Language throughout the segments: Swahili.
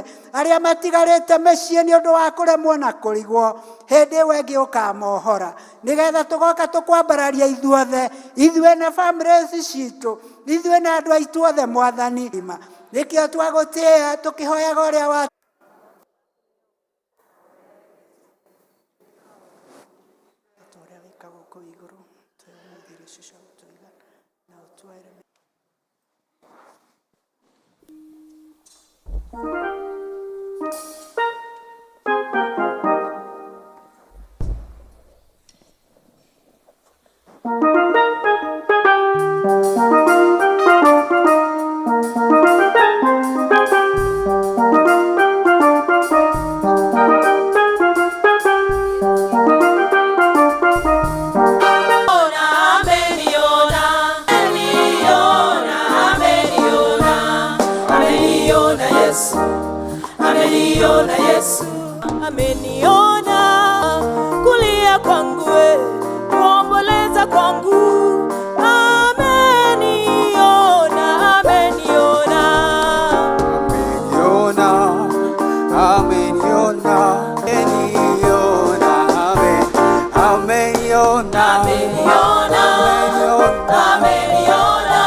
othe aria matigarite mĩciĩ nĩ ũndũ wa kũremwo na kũrigwo hĩndĩ ĩyo ĩngĩ ũkamohora nĩgetha tũgoka tũkwambararia ithuothe ithuĩ na families citũ ithuĩ na andũ aitũ othe Mwathani nĩkĩo twagũtĩĩa tũkĩhoyaga ũrĩa wa Ameniona Yesu, ameniona kulia kwangu, kuomboleza kwangu, ameniona, ameniona, ameniona, ameniona, ameniona, ameniona, ameniona,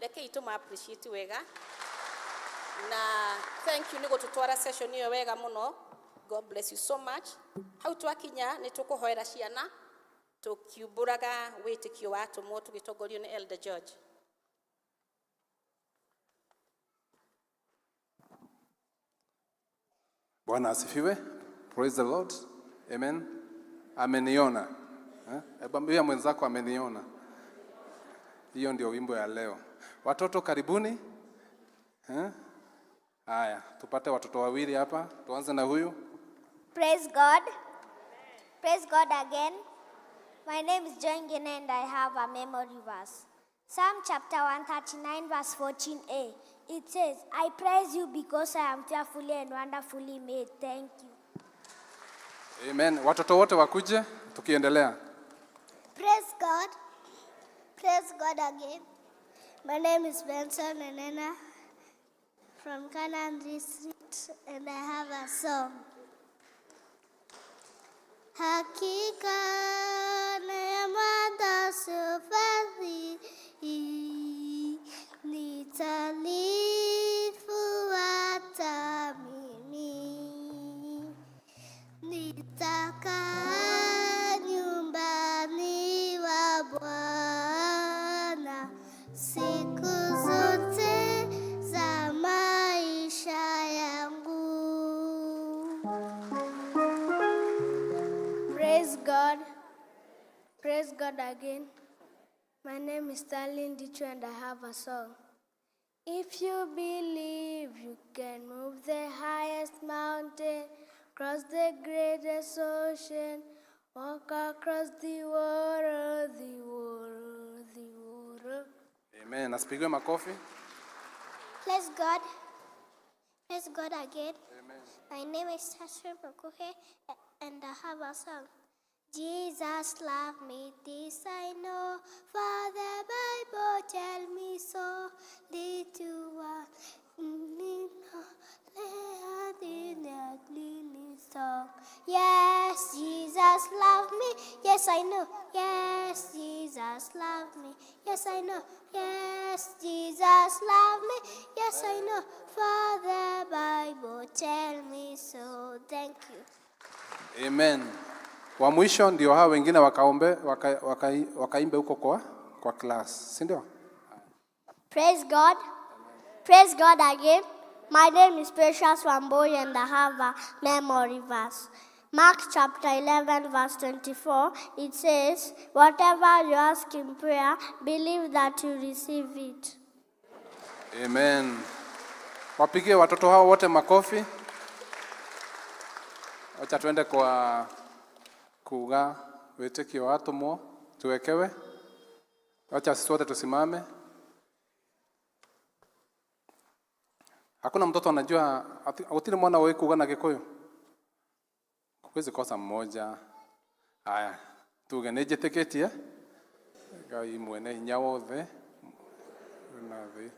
Reke ituma appreciate wega. Na thank you nigo tutwara session iyo wega muno. God bless you so much. Hau twakinya ni tukuhoera ciana tukiumburaga witikio wa atumo tugitongorio ni Elder George. Bwana asifiwe. Praise the Lord. Amen. Ameniona. Mwambie mwenzako ameniona. Hiyo ndio wimbo ya leo. Watoto karibuni. Haya, tupate watoto wawili hapa. Tuanze na huyu. Praise God. Praise God again. My name is John Gene and I have a memory verse. Psalm chapter 139 verse 14a. It says, I praise you because I am fearfully and wonderfully made. Thank you. Amen. Watoto wote wakuje tukiendelea. Praise God. Praise God again. My name is Benson Enena from Canaan District and I have a song. Hakika neema tasufadhi nitalifuata mimi, nitakaa nyumbani wa Bwana siku zote za maisha yangu. Praise God. Praise God again. My name is Stalin Dichu and I have a song. If you believe you can move the highest mountain, cross the greatest ocean, walk across the water, the water, the water. Amen. Asipigwe makofi. Praise God. Praise God again. Amen. My name is Tasha Makuhe and I have a song. Jesus loved me, this I know, for the Bible tell me so. Little one, song. Yes, Jesus loved me, yes I know. Yes, Jesus loved me, yes I know. Yes, Jesus loved me, yes I know, for the Bible tell me so. Thank you. Amen. Wa mwisho ndio hao wengine wakaimbe huko kwa class, si ndio? Praise God. Praise God again. My name is Precious Wamboi and I have a memory verse. Mark chapter 11 verse 24, it says, whatever you ask in prayer, believe that you receive it. Amen. Wapigie watoto hao wote makofi. Acha tuende kwa kuga witikio wa atumo tuwekewe. Acha sisi wote tusimame. Hakuna mtoto anajua utile mwana wewe kuga na Gikuyu. Kuwezi kosa mmoja. Haya, tuge nejeteketie. Ngai mwene hinya wothe na thi.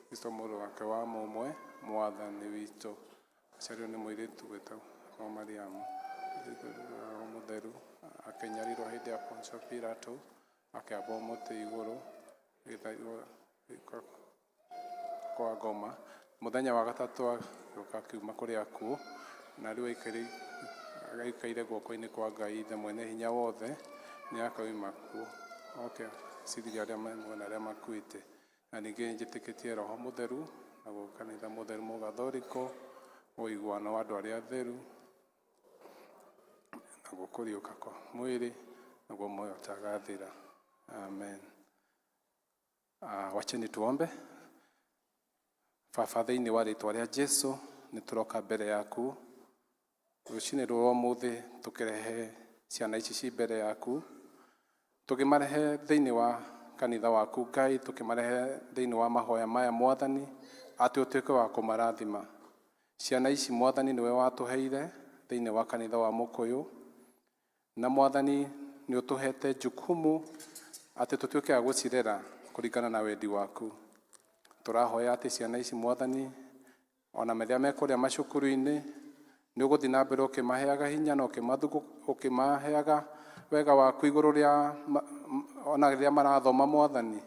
Kristo mũrũ wake wa mũmwe mwathani witũ. Aciarirwo nĩ mũirĩtu wĩtagwo Mariamu. Mũtheru akenyarirwo hĩndĩ ya Poncio Pilato akĩambwo mũtĩ igũrũ kwa ngoma. Mũthenya wa gatatũ agĩũka akiuma kũrĩ akuũ na rĩu aikaire guoko-inĩ kwa Ngai Ithe mwene hinya wothe nĩ akauma kuo. Okay, ciria arĩa mwena arĩa makuĩte. Na ningĩ njĩtĩkĩtie Roho Mũtheru na kanitha mũtheru mũgathoriko ũiguano wa andũ arĩa atheru na gũkũriũka kwa mwĩrĩ naguo muoyo ũtagathira. Amen. Wacheni tuombe. Baba, thĩinĩ wa rĩĩtwa rĩa Jesũ nĩ tũroka mbere yaku rũcinĩ rwa ũmũthĩ tũkĩrehe ciana ici ci mbere yaku tũkĩmarehe thĩinĩ wa kanitha waku Ngai, tũkĩmarehe thĩinĩ wa mahoya maya Mwathani atĩ ũtuĩke wa kũmarathima. Ciana ici Mwathani nĩwe watũheire thĩinĩ wa kanitha wa Mũkũyũ, na Mwathani nĩ ũtũhete jukumu atĩ tũtuĩke a gũcirera kũringana na wendi waku. Tũrahoya atĩ ciana ici Mwathani ona rĩrĩa mekũrĩa macukuru-inĩ nĩ ũgũthiĩ na mbere ũkĩmaheaga hinya na ũkĩmaheaga wega waku igũrũ rĩa ona rĩrĩa marathoma Mwathani.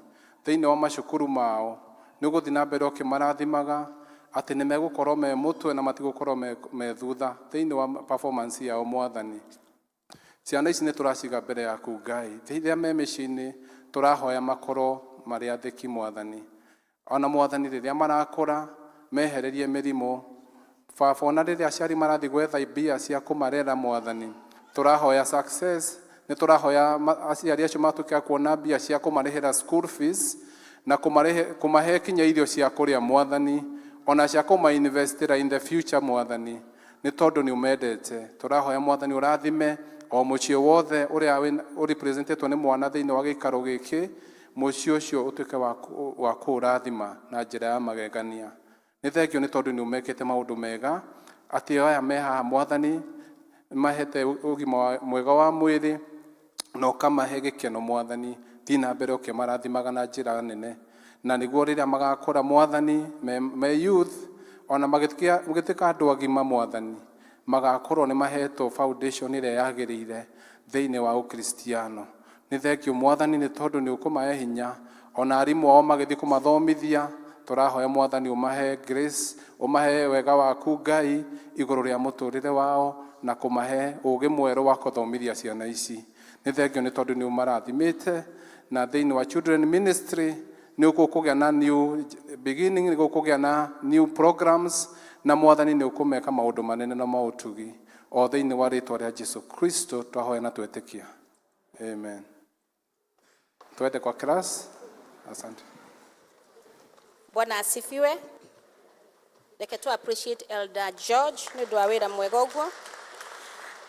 thĩinĩ wa macukuru mao nĩ ũgũthiĩ na mbere ũkĩmarathimaga atĩ nĩ megũkorwo me mũtwe na matigũkorwo me thutha thĩinĩ wa performance yao Mwathani. Ciana ici nĩ tũraciga mbere yaku Ngai, rĩrĩa me mĩciĩ-inĩ tũrahoya makorwo marĩ athĩki Mwathani. Ona Mwathani rĩrĩa marakũra mehererie mĩrimũ. Baba, ona rĩrĩa aciari marathiĩ gwetha mbia cia kũmarera Mwathani, tũrahoya success, nĩ tũrahoya aciari acio matuĩke kuona mbia cia kũmarĩhĩra school fees na kũmahe kinya irio cia kũrĩa Mwathani, ona cia kũmainvestĩra in the future Mwathani, nĩ tondũ nĩ umendete. Tũrahoya Mwathani ũrathime o mũciĩ wothe ũrĩa ũrepresentetwo nĩ mwana thĩinĩ wa gĩikaro gĩkĩ, mũciĩ ũcio ũtuĩke wa kũũrathima na njĩra ya magegania. Nĩ thengio nĩ tondũ nĩ umekĩte maũndũ mega, atĩ aya me haha Mwathani mahete ũgima mwega wa mwĩrĩ na ũkamahe gĩkeno Mwathani, thiĩ na mbere ũkĩmarathimaga na njĩra nene, na nĩguo rĩrĩa magakũra Mwathani me youth, ona magĩtuĩka andũ agima Mwathani, magakorwo nĩ mahetwo foundation ĩrĩa yagĩrĩire thĩinĩ wa ũkristiano. Nĩ thengio Mwathani nĩ tondũ nĩ ũkũmahe hinya, ona arimũ ao magĩthiĩ kũmathomithia, tũrahoya Mwathani ũmahe grace, ũmahe wega waku Ngai igũrũ rĩa mũtũrĩre wao na kũmahe ũũgĩ mwerũ wa kũthomithia ciana ici. Nĩ thengio nĩ tondũ nĩ ũmarathimĩte, na thĩinĩ wa children ministry nĩ ũgũkũgĩa na new beginning, nĩ ũgũkũgĩa na new programs, na Mwathani nĩ ũkũmeka maũndũ manene na maũtugi, o thĩinĩ wa rĩĩtwa rĩa Jesu Kristo twahoya na twetĩkia, amen. Twende kwa class. Asante. Bwana asifiwe. Reke tu appreciate Elder George nĩ ũndũ wa wĩra mwega ũguo.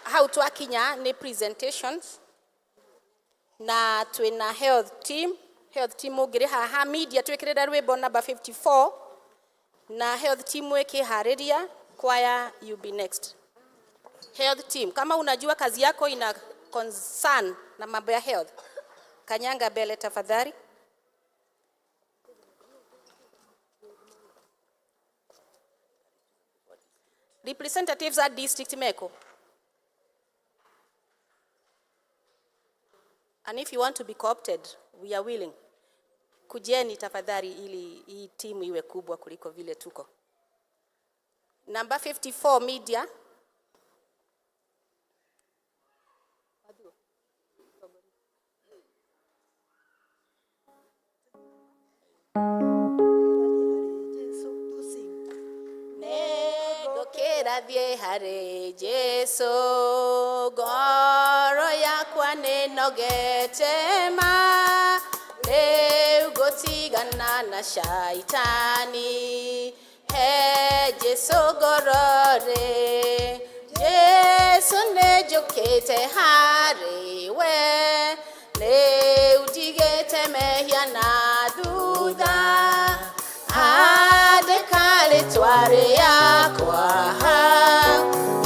Hau twakinya nĩ presentations, na twĩna health team ũngĩrĩ haha, media twĩkĩrĩra rwĩmbo number 54, na health team ĩkĩharĩria choir you be next. Health team, kama unajua kazi yako ina concern na mambo ya health, kanyanga mbele tafadhali. Representatives at district Meko. And if you want to be co-opted, we are willing. Kujeni tafadhali ili hii timu iwe kubwa kuliko vile tuko. Number 54 media. Thie hare Jesu, ngoro yakwa nĩnogete ma, rĩu gũtigana na shaitani, he Jesu ngoro-rĩ, Jesu nĩnjũkĩte harĩ we, rĩu ndigĩte mehia na thutha, andĩka rĩtwa rĩakwa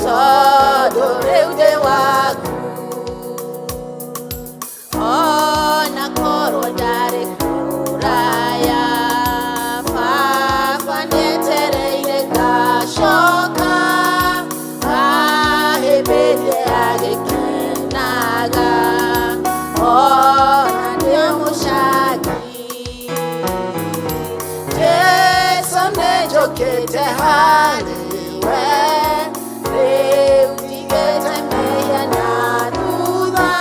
tondũ rĩu ndĩ waku, ona korwo ndarĩ kũraya, Baba nĩetereire ngacoka, ahĩmbĩrie agĩkenaga, ona ndĩ mũcagi, Jesu nĩnjũkĩte harĩ we, rĩu ndigĩte mehia na thutha,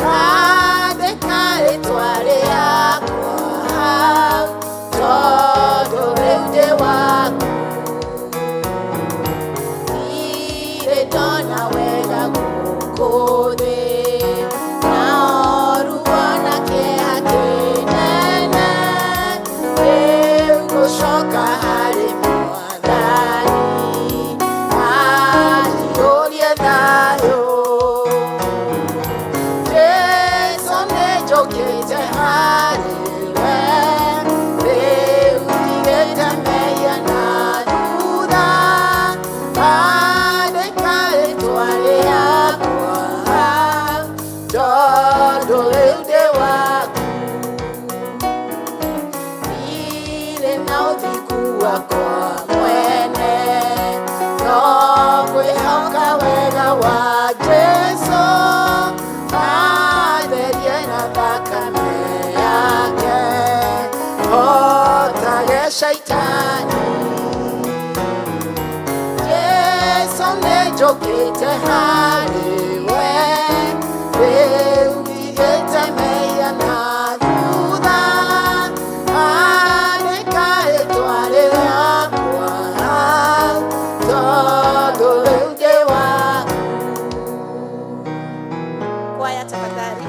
andĩka rĩtwa rĩakwa tondũ rĩu ndĩ waku, ndirĩ ndona wega gũkũ thĩ, na ruo na kĩeha kĩnene, rĩu gũcoka harĩ Mwathani, anjiyũrie thayũ, Jesu nĩnjũkĩte harĩ we, rĩu ndigĩte mehia na thutha, andĩka rĩtwa rĩakwa tondũ rĩu ndĩ waku, ndirĩ na ũthiku wakwa mwene, no ngwĩhoka wega wa Jesu, atherie na thakame yake. shaitani. Yesu nejokete hariwe, reugigetemeia na thutha, anekae tware yakwa, tondu riu ndi waku. Kwaya tafadhali.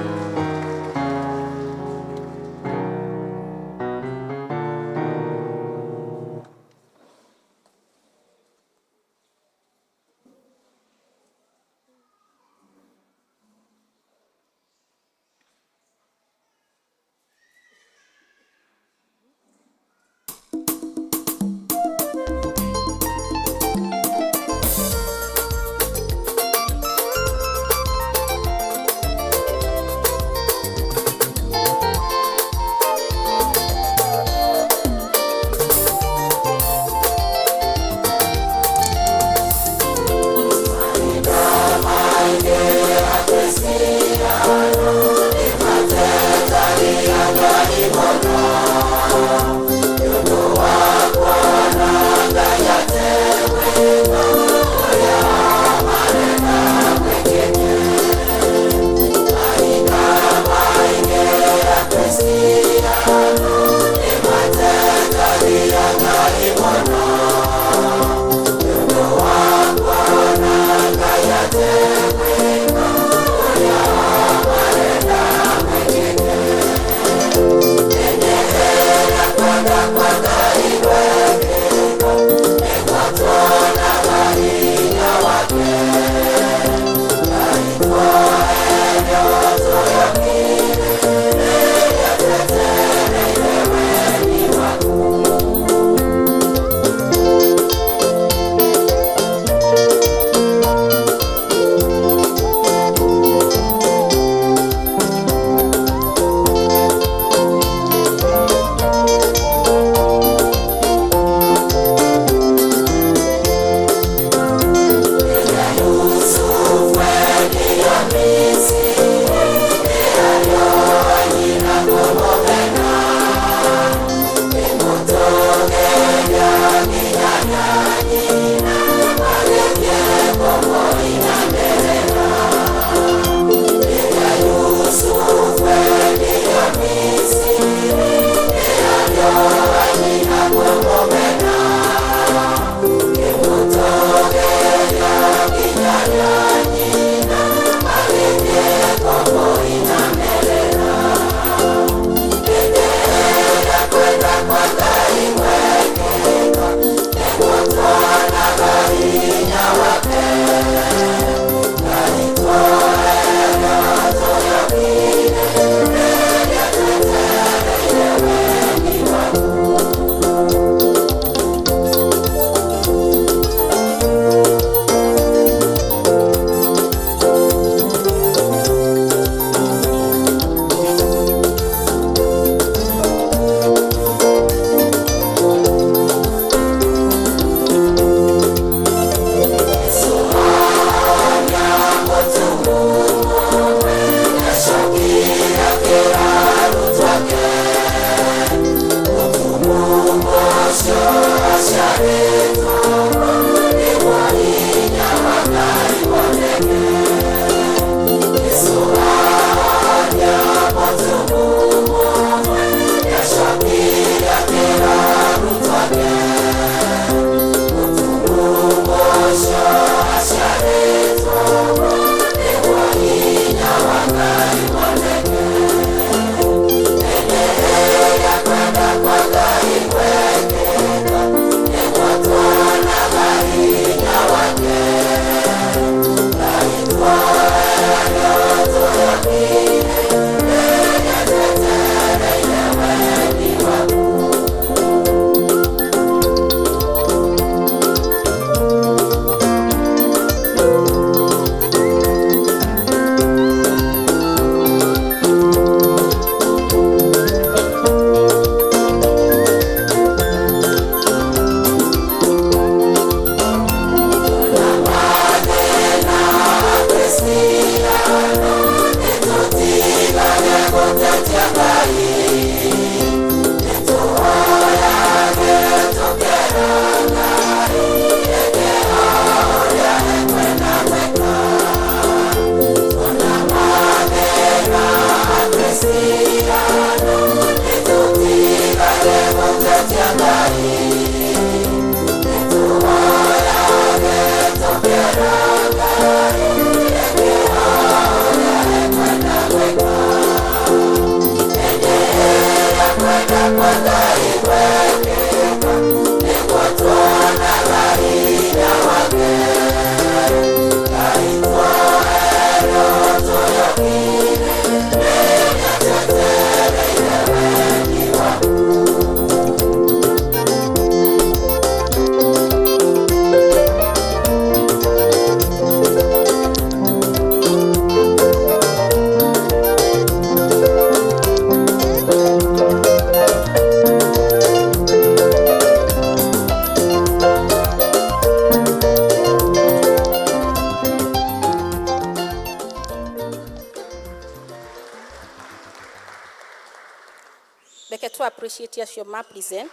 To appreciate your present.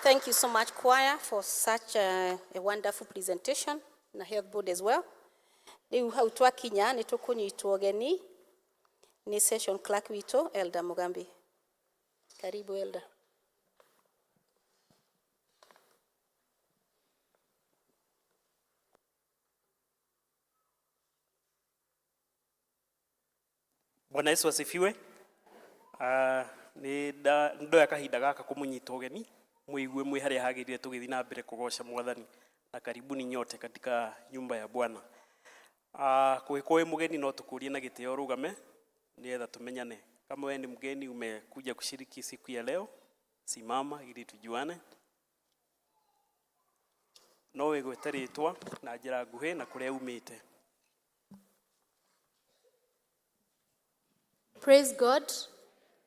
Thank you so much, choir, for such a wonderful presentation, na health board as well. Riu hau twakinya ni tukunyitwo geni ni session clerk wito Elder Mugambi. Karibu Elder. Bwana Yesu asifiwe. Ni ndoya kahinda gaka kumunyita ugeni muigue mwi haria hagirire tugithi na mbere kugoca Mwathani, na karibuni nyote katika nyumba ya Bwana. Kuwe mgeni no tukurie na gitio rugame nietha tumenyane. Kama wewe ni mgeni umekuja kushiriki siku ya leo, simama ili tujuane. No wigwete ritwa na njira nguhi na kuria umite. Praise God.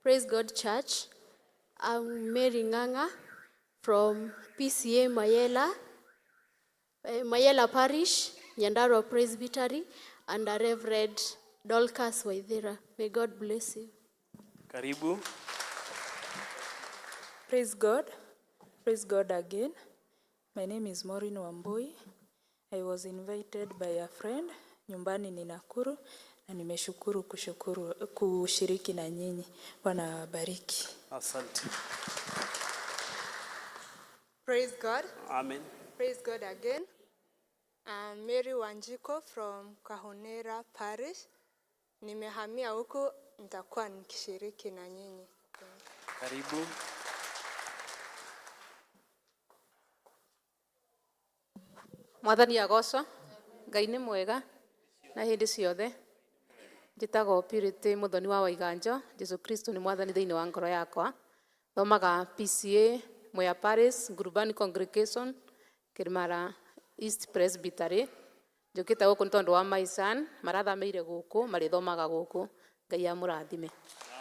Praise God Church. I'm Mary Nganga from PCA Mayela Parish, Nyandarua Presbytery, and Reverend Dorcas Waithira. May God bless you. Karibu. Praise God. Praise God again. My name is Maureen Wambui. I was invited by a friend nyumbani ni Nakuru. Na nimeshukuru kushiriki na nyinyi. Bwana awabariki. Asante. Praise God. Amen. Praise God again. I'm Mary Wanjiko from Kahonera Parish. Nimehamia huku, nitakuwa nikishiriki na nyinyi. Karibu. Mwathani agocwo. Ngai nĩ mwega na hĩndĩ ciothe. Njĩtagwo Purity Muthoni wa Waiganjo. Jesu Kristo nĩ mwathani thĩinĩ wa ngoro yakwa. Thomaga PCA Moya Parish Ngurubani Congregation Kirimara East Presbytery. Njũkĩte gũkũ nĩ tondũ wa my son marathamĩire gũkũ marĩthomaga gũkũ. Ngai amũrathime.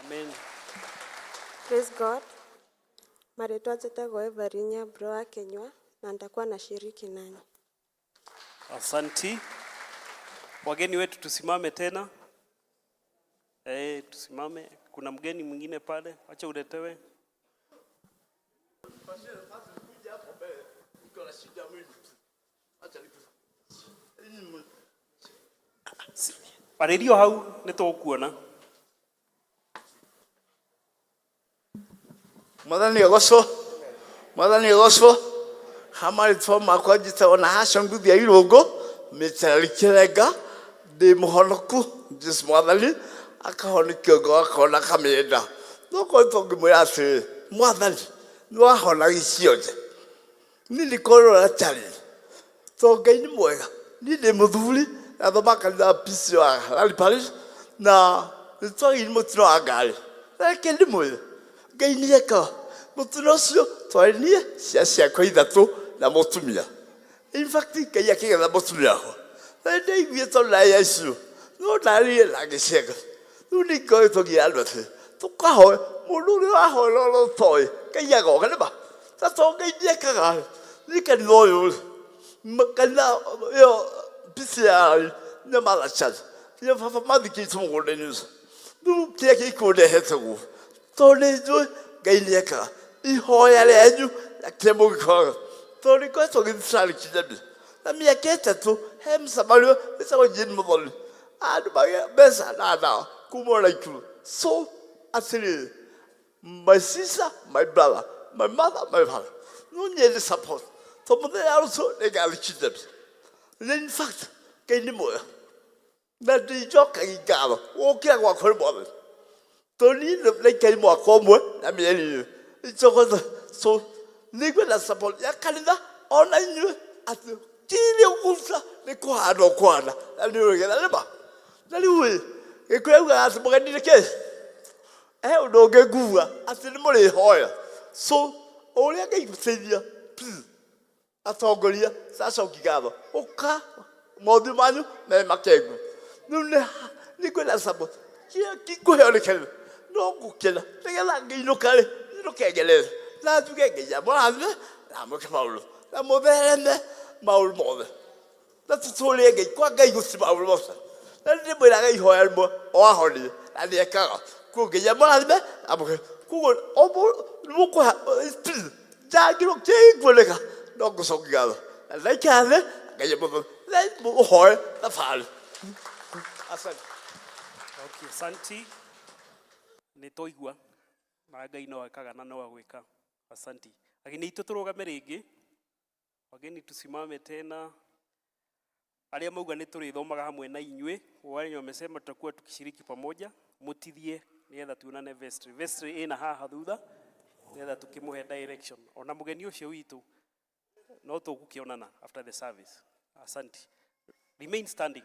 Amen. Praise God. Marĩtwa njĩtagwo Evarinya Bro wa Kenywa na nitakuwa nashiriki nanyi. Asanti. Wageni wetu tusimame tena. Tusimame. Kuna mgeni mwingine pale. Acha uletewe. Paredio hau nĩtũkuona. Mwathani agocwo hamari toma kwa jita na hasha nguthi ya irongo mĩtarikirenga ndĩ mũhonoku Jesu Mwathani akahonikio ngo akona kamenda nokoitwo ngĩmwĩra atĩ Mwathani nĩwahona ciothe nilikorora chali to Ngai nĩ mwega ni ndĩ mũthuri athoma kanitha PCA wa Rally Parish na nĩtwagĩire mũtino wa ngari reke ndĩmwĩre Ngai nĩeka mũtino ũcio twarĩ niĩ ciakwa ithatũ na mũtumia. In fact, Ngai akĩgetha mũtumia ho na ndaiguĩte na Yesu no ndarĩe na ngĩceka rĩu nĩngoĩtwo nginya andũ atĩ tũkahoe mũndũ ũrĩa wahoera ũrĩa ũtoĩ Ngai agoka nĩma ta to Ngai nĩekaga nĩ kanitha ũyũ kanitha ĩyo PCA nĩ malachaji nĩ baba mathikĩtwo mũgũnda-inĩ ũcio rĩu kĩrĩa gĩkũndehete gũkũ tondũ nĩnjũĩ Ngai nĩekaga ihoya rĩanyu na kĩrĩa mũgĩkoraga tondũ nĩngoretwo gĩthibitarĩ Kinyambi na mĩaka ĩtatũ he mũcemanio wĩtagwo Jane Muthoni andũ magĩa mbeca na ndawa kuma o Naikuru. So atĩrĩrĩ, my sister, my brother, my mother, my father no nyendĩ support tondũ mũthenya rũciũ nĩngathiĩ Kinyambi. In fact, Ngai nĩ mwega na ndĩnjokagia ngatho gũkĩra gwakwa nĩ Mwathani Tony le kai mo komwe na mieli ichoko so nigwe na support ya kanida ona inyu atu kile ukusa ni kwano kwana aliwe leba naliwe ekwewa asimoga ndike udoge guwa asini muri hoya so oria ngai guteithia please atongoria sasa ukigatho uka mothe manyu na makegu nune nigwe support kia kikuheonekana no gukena nigetha ngĩinũka-rĩ nĩtũkengerere na tuge nginya mũrathime na mwĩke maũndũ na mũthereme maũndũ mothe na tũtũũrie Ngai kwa Ngai gũtirĩ maũndũ mothe na nĩndĩmwĩraga ihoya rĩmwe o ahonire na nĩekaga kuo nginya mũrathime na mwĩke koguo nĩmũkũha njangĩro kĩiguoneka no ngũcokia ngatho na ndaikara thĩ Ngai mũthoni mũhoe thabarĩ. Asante. Okay, Santi. Nitoigua na Ngai no akaga na no agwika. Asante. Lakini ituturugame ringi. Wageni tusimame tena. Aria mauga ni turithomaga hamwe na inywe. Wale wamesema tutakuwa tukishiriki pamoja. Mutithie nigetha tuonane vestry. Vestry ina haha thutha. Nigetha tukimuhe direction. Ona mugeni ucio witu no tugukionana after the service. Asante. Remain standing.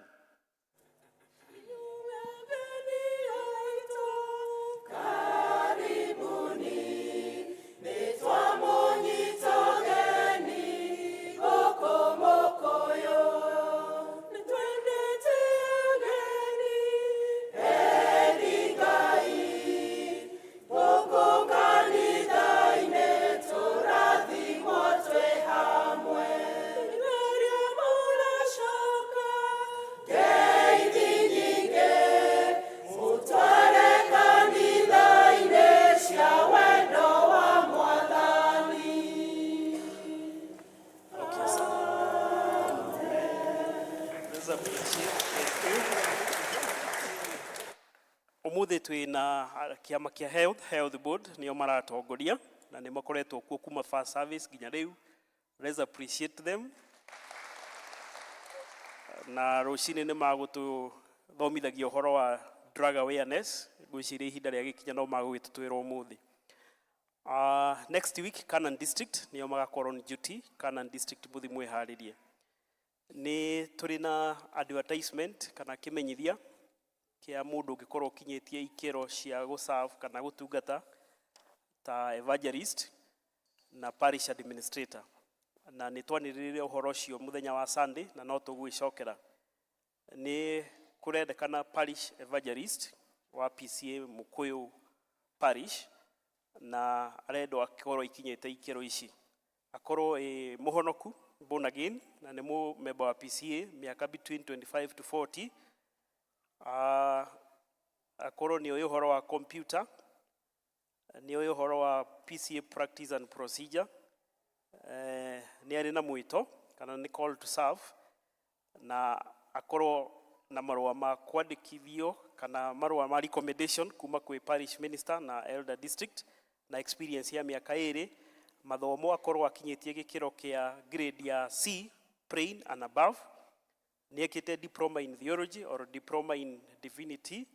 Umuthi twina kiama kia health board nio maratongoria na nĩ makoretwo kuo kuma first service nginya rĩu. Let's appreciate them. Na rũcinĩ nĩ magũtũthomithagia ũhoro wa drug awareness. Ngwĩciria ihinda rĩa gĩkinya no magũgĩtũtwĩra ũmũthĩ. Next week Canaan District nio magakorwo on duty. Canaan District buthi mwĩharĩrie. Nĩ tũrĩ na advertisement kana kĩmenyithia kia mundu ũngĩkorwo kinyĩtie ikero cia gũserve kana gũtungata ta evangelist na parish administrator. Na nĩ twanĩrĩire ũhoro ũcio mũthenya wa Sunday na no tũgwĩcokera. Nĩ kũrendekana parish evangelist wa PCA Mũkũyũ parish na arendwo akorwo ikinyĩte ikero ici. Akorwo mũhonoku born again na nĩ mũmemba wa PCA miaka between 25 to 40. Akorwo nĩ ũhoro wa computer, nĩ ũhoro wa PCA practice and procedure, nĩ arĩ na mwĩto kana nĩ call to serve, na akorwo na marũa ma kwandĩkithio kana marũa ma recommendation kuma kwĩ parish minister na elder district na experience ya miaka 2, mathomo akorwo akinyĩtie gĩkĩro kĩa grade ya C plain and above. Niekite diploma in theology or diploma in divinity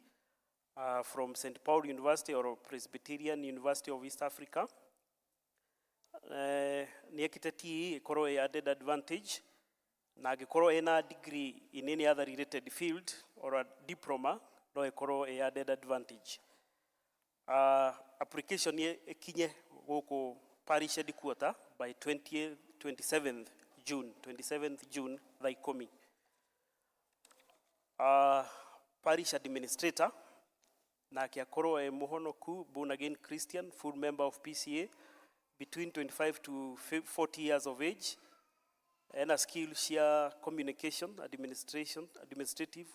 from St. Paul University or Presbyterian University of East Africa. Niekite TE ikoro added advantage. Na agĩkorwo ena degree in any other related field or a diploma no ikoro added advantage. Application ikinye gũkũ parish headquarter by 27th June thaa 10. Parish administrator na akiakorwo mũhonoku born again Christian full member of PCA between 25 to 40 years of age and a skill share communication, administrative,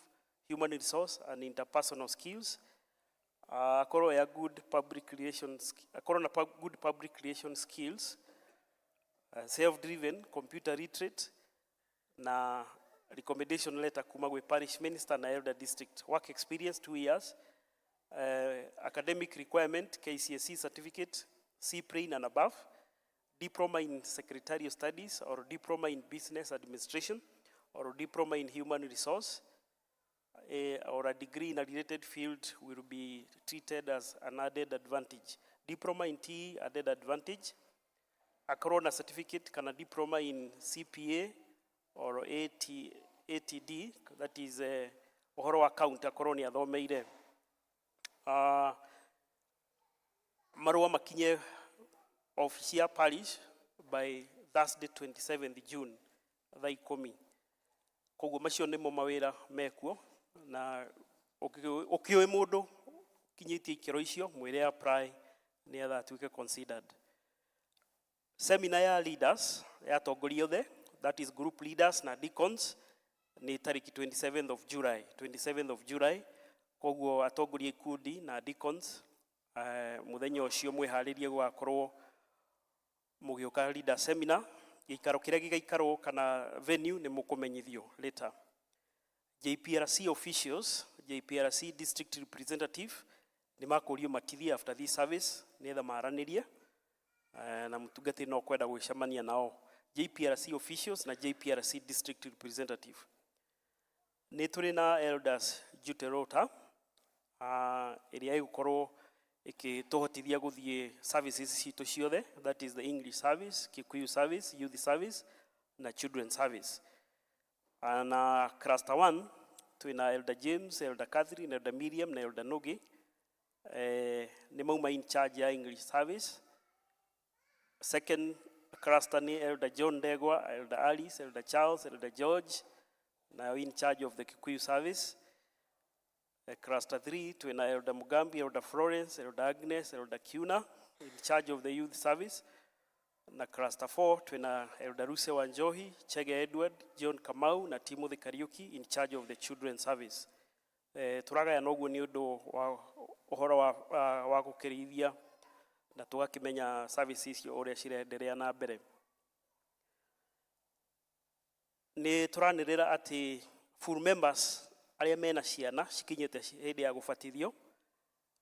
human resource and interpersonal skills. Akorwo ya good public relations, akorwo na good public relations skills, self-driven, computer literate na recommendation letter kuma gwe parish minister na elder district. Work experience 2 years. Academic requirement KCSE certificate C plain and above. Diploma in secretarial studies or diploma in business administration or diploma in human resource. or a degree in a related field will be treated as an added advantage. Diploma in TE, added advantage. Akorwo na certificate kana diploma in CPA or ATD, that is uhoro wa account akorwo ni athomeire. Marua makinye ofisi ya parish by Thursday 27th June thaa 10. Koguo macio nimo mawira mekuo na ukioi mundu kinyitie ikero icio mwire apply ni atha tuike considered. Seminar ya leaders ya tongoria othe, that is group leaders na deacons, ni tariki 27th of July. Koguo atongoria ikundi na deacons muthenya ucio mwiharirie gwakorwo mugioka leader seminar. Gikaro kiria gigaikarwo kana venue ni mukumenyithio later. JPRC officials, JPRC district representative ni makurio matithia after this service ni etha maranirie na mutungati no kwenda gwicamania nao. JPRC officials na JPRC district representative. Ni turi na elders Juterota iria igukorwo ikituhotithia guthie services citu ciothe, that is the English service, Kikuyu service, youth service na children service. Na cluster 1 twina Elder James, Elder Catherine, Elder Miriam na Elder Nogi ni mauma in charge ya English service. Second cluster ni Elder John Degwa, Elder Alice, Elder Charles, Elder George na in charge of the Kikuyu service. Cluster 3 twina Elder Mugambi, Elder Florence, Elder Agnes, Elder Kuna in charge of the youth service. Na cluster 4 twina Elder Ruse Wanjohi, Chege Edward, John Kamau na Timothy Kariuki in charge of the children service. Turagaya noguo ni undu wa uhoro wa gukirithia na tugakimenya services cio uria cirenderea na mbere. Ni turanirira ati full members aria mena ciana cikinyete hindi ya gubatithio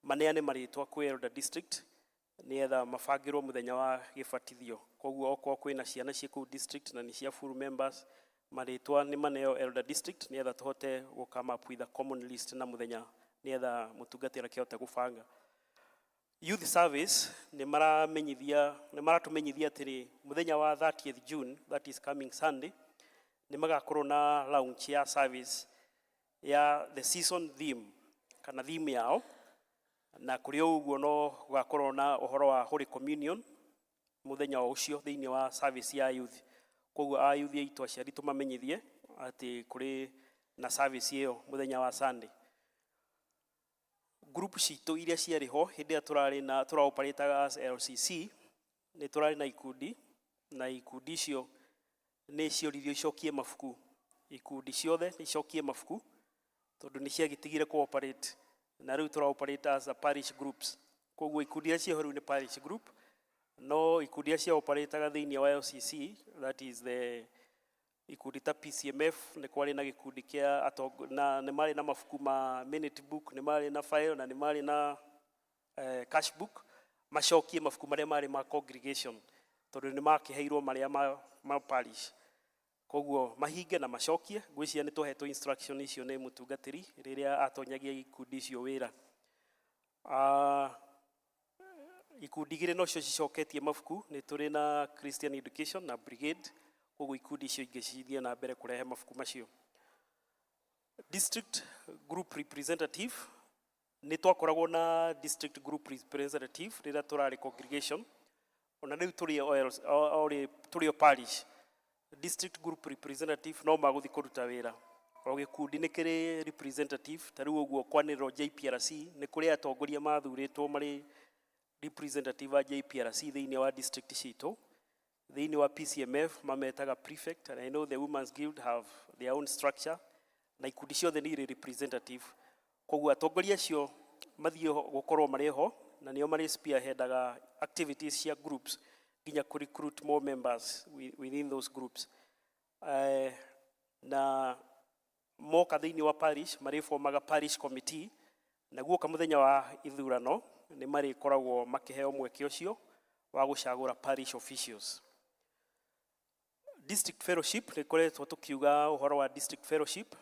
maneane maritwa kwi Elder district ni etha mabangirwo muthenya wa gibatithio. Koguo okwo kwina ciana ciku district na ni cia full members, maritwa ni maneo Elder district ni etha tuhote gukama up with a common list na muthenya ni etha mutungatira kihote gubanga. Youth service ni maratumenyithia atiri muthenya wa 30th June, that is coming Sunday, ni magakorwo na launch ya service ya the season theme kana theme yao, na kuri uguo no gwakorwo na uhoro wa Holy Communion muthenya ucio thiini wa service ya youth. Koguo a youth aitu aciari tumamenyithie ati kuri na service iyo muthenya wa Sunday. Group citu iria ciariho hindi ya tura operate as LCC ni turari na ikundi, na ikundi icio ni ciorithio icokie mafuku. Ikundi ciothe ni icokie mafuku tondu ni ciagitigire cooperate na riu tura operate as a parish groups. Koguo ikundi iria ciho riu ni parish group, no ikundi iria cia operate thiini wa LCC, that is the ikundi ta PCMF ni kwari na gikundi kia na ni mari na mafuku ma minute book, ni mari na file na ni mari na cash book. Macokie mafuku maria mari ma congregation tondu ni makiheirwo maria ma parish. Koguo mahinge na macokie ngwiciria ni tuhetwo instruction icio ni mutungatiri riria atonyagia ikundi icio wira. Ikundi igire no cio cicoketie mafuku ni turi na Christian Education na Brigade. Koguo ikundi icio ingicithia na mbere kurehe mafuku macio. District group representative ni twakoragwo na district group representative riria turari congregation, ona riu turi parish. District group representative no maguthi kuruta wira o gikundi ni kiri representative. Tariu uguo kwaniro JPRC ni kuri atongoria mathuritwo mari representative a JPRC thiini wa district citu. Thiini wa PCMF mametaga prefect, and I know the Women's Guild have their own structure, na ikundi ciothe ni representative. Koguo atongoria cio mathio gukorwo mariho na nio mari spearheadaga activities cia groups ginya ku recruit more members within those groups. Na moka thiini wa parish mari formaga parish committee, na guoka muthenya wa ithurano ni mari koragwo makiheo mweke ucio wa gucagura parish officials. District fellowship ni koretwo tukiuga uhoro wa district fellowship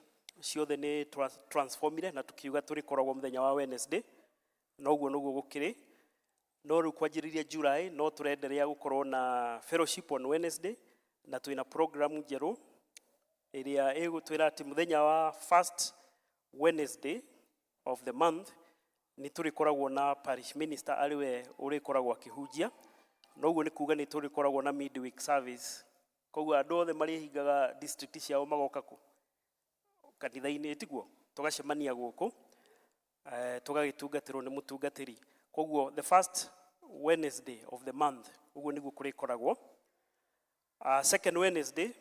ciothe nĩ transformire na tukiuga tũrĩkoragwo mũthenya wa Wednesday, noguo nĩguo gũkĩrĩ. No rĩu kwanjĩrĩria July no tũrenderea gũkorwo na fellowship on Wednesday, na twĩna program njerũ ĩrĩa ĩgũtwĩra atĩ mũthenya wa first Wednesday of the month nĩ tũrĩkoragwo na parish minister arĩwe ũrĩkoragwo akĩhunjia. Noguo nĩ kuga nĩ tũrĩkoragwo na midweek service. Koguo andũ othe marĩhingaga district ciao magoka kũ kanitha-inĩ, tiguo tũgacemania gũkũ tũgagĩtungatĩrwo nĩ mũtungatĩri. Koguo the first Wednesday of the month ũguo nĩguo kũrĩkoragwo. Second Wednesday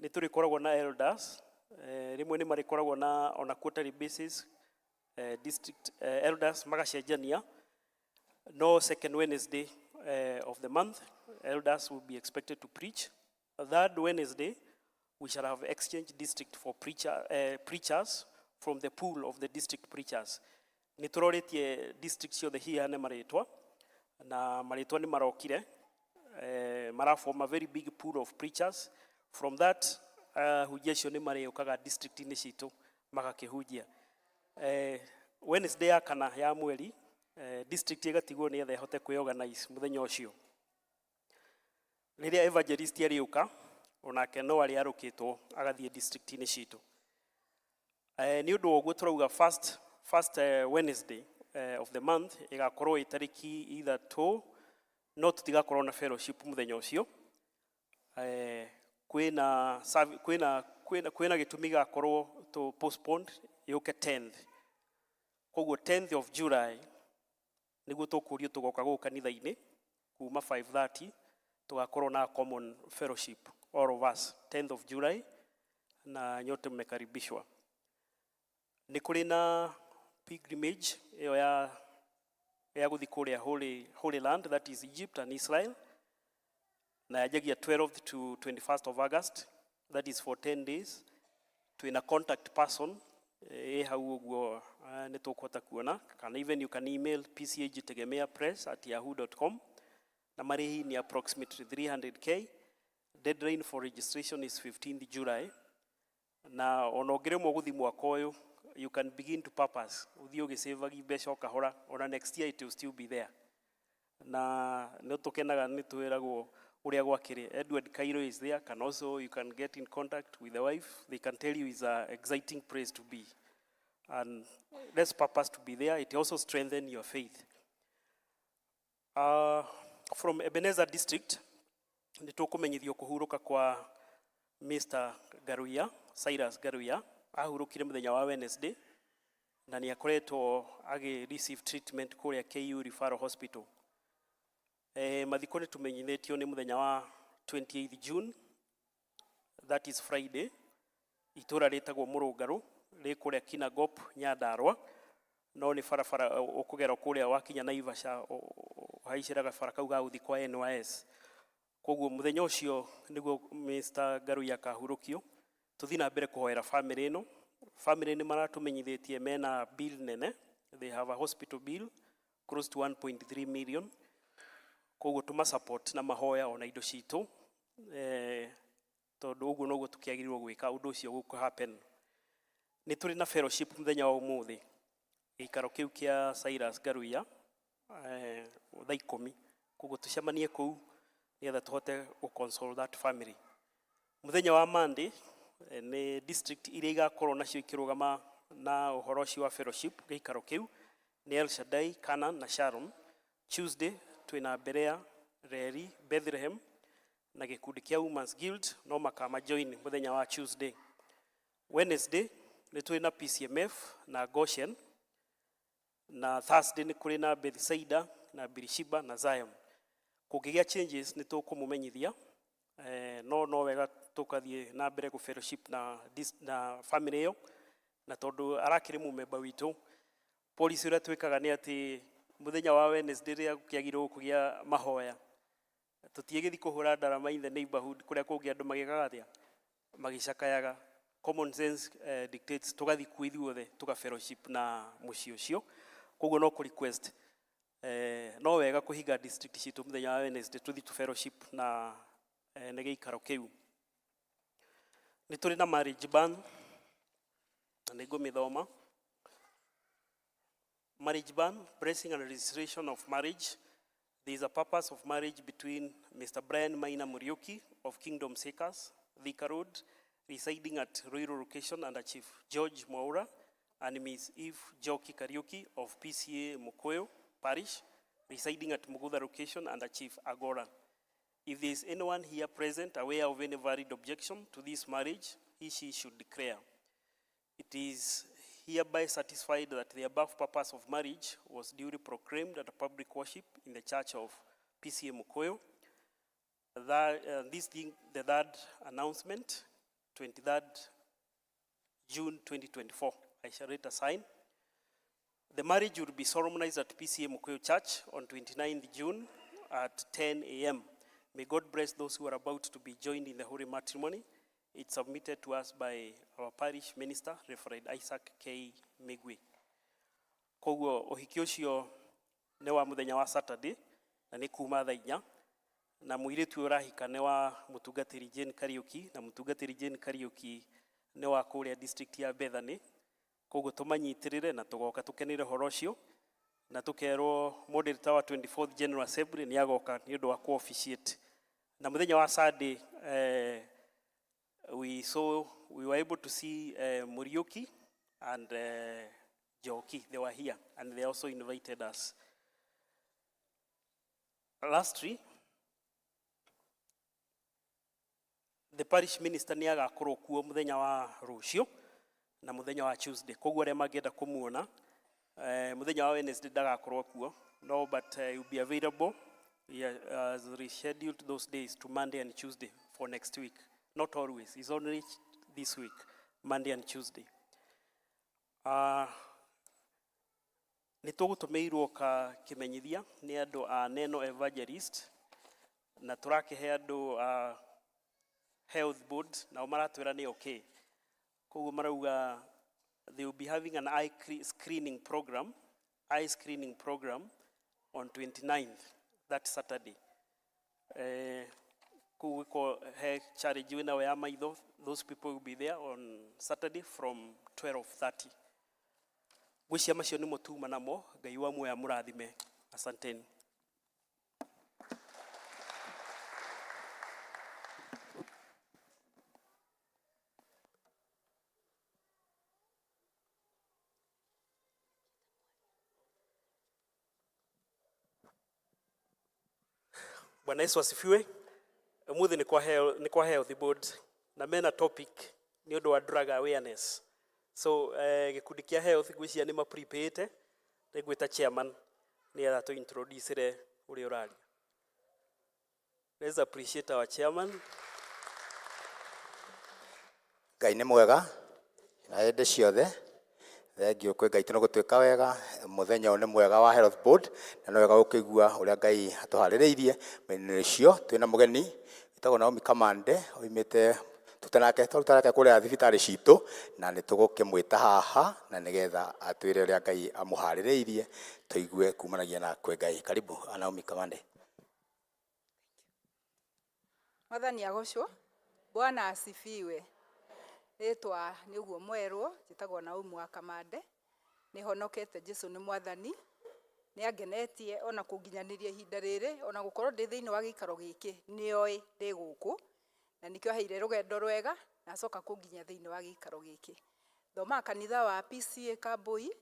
nĩ tũrĩkoragwo na elders, rĩmwe nĩ marĩkoragwo na on a quarterly basis, district elders magacenjania. No second Wednesday of the month elders will be expected to preach. Third Wednesday we shall have exchange district for preachers from the pool of the district preachers. Nĩ tũroretie district ciothe hiane marĩtwa, na marĩtwa nĩ marokire, maraform a very big pool of preachers. From that hujia cio nĩ marĩũkaga district-inĩ citũ magakĩhunjia. Wednesday ya kana ya mweri district ĩgatigwo nĩ etha ĩhote kwĩorganize mũthenya ũcio. Rĩrĩa evangelist arĩũka onake no arĩ arũkĩtwo agathiĩ district-inĩ citũ. Nĩ ũndũ wa ũguo tũrauga first Wednesday of the month ĩgakorwo ĩtarĩki either 2, no tũtigakorwo na fellowship mũthenya ũcio. Kwĩna gĩtũmi gĩgakorwo to postponed yũke 10th. Koguo 10th of July nĩguo tũkũrio tũgoka gũkũ kanitha-inĩ kuma 5:30 tũgakorwo na common fellowship all of us 10th of July, na nyote mmekaribishwa. Nĩ kũrĩ na pilgrimage ĩyo ya gũthiĩ kũrĩa Holy Land, that is Egypt and Israel, na yajagia 12th to 21st of August, that is for 10 days. Twĩna contact person hau ũguo nĩ tũkũhota kuona, kana even you can email pcagtegemea@yahoo.com, na marĩhi ni approximately 300k. Deadline for registration is 15th July, na ona ũngĩremwo gũthiĩ mwaka ũyũ you can begin to purpose uthio gisavagi mbeca kahora, ona next year it will still be there. Na no tukenaga nĩ twĩragwo ũrĩa gwakĩrĩ. Edward Cairo is there, can also you can get in contact with the wife, they can tell you is a exciting place to be, and let's purpose to be there. It also strengthen your faith. From Ebenezer district nĩ tũkũmenyithio kũhurũka kwa Mr. Garuya, Cyrus Garuya. Ahurũkire mũthenya wa Wednesday na nĩ akoretwo receive treatment kũrĩa KU Referral Hospital. Mathiko nĩ tũmenyithĩtio nĩ mũthenya wa 28th June, that is Friday. Itũra rĩtagwo Mũrũngarũ rĩ kũrĩa Kinangop, Nyandarua, no nĩ barabara ũkũgera kũrĩa wakinya Naivasha haiciraga bara kau ga gũthiĩ kwa NYS. Koguo mũthenya ũcio nĩguo Mr. Garuya kahurũkio. Tuthi na mbere kũhoera family ĩno. Family nĩ maratũmenyithĩtie mena bill nene. They have a hospital bill close to 1.3 million. Koguo tuma support na mahoya ona indo citũ. Tondũ ũguo noguo tũkĩagĩrĩirwo gwĩka ũndũ ũcio gũkũ happen. Nĩ tũrĩ na fellowship mũthenya wa ũmũthĩ. Gĩikaro kĩu kĩa Cyrus Garuya thaa 10. Koguo tũcemanie kũu nĩgetha tũhote gũ-console that family. Mũthenya wa Monday nĩ district iria igakorwo nacio ikĩrũgama na ũhoro ũcio wa fellowship gĩikaro kĩu nĩ El Shaddai, Canaan na Sharon. Tuesday twĩna Berea, Reri, Bethlehem na gĩkundi kĩa Women's Guild no makama join mũthenya wa Tuesday. Wednesday nĩ twĩna PCMF na Goshen, na Thursday nĩ kũrĩ na Bethsaida na Birishiba na Zion. Kũngĩgĩa changes nĩ tũkũmũmenyithia, no wega tukathiĩ na mbere ku fellowship na family ĩyo, na tondũ arakĩrĩ mũmemba witũ. Policy ũrĩa twĩkaga nĩ atĩ mũthenya wa Wednesday rĩrĩa gũkĩagĩrĩrwo kũgĩa mahoya tũtiĩgĩthiĩ kũhũra ndarama in the neighborhood kũrĩa kũngĩ andũ magĩkaga atĩa magĩcakayaga. Common sense dictates tũgathiĩ kuo ithuothe tuka fellowship na mũciĩ ũcio. Koguo no kũ request no wega kũhinga district citũ mũthenya wa Wednesday tũthiĩ tu fellowship na nĩ gĩikaro kĩu. Nĩ tũrĩ na marriage ban na nĩngũmĩthoma. Marriage ban, blessing and registration of marriage. There is a purpose of marriage between Mr. Brian Maina Muriuki of Kingdom Seekers, Thika Road, residing at Ruiru location under Chief George Mwaura, and Ms. Eve Joki Kariuki of PCA Mukoyo Parish, residing at Mugudha location under Chief Agora. If there is anyone here present aware of any valid objection to this marriage, she should declare. It is hereby certified that the above purpose of marriage was duly proclaimed at a public worship in the church of PCA Mukoyo. This being the third announcement, 23rd June 2024. I shall rate a sign. The marriage will be solemnized at PCA Mukoyo Church on 29th June at 10 a.m. May God bless those who are about to be joined in the holy matrimony. It's submitted to us by our parish minister, Reverend Isaac K. Migwi. Koguo ũhiki ũcio nĩ wa mũthenya wa Saturday na nĩ kuma thaa 4 na mũirĩtu ũrahika nĩ wa mũtungatĩri Jane Kariuki na mũtungatĩri Jane Kariuki nĩ wa kũrĩa district ya Bethany. Koguo tũmanyitĩrĩre na tũgoka tũkenere ũhoro ũcio na tũkerwo moderator wa 24th General Assembly nĩ agoka nĩ ũndũ wa ku-officiate. Na mũthenya wa Sunday we were able to see Muriuki and Joki. They were here and they also invited us. Lastly, the parish minister nĩ agakorwo kuo mũthenya wa rũciũ na mũthenya wa Tuesday. Koguo arĩa mangĩenda kũmuona mũthenya wa Wednesday ndagakorwo kuo. No, but he will be available. He has rescheduled those days to Monday and Tuesday for next week. Not always. It's only this week, Monday and Tuesday. Nĩtũgũtũmĩirwo ka kĩmenyithia nĩ andũ a Neno Evangelist na tũrakĩhe andũ health board na maratwĩra nĩ okay. Koguo marauga they will be having an eye screening program on 29th, that Saturday. Charity winner ya maitho, those people will be there on Saturday from 12:30. Gwĩcia macio nĩ mũtuma namo, Ngai wa muoya mũrathime. Asanteni. Bwana Yesu asifiwe. Umuthi ni kwa health board na mena topic ni ũndũ wa drug awareness. So gikundi kia health gwĩcia nĩ ma-prepare na gwĩta chairman ni ara to introduce ũrĩa ũraria. Let's appreciate our chairman. Ngai nĩ mwega na hĩndĩ ciothe. Thengiũ kwĩ Ngai tũno gũtuĩka wega mũthenya ũyũ nĩ mwega wa health board na nĩ wega gũkĩigua ũrĩa Ngai atũharĩrĩirie mĩnene cio. Twĩna mũgeni wĩtagwo Naomi Kamande oimĩte tũtanake kũrĩa thibitarĩ citũ na nĩ tũgũkĩmwĩta haha na nĩgetha atwĩre ũrĩa Ngai amũharĩrĩirie tũigue kumanagia na kwĩ Ngai. Karibu Naomi Kamande. Mwathani agocwo. Bwana asifiwe. Rĩtwa nĩguo mwerwo njĩtagwo Naomi wa Kamande. Nĩ honokete Jesũ nĩ Mwathani. Nĩ angenetie ona kũnginyanĩria ihinda rĩrĩ ona gũkorwo ndĩ thĩinĩ wa gĩikaro gĩkĩ nĩoĩ ndĩ gũkũ na nĩkĩo heire rũgendo rwega na acoka kũnginya thĩinĩ wa gĩikaro gĩkĩ. Thomaga kanitha wa PCA Kambui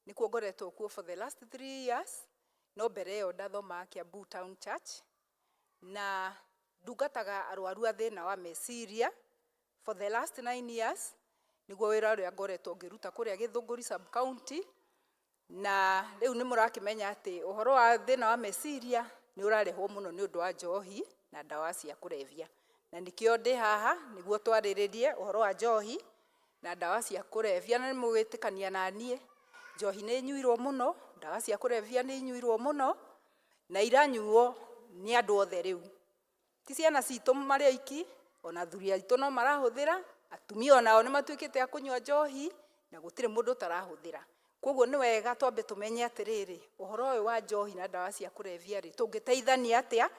nĩkuo ngoretwo kuo for the last 3 years. No mbere ĩyo ndathomaga Kiambu Town Church na ndungataga arwaru a thĩna wa meciria for the last 9 years. Nĩguo wĩra ũrĩa ngoretwo ngĩruta kũrĩa Gĩthũngũri sub county na rĩu nĩ mũrakĩmenya atĩ ũhoro wa thĩna wa meciria nĩ ũrarehwo mũno nĩ ũndũ wa njohi na ndawa cia kũrebia. Na nĩkĩo ndĩ haha nĩguo twarĩrĩrie ũhoro wa njohi na ndawa cia kũrebia. Na nĩ mũgwĩtĩkania na niĩ njohi nĩ nyuirwo mũno, ndawa cia kũrebia nĩ nyuirwo mũno na iranyuo nĩ andũ othe rĩu. Ti ciana citũ marĩ aiki, ona athuri aitũ no marahũthĩra, atumia onao nĩ matuĩkĩte a kũnyua njohi na gũtirĩ mũndũ ũtarahũthĩra. Koguo nĩ wega twambe tũmenye atĩrĩrĩ ũhoro ũyũ wa njohi na ndawa cia kũrebia rĩ tũngĩteithania atĩa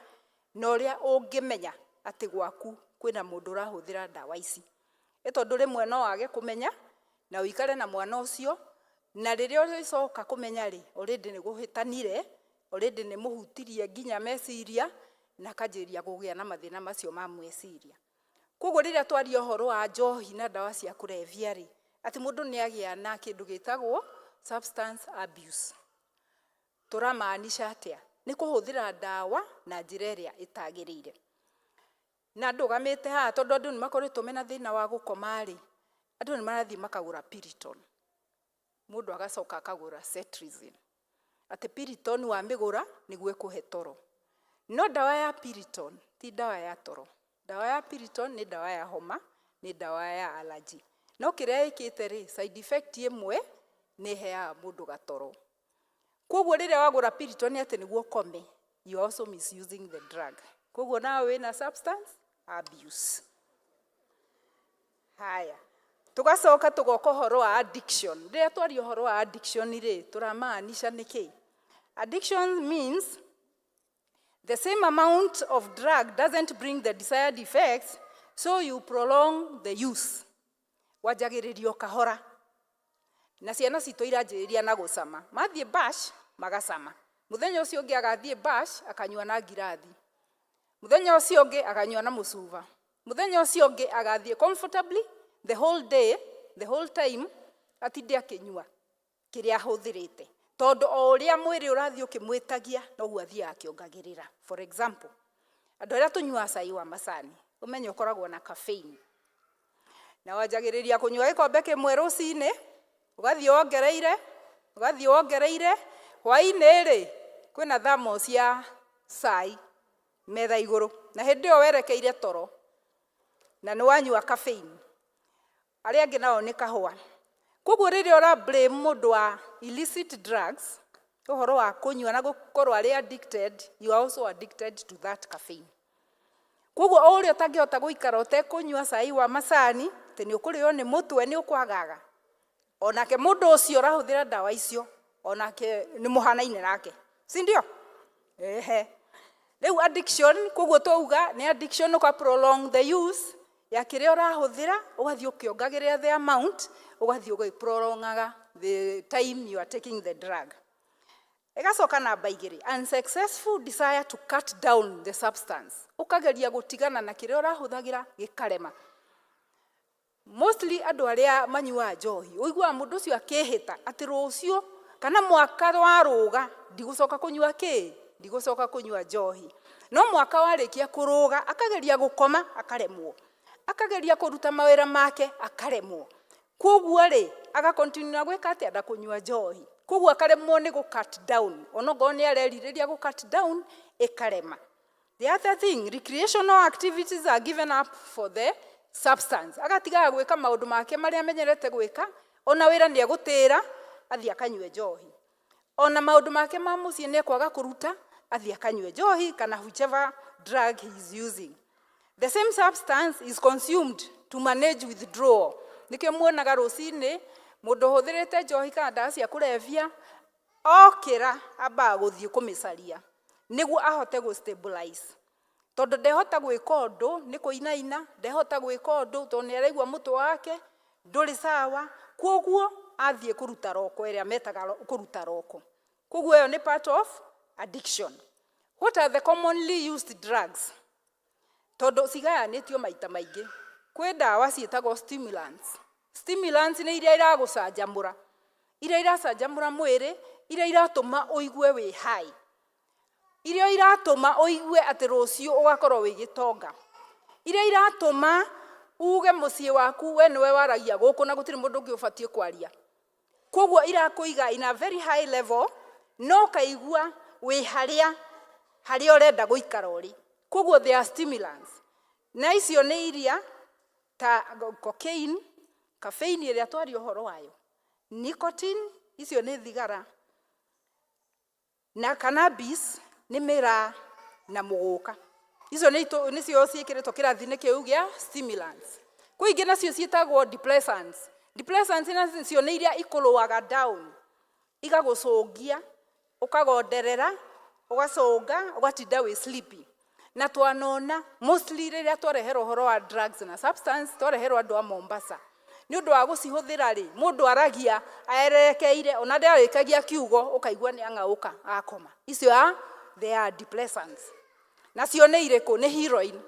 na ũrĩa ũngĩmenya atĩ gwaku kwĩna mũndũ ũrahũthĩra ndawa ici. Nĩ tondũ rĩmwe no wage kũmenya na uikare na mwana ucio na riria ucoka kumenya ri already ni guhitanire already ni muhutirie nginya meciria na kajiria kugia na mathina macio ma mweciria. Koguo riria twaria horo wa njohi na dawa cia kurevia ri ati mundu ni agia na kindu gitagwo substance abuse. Turamaanisha atia? Ni kuhuthira dawa na njira iria itagirire. Na ndugamite ha tondu andu ni makoretwo mena thina wa gukoma ri andu ni marathie makagura Piriton. Mundu agacoka akagura Cetirizine. Ati Piriton wa migura niguo kuhe toro. No dawa ya Piriton ti dawa ya toro. Dawa ya Piriton ni dawa ya homa, ni dawa ya allergy. No kiria ikite ri side effect imwe ni hea mundu gatoro. Koguo riria wagura Piriton ati niguo kome, you also misusing the drug. Koguo nawe wina substance abuse. Haya. Tugacoka tugoka horo wa addiction. Riria twari horo wa addiction ri turamaanisha niki? Addiction means the same amount of drug doesn't bring the desired effects, so you prolong the use. Wajagiririo kahora. Na ciana citũ iranjĩrĩria na gũcama. Mathiĩ bash magacama. Muthenya ũcio ũngĩ agathiĩ bash akanyua na ngirathi. Muthenya ũcio ũngĩ akanyua na mũcuba. Muthenya ũcio ũngĩ agathiĩ comfortably the whole day, the whole time atinde akinyua kiria ahũthĩrĩte. Tondu o uria mwiri urathie ukimwitagia noguo athia akiongagirira. For example, andu aria tunyua cai wa macani umenye ukoragwo na caffeine. Na wajagiriria kunyua gikombe kimwe rucini ugathie wongereire hwaini ri kwina thamos ya cai metha iguru na hindi yo werekeire toro na ni wanyua caffeine. Aria angi nao ni kahua. Koguo riria ora blame mundu wa illicit drugs, uhoro wa kunyua na gukorwo ari addicted, you are also addicted to that caffeine. Koguo o uria utangihota guikara utekunyua cai wa macani, te ni ukurio ni mutwe ni ukwagaga. Onake mundu ucio rahuthira dawa icio, onake ni muhanaine nake. Si ndio? Riu addiction, koguo twauga ni addiction uka prolong the use ya kiria urahuthira ugathie ukiongagirira the amount ugathie ugiprolongaga the time you are taking the drug. Igacoka namba igiri, unsuccessful desire to cut down the substance. Ukageria gutigana na kiria urahuthagira gikarema. Mostly andu aria manyua njohi uigua mundu ucio akihita ati rucio kana mwaka waruga ndigucoka kunyua ndigucoka kunyua njohi. No mwaka warikia kuruga akageria gukoma akaremwo. Akageria kuruta mawira make akaremwo. Koguo ri aga continue gwika ati ada kunyua njohi. Koguo akaremwo ni gu cut down. Onogo ni areririria gu cut down ikarema. The other thing, recreational activities are given up for the substance. Agatiga gwika maundu make maria amenyerete gwika, ona wira ni agutira athia kanywe njohi. Ona maundu make ma mucii ni kwaga kuruta athia kanywe njohi kana whichever drug he is using. The same substance is consumed to manage withdrawal. Nike muonaga rucini mundu huthirite njohi kana dawa cia kurevia okira amba guthie kumicaria niguo ahote gu stabilize. Tondu ndehota gwika undu ni kuinaina, ndehota gwika undu tondu ni araigua mutwe wake nduri sawa, koguo athie kuruta roko iria metaga kuruta roko. Koguo iyo ni part of addiction. What are the commonly used drugs? Tondu cigayanitio maita maingi. Kwi dawa cietagwo stimulants. Stimulants ni iria iragucanjamura. Iria iracanjamura mwiri, iria iratuma uigue wi hai. Iria iratuma uigue ati rucio ugakorwo wi gitonga. Iria iratuma uge mucii waku we niwe waragia guku na gutiri mundu ungi ubatie kwaria. Koguo irakuiga in a very high level, no kaigua wi haria urenda guikara uri. Koguo they are stimulants. Na icio ni iria ta cocaine, caffeine iria twari uhoro wayo, nicotine, icio ni thigara, na cannabis ni mira na muguka. Icio ni cio ciikiritwo kirathi-ini kiu gia stimulants. Kwi ingi nacio cietagwo depressants. Depressants nacio ni iria ikuluaga down, igagucungia, ukagonderera, ugacunga, ugatinda wi sleepy. Na twanona mostly riria twareherwo horo wa drugs na substance twareherwo andu a Mombasa ni undu wa gucihuthira ri mundu aragia aererekeire ona ndarikagia kiugo ukaigua ni angauka akoma. Icio they are depressants. Nacio nĩ irĩkũ? Nĩ heroin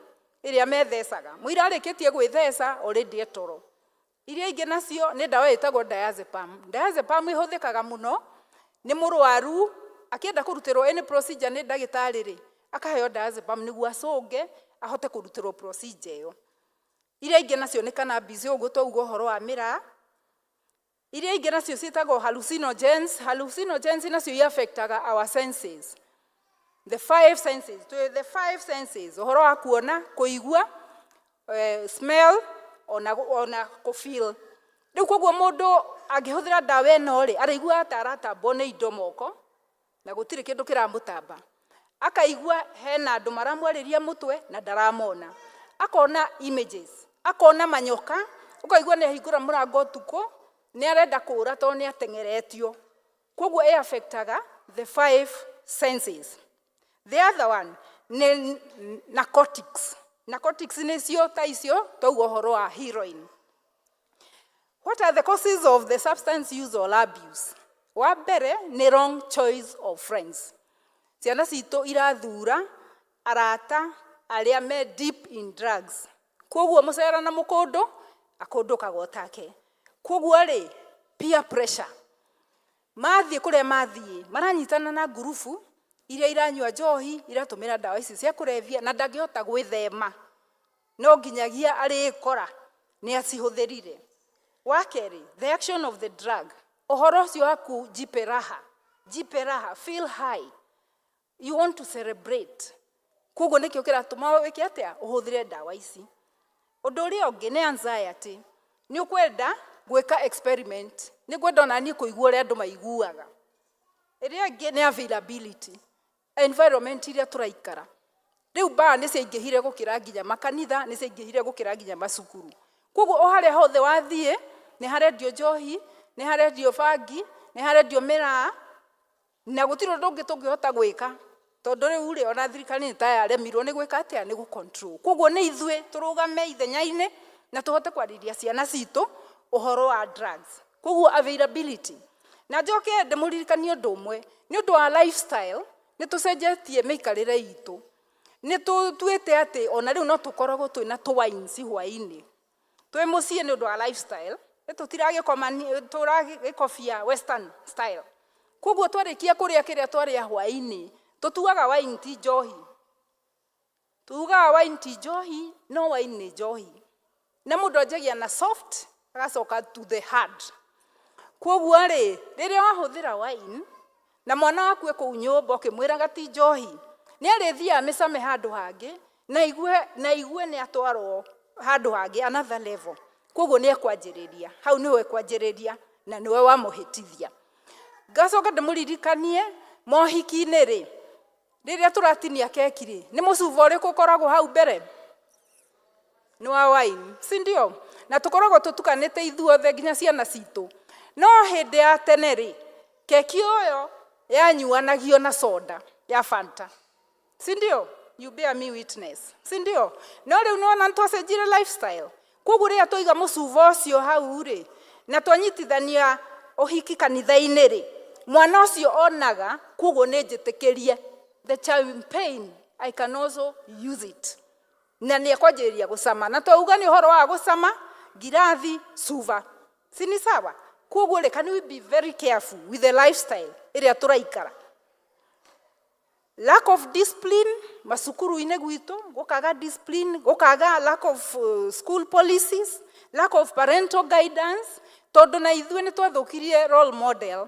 iria methecaga. Mũira arĩkĩtie gwĩtheca already etoro. Iria ingĩ nacio nĩ ndawa ĩtagwo diazepam. Diazepam ihũthĩkaga mũno nĩ mũrwaru akienda kũrutĩrwo any procedure nĩ ndagĩtarĩ rĩ akaheo diazepam nĩguo acũnge ahote kũrutĩrwo procedure ĩyo. Iria ingĩ nacio nĩ cannabis ũguo twauga ũhoro wa mĩraa. Iria ingĩ nacio ciĩtagwo hallucinogens. Hallucinogens nacio i-affectaga our senses. The five senses. Ũhoro wa kuona, kũigua, smell, ona kũfeel. Rĩu koguo mũndũ angĩhũthĩra ndawa ĩno rĩ araigua ta aratambwo nĩ indo moko na gũtirĩ kĩndũ kĩramũtamba. Akaigua hena andũ maramwarĩria mũtwe na ndaramona. Akona images, akona manyoka, ukaigua nĩ ahingũra mũrango ũtukũ nĩ arenda kũũra tondũ nĩ atengeretio. Koguo affectaga the five senses. The other one nĩ narcotics. Narcotics nĩcio ta icio twauga ũhoro wa heroin. What are the causes of the substance use or abuse? Wa mbere nĩ wrong choice of friends. Ciana citũ irathura arata arĩa me deep in drugs. Koguo mũcera na mũkũndũ akũndũ kagotake. Koguo rĩ peer pressure. Mathiĩ kũrĩa mathiĩ maranyitana na ngurubu iria iranyua njohi iratũmĩra ndawa ici cia kũrebia na ndangĩhota gwĩthema. No nginyagia arĩkora nĩ acihũthĩrire. Wa kerĩ, the action of the drug. Ũhoro ũcio waku jipe raha, feel high. You want to celebrate. Koguo nĩkĩo kĩratũma wĩke atĩa ũhũthĩre ndawa ici. Ũndũ ũrĩa ũngĩ nĩ anxiety. Nĩ ũkwenda gwĩka experiment. Nĩ kwenda ona niĩ kũigua ũrĩa andũ maiguaga. Ĩrĩa ĩngĩ nĩ availability. Environment iria tũraikara. Rĩu baa nĩ ciaingĩhire gũkĩra nginya makanitha, nĩ ciaingĩhire gũkĩra nginya macukuru. Koguo o harĩa hothe wathiĩ nĩ harendio njohi, nĩ harendio bangi, nĩ harendio mĩraa na gũtirĩ ũndũ ũngĩ tũngĩhota gwĩka. Tondũ rĩu rĩ ona thirikari nĩ ta yaremirwo nĩ gwĩka atĩa nĩ gũ-control. Koguo nĩ ithuĩ tũrũgame ithenya-inĩ na tũhote kwarĩria ciana citũ ũhoro wa drugs. Koguo availability. Na njoke ndĩmũririkanie ũndũ ũmwe, nĩ ũndũ wa lifestyle nĩ tũcenjetie mĩikarĩre itũ. Nĩ tũtuĩte atĩ ona rĩu no tũkoragwo twĩna tũwains hwaĩ-inĩ. Twĩ mũciĩ nĩ ũndũ wa lifestyle, nĩ tũragĩkobia western style. Koguo twarĩkia kũrĩa kĩrĩa twarĩa hwaĩ-inĩ, tũtuaga wine ti njohi. Tugaga wine ti njohi, no wine nĩ njohi. Na mũndũ anjagia na soft, agacoka to the hard. Koguo rĩ, rĩrĩa wahũthĩra wine, na mwana waku kũu nyũmba ũkĩmwĩraga ti njohi, nĩ arĩthiaga mĩcame handũ hangĩ, na igue nĩ atwarwo handũ hangĩ, another level. Koguo nĩ ekwanjĩrĩria, hau nĩwe ekwanjĩrĩria, na nĩwe wamũhĩtithia. Ngacoka ndĩmũririkanie mohiki-inĩ rĩ, rĩrĩa tũratinia keki rĩ, nĩ mũcuba ũrĩkũ ũkoragwo hau mbere? Nĩ wa wine, si ndio? Na tũkoragwo tũtukanĩte ithuothe nginya ciana citũ. No hĩndĩ ya tene rĩ, keki ũyo yanyuanagio na soda ya Fanta. Si ndio? You bear me witness. Si ndio? No rĩu nĩwona nĩtwacenjire lifestyle. Koguo rĩrĩa twaiga mũcuba ũcio hau rĩ, na twanyitithania ũhiki kanitha-inĩ rĩ, mwana ũcio onaga, koguo nĩ njĩtĩkĩrie. The champagne, I can also use it. Na nĩ ekwanjĩrĩria gũcama. Na twauga nĩ ũhoro wa gũcama, ngirathi, cuba. Si ni sawa? Koguo rĩ, can we be very careful with the lifestyle ĩrĩa tũraikara? Lack of discipline, macukuru-inĩ gwitũ, gũkaga discipline, gũkaga lack of school policies, lack of parental guidance, tondũ na ithuĩ nĩ twathũkirie role model.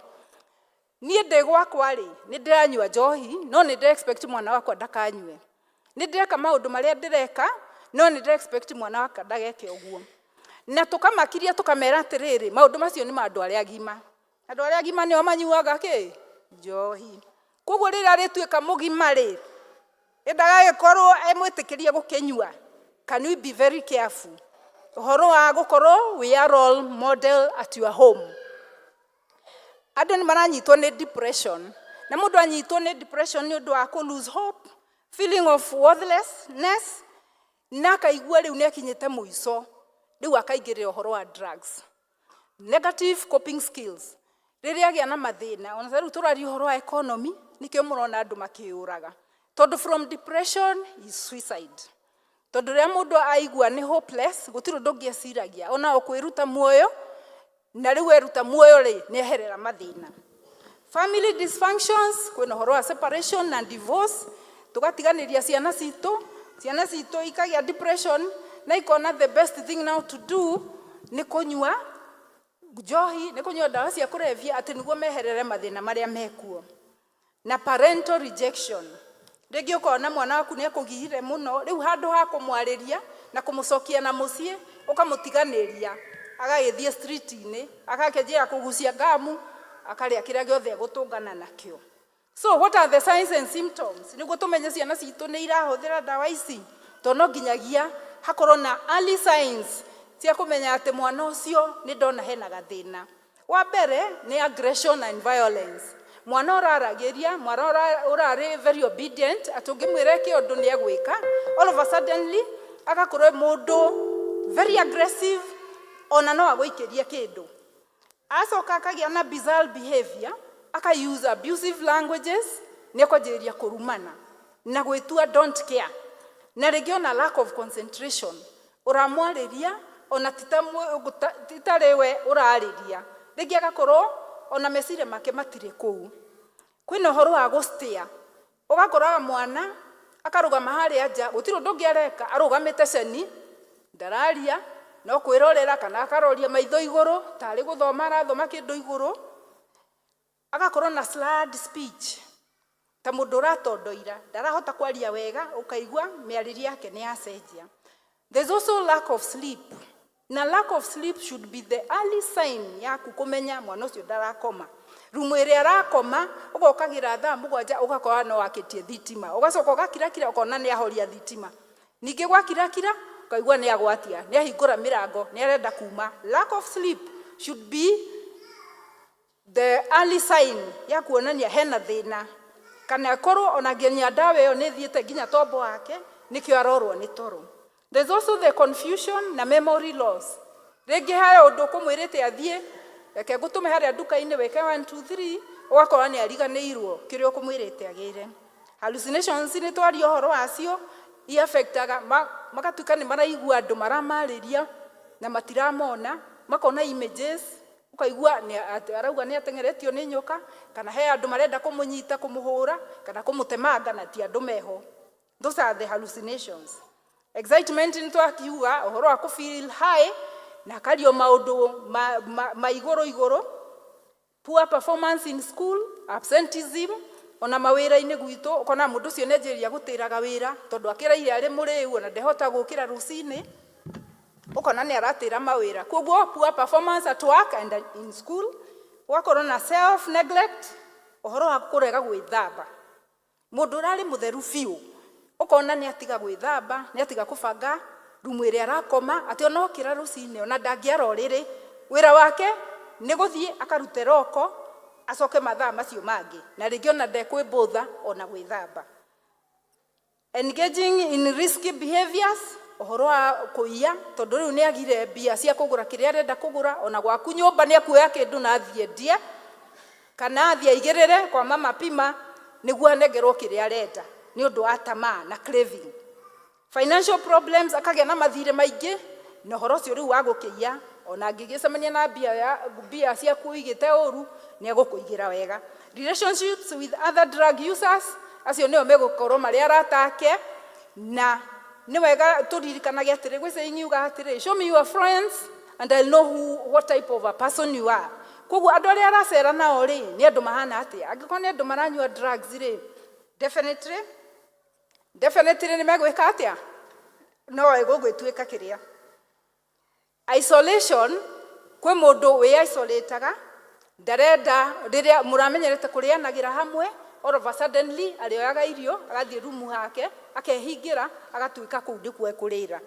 Niĩ ndĩ gwakwa rĩ, nĩ ndĩranyua njohi, no nĩ ndĩrexpect mwana wakwa ndakanyue. Nĩ ndĩreka maũndũ marĩa ndĩreka, no nĩ ndĩrexpect mwana wakwa ndageke ũguo. Na tũkamakiria tũkamera atĩrĩrĩ, maũndũ macio nĩ ma andũ arĩa agima. Andũ arĩa agima nĩo manyuaga kĩ? Njohi. Koguo rĩrĩa rĩtuĩka mũgima rĩ, ndagagĩkorwo emwĩtĩkĩrie gũkĩnyua. Can we be very careful? Ũhoro wa gũkorwo we are role model at your home. Andũ nĩ maranyitwo nĩ depression. Na mũndũ anyitwo nĩ depression nĩ ũndũ wa kũ lose hope, feeling of worthlessness, na kaigua rĩu nĩ akinyĩte mũico. riu akaingirira uhoro wa drugs. Negative coping skills, riria agia na mathina ona riu turari uhoro wa economy nikio murona andu makiuraga tondu from depression is suicide. Tondu riria mundu aigua ni hopeless gutiru ndungieciragia ona okwiruta muoyo na riu eruta muoyo ri ni eherera mathina. Family dysfunctions, kwina uhoro wa separation and divorce, tugatiganiria ciana citu ikagia depression na ikona the best thing now to do ni kunywa njohi, ni kunywa dawa cia kurevia ati niguo meherere mathina maria mekuo. Na parental rejection, rĩngĩ ũkona mwana waku nĩ akũgirire mũno, rĩu handũ ha kũmwarĩria na kũmũcokia na mũciĩ ũkamũtiganĩria agagĩthiĩ street-inĩ agakĩnjĩra kũgucia ngamu akarĩa kĩrĩa gĩothe gũtũngana nakĩo. So what are the signs and symptoms? Nĩguo tũmenye ciana citũ nĩ irahũthĩra dawa ici, tondũ no nginyagia hakorwo na early signs cia kũmenya atĩ mwana ũcio nĩ ndona hena gathĩna. Wa mbere nĩ aggression and violence. Mwana ũraragĩria, mwana ũrarĩ very obedient, atũngĩmwĩra kĩũndũ nĩ egwĩka, all of a suddenly agakorwo mũndũ very aggressive, ona no agũikĩrie kĩndũ. Acoka akagĩa na bizarre behavior, use abusive languages, nĩ kwanjĩrĩria kũrumana na gwĩtua don't care. Na rĩngĩ ona lack of concentration, ũramwarĩria ona titarĩ we ũrarĩria, rĩngĩ agakorwo ona meciria make matirĩ kũu. Kwĩna ũhoro wa gũstĩa, ũgakoraga mwana akarũgama harĩa nja, gũtirĩ ũndũ ũngĩ areka, arũgamĩte ceni, ndararia, no kwĩrorera kana akaroria maitho igũrũ, tarĩ gũthoma arathoma kĩndũ igũrũ, agakorwo na slurred speech, ta mũndũ ũratondoira, ndarahota kwaria wega, ũkaigua mĩarĩrie yake nĩ yacenjia. There's also lack of sleep. Na lack of sleep should be the early sign yaku kumenya mwana ũcio ndarakoma. Rumu ĩrĩa arakoma, ũgokagira thaa mũgwanja ũgakora no wakĩtie thitima. Ũgacoka ũgakirakira ũkona nĩ ahoria thitima. Ningĩ gwakirakira ũkaigua nĩ agwatia, nĩ ahingũra mĩrango, nĩ arenda kuma. Lack of sleep should be the early sign ya kuonania hena thĩna. Kana korwo ona nginya ndawa ĩyo nĩ thiĩte nginya tombo wake, nĩkĩo arorwo nĩ toro. There's also the confusion na memory loss. Rĩngĩ haya ũndũ kũmwĩrĩte athiĩ, reke ngũtũme harĩa nduka-inĩ weke 1 2 3, ũgakora nĩ ariganĩirwo kĩrĩa ũkũmwĩrĩte agĩre. Hallucinations nĩ twaria ũhoro wacio, i-affectaga, magatuĩka nĩ maraigua andũ maramarĩria na matiramona, makona images, ũkaigua arauga nĩ ateng'eretio nĩ nyoka, kana he andũ marenda kũmũnyita, kũmũhũra, kana kũmũtemanga na ti andũ meho. Those are the hallucinations. Excitement nĩ twakiuga ũhoro wa feel high na kario maũndũ ma igũrũ. Poor performance in school, absenteeism, ona mawĩra-inĩ gwitũ, ũkona mũndũ ũcio nĩ anjĩrĩria gũtĩraga wĩra tondũ akĩraire arĩ mũrĩu ona ndehota gũkĩra rũcinĩ, ũkona nĩ aratĩra mawĩra. Koguo poor performance at work and in school, ũgakorwo na self neglect, ũhoro wa kũrega gwĩthamba. Mũndũ ũrarĩ mũtheru biũ, ũkona nĩ atiga gwĩthamba, nĩ atiga kũbanga rumu ĩrĩa arakoma, atĩ ona okĩra rũcinĩ ona ndangĩara ũrĩrĩ, wĩra wake nĩ gũthiĩ akarute roko acoke mathaa macio mangĩ, na rĩngĩ ona ndekwĩmbũtha ona gwĩthamba. Engaging in risky behaviors, ũhoro wa kũiya, tondũ rĩu nĩ agire mbia cia kũgũra kĩrĩa arenda kũgũra, ona gwaku nyũmba nĩ akuoya kĩndũ na athiĩ endie, kana athiĩ aigĩrĩre kwa mama pima nĩguo anengerwo kĩrĩa arenda, nĩ ũndũ wa tamaa na craving. Financial problems, akagĩa na mathirĩ maingĩ, na ũhoro ũcio rĩu wa gũkĩiya, ona angĩgĩcemania na mbia cia kũigĩte ũru, nĩ egũkũigĩra wega. Relationships with other drug users, acio nĩo megũkorwo marĩ arata ake, na nĩ wega tũririkanage atĩrĩ, gwĩ saying yuga atĩrĩ, show me your friends and I'll know what type of a person you are. Koguo andũ arĩa aracera nao rĩ, nĩ andũ mahana atĩa. Angĩkorwo nĩ andũ maranyua drugs rĩ, definitely nĩ megwĩka atĩa? No egũgĩtuĩka kĩrĩa. Isolation, kwĩ mũndũ wĩ-isolataga, ndarenda rĩrĩa mũramenyerete kũrĩanagĩra hamwe, all of a suddenly arĩoyaga irio, agathiĩ rumu hake, akehingĩra, agatuĩka kũu ndĩkuo ekũrĩra.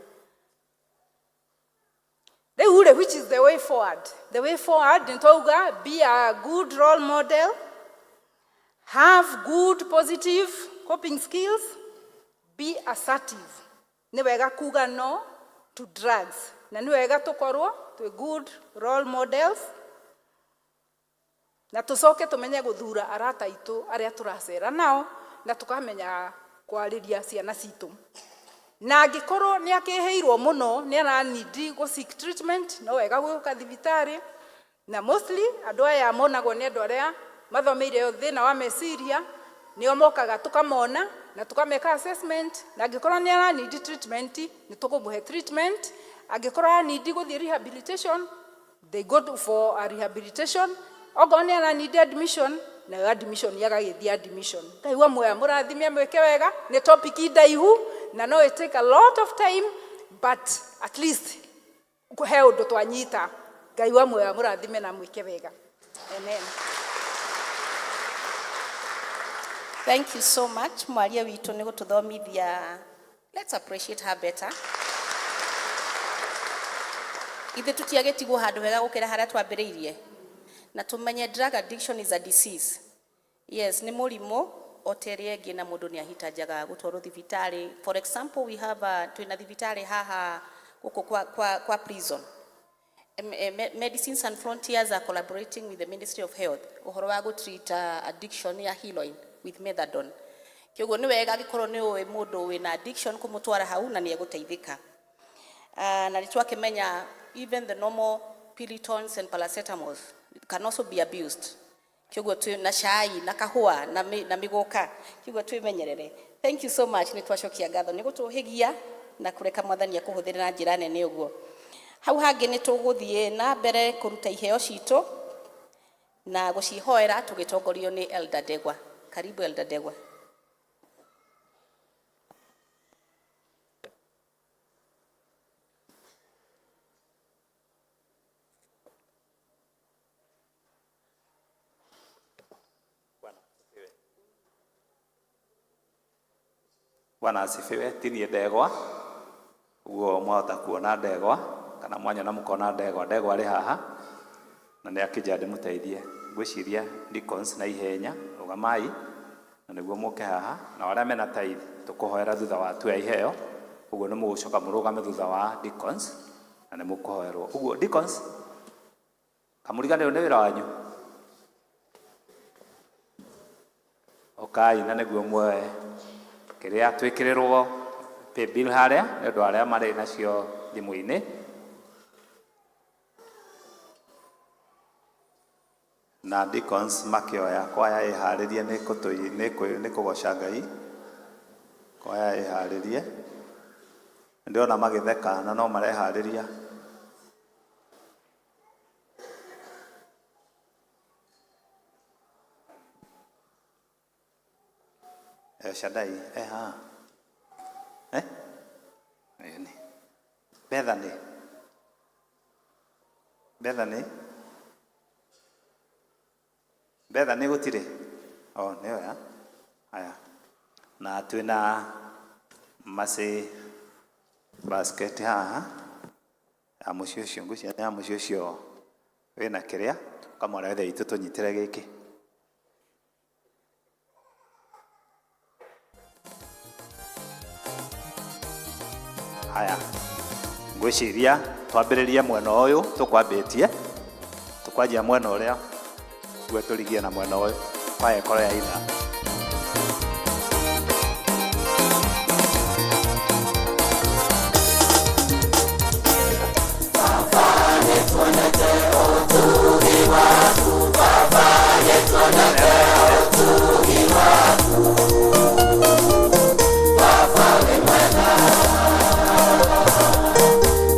Rĩu rĩ, which is the way forward? The way forward nĩ twauga, be a good role model, have good positive coping skills, be assertive. Nĩ wega kuga no, to drugs. Na nĩ wega tũkorwo twĩ good role models na tũcoke tũmenye gũthura arata aitũ arĩa tũracera nao na tũkamenya kwarĩria ciana citũ. Na angĩkorwo nĩ akĩhĩirwo mũno nĩ aranidi go seek treatment, no wega gũka thibitarĩ, na mostly andũ aya monagwo nĩ andũ arĩa mathomeire thĩna wa meciria, nĩo mokaga tũkamona na tũkameka assessment, na angĩkorwo nĩ aranidi treatment nĩ tũkũmũhe treatment, angĩkorwo aranidi gũthiĩ rehabilitation they go for a rehabilitation, okorwo nĩ aranidi admission na admission yagagĩthiĩ admission. Ngai wa muoya mũrathime mwĩke wega, nĩ topic ndaihu na no it take a lot of time, but at least he ũndũ twanyita. Ngai wa muoya mũrathime na mwĩke wega. Amen. Thank you so much. Mwaria witũ nĩ gũtũthomithia. Let's appreciate her better. Ithe tũtiagĩtigwo handũ hega gũkĩra harĩa twambĩrĩirie. Na tũmenye drug addiction is a disease. Yes, nĩ mũrimũ oteria ĩngĩ na mũndũ nĩ ahitanjaga gũtwarwo thibitarĩ. For example, we have twĩna thibitarĩ haha gũkũ kwa prison. Medicines Sans Frontiers are collaborating with the Ministry of Health ũhoro wa gũtreat addiction ya heroin with methadone. Kĩoguo nĩ wega angĩkorwo nĩ ũĩ mũndũ wĩna addiction kũmũtwara hau na nĩ egũteithĩka. Na nĩtwakĩmenya even the normal Piriton and paracetamols can also be abused. Kĩoguo twĩ na cai na kahũa na mĩgũka. Kĩoguo twĩmenyerere. Thank you so much. Nĩtwacokia ngatho nĩ gũtũhĩgia na kũreka Mwathani akũhũthĩre na njĩra nene ũguo. Hau hangĩ nĩ tũgũthiĩ na mbere kũruta iheo citũ na gũcihoera tũgĩtongorio nĩ Elder Degwa. Karibu Elder Degwa. Bwana asifiwe. Tini Ndegwa uguo mwahota kuona Ndegwa kana mwanyona mukona Ndegwa. Ndegwa arĩ haha na nĩ akĩnja ndĩmũteithie. Ngwĩciria deacons na ihenya rũgamai na nĩguo mũke haha, na arĩa mena tithe tũkũhoera thutha wa tu ya iheo. Uguo nĩ mũgũcoka mũrũgame thutha wa deacons na nĩ mũkũhoerwo. Uguo deacons kamũriganĩrwo nĩ wĩra wanyu. Okai na nĩguo muoe kĩrĩa twĩkĩrĩrwo pay bill harĩa nĩ ũndũ arĩa marĩ nacio thimũ-inĩ. Na deacons makĩoya kwaya ĩharĩrie nĩ kũgoca Ngai. Kwaya ĩharĩrie. Ndĩrona magĩtheka na no mareharĩria. Shaddai, ha. Bethany. Bethany gũtirĩ. Nĩyo ya. Haya. Na twĩna Mercy basket haha. Ya mũciĩ ũcio ngũcia ya mũciĩ ũcio wĩna kĩrĩa kamũra thaa itũ tũnyitĩre gĩkĩ. Haya. Ngwĩciria twambĩrĩrie mwena ũyũ tũkwambĩtie. Tũkwanjia mwena ũrĩa gwetũrigie na mwena ũyũ kwaya ĩkorwo ya ina. Baba nĩtuonete ũtugi waku. Baba nĩtuonete ũtugi waku. Baba wĩ mwega.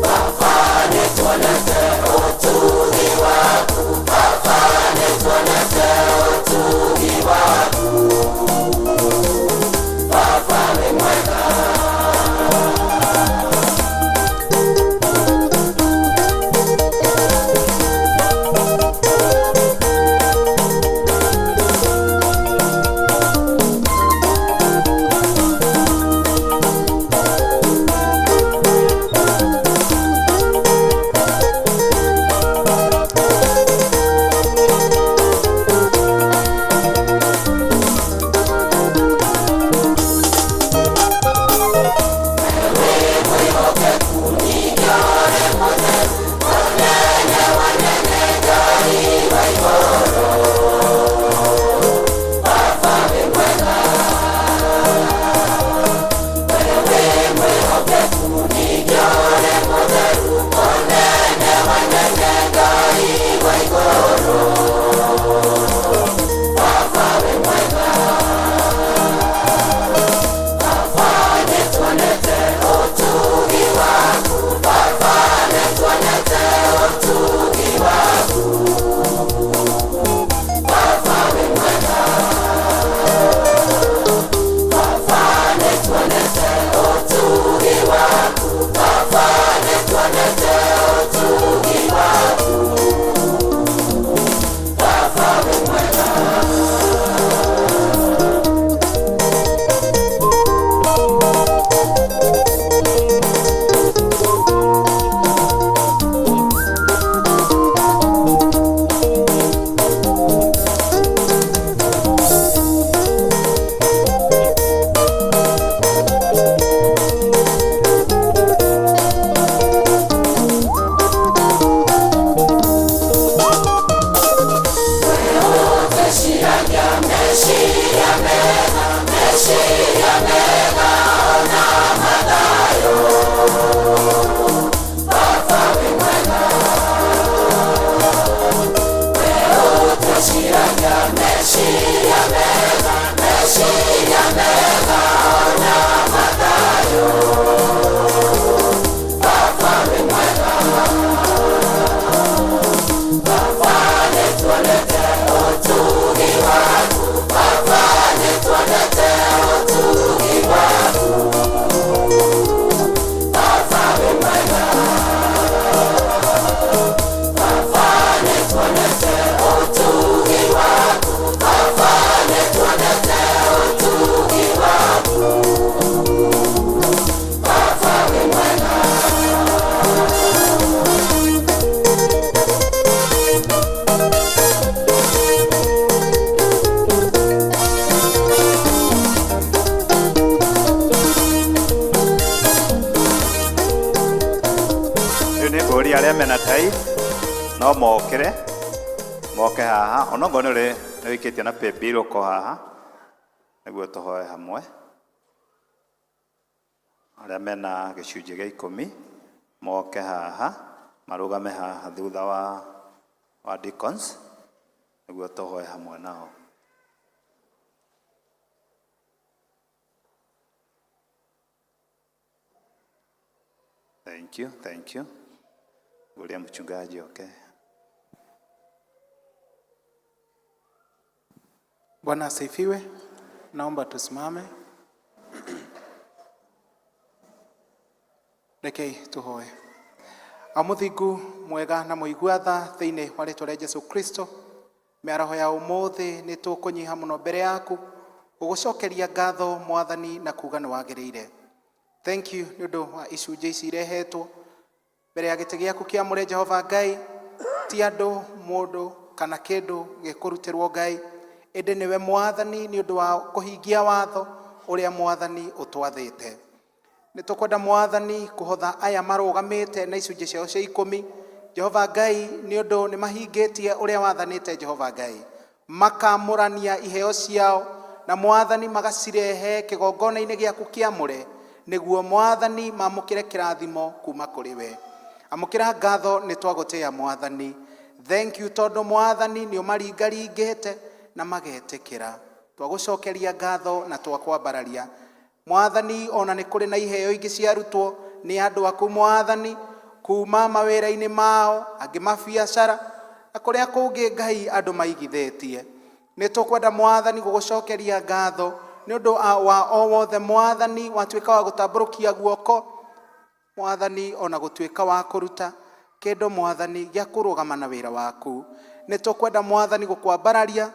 Baba nĩtuonete ũtugi waku. Baba nĩtuonete ũtugi waku. ndũmĩrĩri arĩa mena tai no moke haha onongo nĩ wĩkĩtie na paybill ũko haha nĩguo tũhoe hamwe. Arĩa mena gĩcunjĩ gĩa 10 moke haha marũgame haha thutha wa deacons nĩguo tũhoe hamwe nao. Thank you. Ule mchungaji, okay. Bwana asifiwe. Naomba tusimame. Rekei tuhoe. Amuthingu mwega na muigua tha thiini wa rĩĩtwa rĩa Jesu Kristo, mĩaraho ya ũmũthĩ nĩ tũkũnyiha mũno mbere yaku gũgũcokeria ngatho Mwathani na kuga nĩ wagĩrĩire. Thank you nĩ ũndũ wa icunjĩ ici irehetwo mbere ya gĩtĩ gĩaku kĩamũre Jehova Ngai. Ti andũ, mũndũ kana kĩndũ gĩkũrutĩrwo Ngai, ĩndĩ nĩwe Mwathani nĩ ũndũ wa kũhingia watho ũrĩa Mwathani ũtwathĩte. Nĩ tũkwenda Mwathani kũhotha aya marũgamĩte na icunjĩ ciao cia 10 Jehova Ngai nĩ ũndũ nĩ mahingĩtie ũrĩa wathanĩte Jehova Ngai, makamũrania iheo ciao na Mwathani magacirehe kĩgongona-inĩ gĩaku kĩamũre nĩguo Mwathani mamũkĩre kĩrathimo kuma kũrĩ we. Amũkĩra ngatho nĩ twagũtĩĩa Mwathani. Thank you tondũ Mwathani nĩ ũmaringaringĩte na magetĩkĩra. Twagũcokeria ngatho na twakwambararia Mwathani. Ona nĩ kũrĩ na iheo ingĩ ciarutwo nĩ andũ aku Mwathani kuma mawĩra-inĩ mao, angĩ mabiacara na kũrĩa kũngĩ Ngai andũ maigithĩtie. Nĩ tũkwenda Mwathani gũgũcokeria ngatho nĩ ũndũ wa o wothe Mwathani watuĩka wa gũtambũrũkia guoko Mwathani, ona gũtuĩka wa kũruta kĩndũ Mwathani gĩa kũrũgama na wĩra waku. Nĩ tũkwenda Mwathani gũkwambararia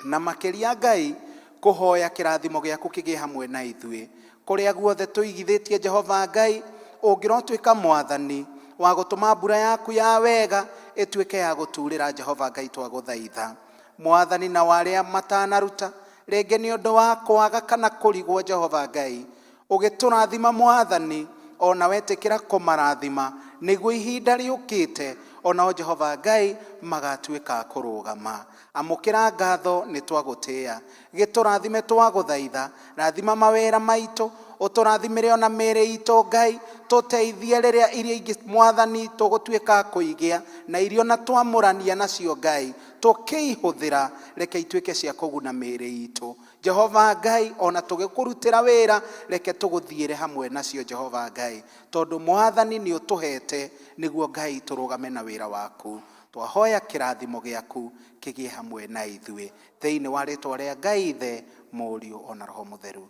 na makĩria Ngai kũhoya kĩrathimo gĩaku kĩgĩe hamwe na ithuĩ kũrĩa guothe tũigithĩtie Jehova Ngai. Ũngĩrotuĩka Mwathani wa gũtũma mbura yaku ya wega ĩtuĩke ya gũturĩra Jehova Ngai, twagũthaitha Mwathani. Na warĩa matanaruta rĩngĩ nĩ ũndũ wa kwaga kana kũrigwo Jehova Ngai, ũgĩtũrathima Mwathani, ona wetĩkĩra kũmarathima nĩguo ihinda rĩũkĩte onao Jehova Ngai magatuĩka kũrũgama. Amũkĩra ngatho nĩ twagũtĩĩa, gĩtũrathime twagũthaitha, rathima mawĩra maitũ, ũtũrathimĩre ona mĩĩrĩ itũ Ngai, tũteithie rĩrĩa iria ingĩ Mwathani tũgũtuĩka kũigĩa na irio na twamũrania nacio Ngai, tũkĩihũthĩra reke ituĩke cia kũguna mĩĩrĩ itũ Jehova Ngai. Ona tũgĩkũrutĩra wĩra reke tũgũthiĩre hamwe nacio Jehova Ngai, tondũ Mwathani nĩ ũtũhete nĩguo Ngai tũrũgame na wĩra waku. Twahoya kĩrathimo gĩaku kĩgĩe hamwe na ithuĩ thĩinĩ wa rĩĩtwa rĩa Ngai Ithe, Mũriũ ona Roho Mũtheru.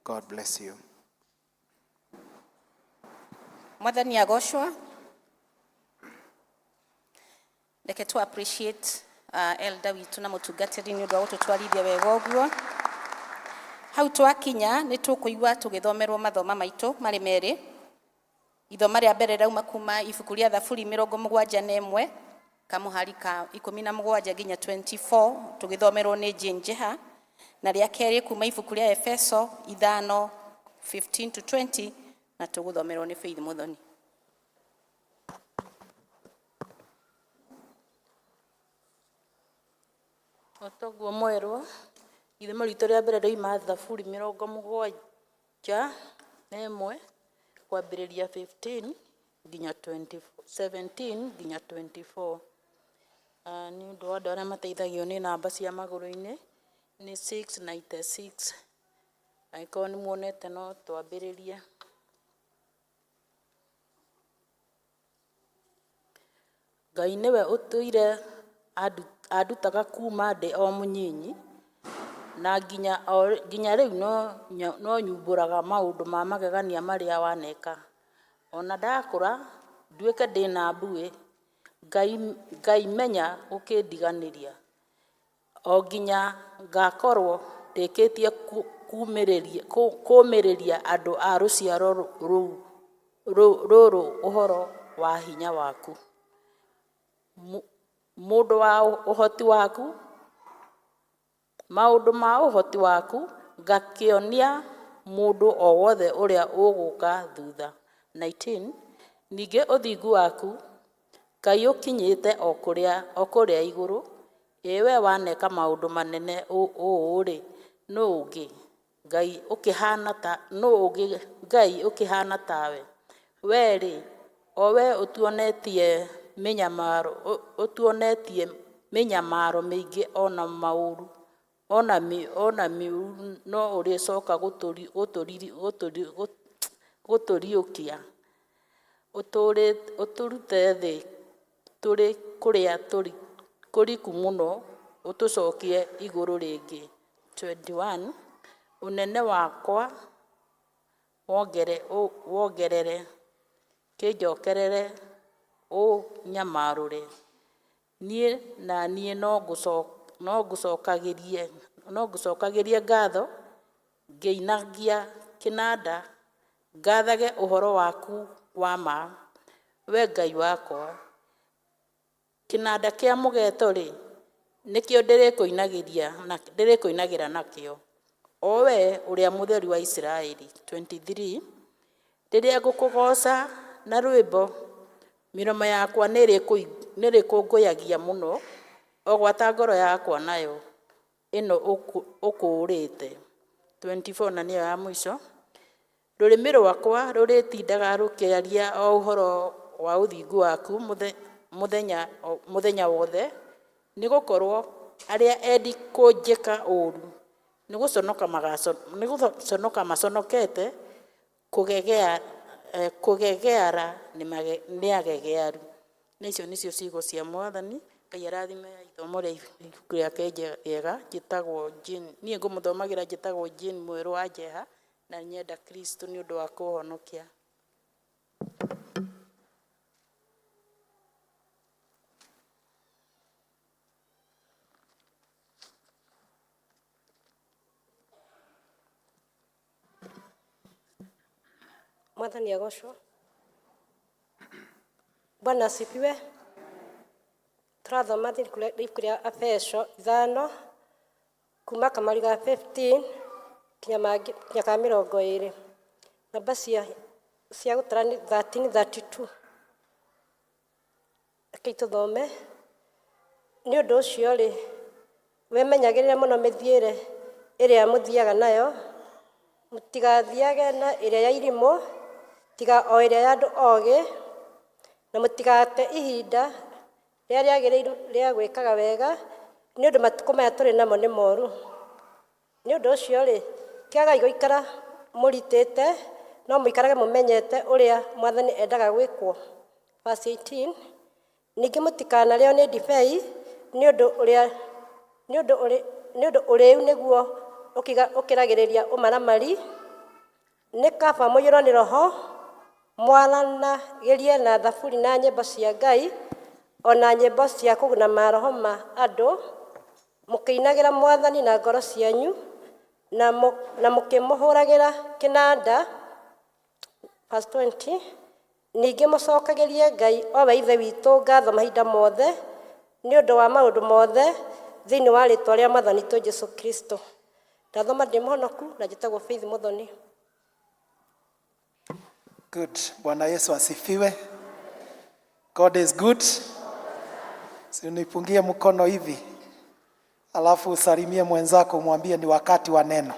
God bless you. Mwathani agocwo. Reke tu appreciate elder witũ na mũtungatĩri nĩ ũndũ wa gũtũtwarithia wega ũguo. Hau twakinya nĩ tũkũigua tũgĩthomerwo mathoma maitũ marĩ merĩ. Ithoma rĩa mbere rauma kuma ibuku rĩa Thaburi 71 kamũhari ka 17 nginya 24 tũgĩthomerwo nĩ Jane Jeha, na rĩa kerĩ kuma ibuku rĩa Efeso 5:15 to 20 na tũgũthomerwo nĩ Faith Muthoni. Otoguo mwerwo ithimo ritũ rĩa mbere rĩoima Thaburi 71 kwambĩrĩria 15 nginya 17 nginya 24. Nĩ ũndũ wa andũ arĩa mateithagio nĩ namba cia magũrũ-inĩ nĩ 696. Angĩkorwo nĩ muonete no twambĩrĩrie. Ngai nĩwe ũtũire andutaga kuma ndĩ o mũnyinyi na nginya rĩu no nyumbũraga maũndũ ma magegania marĩa waneka. Ona ndakũra nduĩke ndĩna mbuĩ, Ngai menya ũkĩndiganĩria. O nginya ngakorwo ndĩkĩtie kũmĩrĩria andũ a rũciaro rũrũ ũhoro wa hinya waku. Mũndũ wa ũhoti waku, maũndũ ma ũhoti waku ngakĩonia mũndũ o wothe ũrĩa ũgũka thutha. 19. ningĩ ũthingu waku Ngai ũkinyĩte o kũrĩa igũrũ, we waneka maũndũ manene ũũ-rĩ, nũ ũngĩ Ngai ũkĩhana tawe? We-rĩ, o we ũtuonetie mĩnyamaro mĩingĩ ona maũru, ona mĩũru, no ũrĩcoka gũtũriũkia, ũtũrute thĩ tũrĩ kũrĩa kũriku mũno, ũtũcokie igũrũ rĩngĩ. 21. Ũnene wakwa wongerere, kĩnjokerere ũnyamarũre. Niĩ no ngũcokagĩrie ngatho, ngĩinagia kĩnanda, ngathage ũhoro waku wa ma, we Ngai wakwa. Kĩnanda kĩa mũgeeto-rĩ, nĩkĩo ndĩrĩkũinagĩra nakĩo, o we ũrĩa mũtheru wa Isiraeli. 23. Rĩrĩa ngũkũgooca na rwĩmbo, mĩromo yakwa nĩrĩkũngũyagia mũno, o gwata ngoro yakwa nayo ĩno ũkũũrĩte. 24 na nĩyo ya mũico. Rũrĩmĩ rwakwa rũrĩtindaga rũkĩaria o ũhoro wa ũthingu waku mũthenya wothe, nĩgũkorwo arĩa endi kũnjĩka ũũru nĩgũconoka maconokete, kũgegeara nĩ agegearu. Icio nĩcio ciugo cia Mwathani. Ngai arathime ithomo rĩa ibuku rĩake rĩega. Niĩ ngũmũthomagĩra njĩtagwo Jane Mwerũ wa Njeha, na nyenda Kristo nĩ ũndũ wa kũhonokia. Mwathani agocwo. Bwana asifiwe. Turathoma ibuku rĩa Efeso 5 kuma kamari ga 15 kinya ka 20. Namba cia gũtara 13-32. Reke tũthome. Nĩ ũndũ ũcio-rĩ, wĩmenyagĩrĩre mũno mĩthiĩre ĩrĩa mũthiaga nayo, mũtigathiage na ĩrĩa ya irimũ, tiga o ĩrĩa ya andũ oogĩ, na mũtigate ihinda rĩrĩa rĩagĩrĩirwo rĩa gwĩkaga wega, nĩ ũndũ matukũ maya tũrĩ namo nĩ moru. Nĩ ũndũ ũcio-rĩ, tiagai gũikara mũritĩte, no mũikarage mũmenyete ũrĩa Mwathani endaga gwĩkwo. Verse 18. Ningĩ mũtikanarĩo nĩ ndibei, nĩ ũndũ ũrĩu nĩguo ũkĩragĩrĩria ũmaramari. Nĩ kaba mũiyũrwo nĩ Roho, mwaranagĩrie na thaburi na nyĩmbo cia Ngai, ona nyĩmbo cia kũguna maroho ma andũ, mũkĩinagĩra Mwathani na ngoro cianyu, na mũkĩmũhũragĩra kĩnanda. Verse 20. Ningĩ mũcokagĩrie Ngai o we Ithe witũ ngatho mahinda mothe, nĩ ũndũ wa maũndũ mothe, thĩinĩ wa rĩĩtwa rĩa Mwathani witũ Jesũ Kristo. Ndathoma ndĩ mũhonoku na njĩtagwo Faith Muthoni. Good. Bwana Yesu asifiwe. God is good. Si nipungie mkono hivi, alafu usalimie mwenzako, mwambie ni wakati wa neno.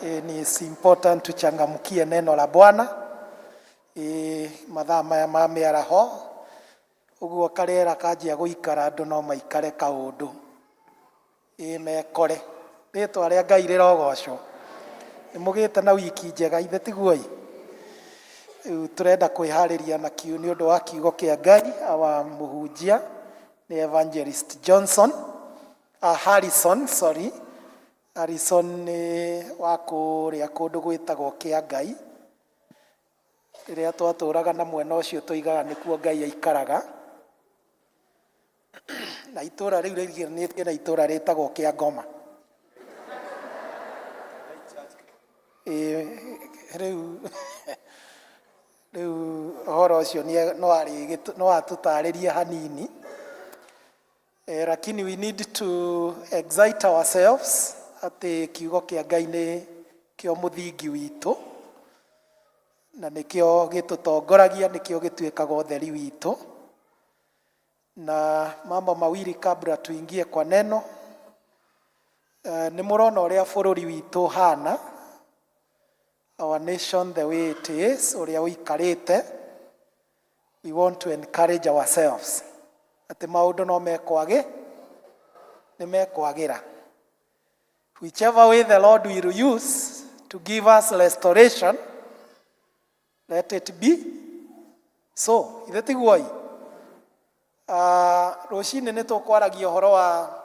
Ni important tuchangamkie neno la Bwana. Mathaa maya ma mĩaraho, ũguo karĩera kanjia gũikara andũ no maikare kaũndũ mekore. Rĩĩtwa rĩa Ngai rĩrogocwo. Nĩmũgĩte na wiki njega ithe tiguo-ĩ. Turenda kwĩharĩria na kiu nĩ ũndũ wa kiugo kĩa Ngai. Our mũhunjia nĩ Evangelist Harrison nĩ wa kũrĩa kũndũ gwĩtagwo kĩa Ngai. Rĩrĩa twatũraga na mwena ũcio tũigaga nĩkuo Ngai aikaraga. Na itũra rĩu rĩriganĩtie na itũra rĩtagwo kĩa Ngoma. Rĩu ũhoro ũcio no atũtarĩrie hanini. Lakini we need to excite ourselves atĩ kiugo kĩa Ngai nĩ kĩo mũthingi witũ. na nikio gitutongoragia, nikio gituikaga utheri witũ. Na mambo mawili kabla tuingie kwa neno. Nĩ mũrona ũrĩa bũrũri witũ hana, our nation the way it is, ũrĩa ũikarĩte. We want to encourage ourselves atĩ maũndũ no mekwage, nĩ mekwagĩra. Whichever way the Lord will use to give us restoration, let it be so. Ithe tiguo rũcinĩ nĩ tũkwaragia ũhoro wa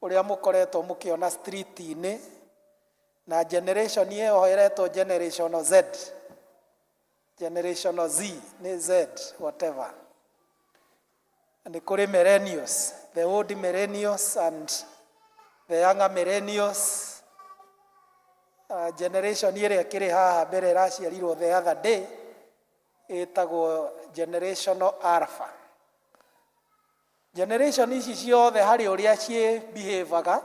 ũrĩa mũkoretwo mũkĩona street-inĩ na generation ĩyo ĩretwo generation Z, generation Z, nĩ Z, whatever. Nĩ kũrĩ millennials, the old millennials and the younger millennials. Generation ĩrĩa kĩrĩ haha mbere ĩraciarirwo the other day ĩtagwo generational alpha. Generation ici ciothe harĩ ũrĩa ciĩ behavior,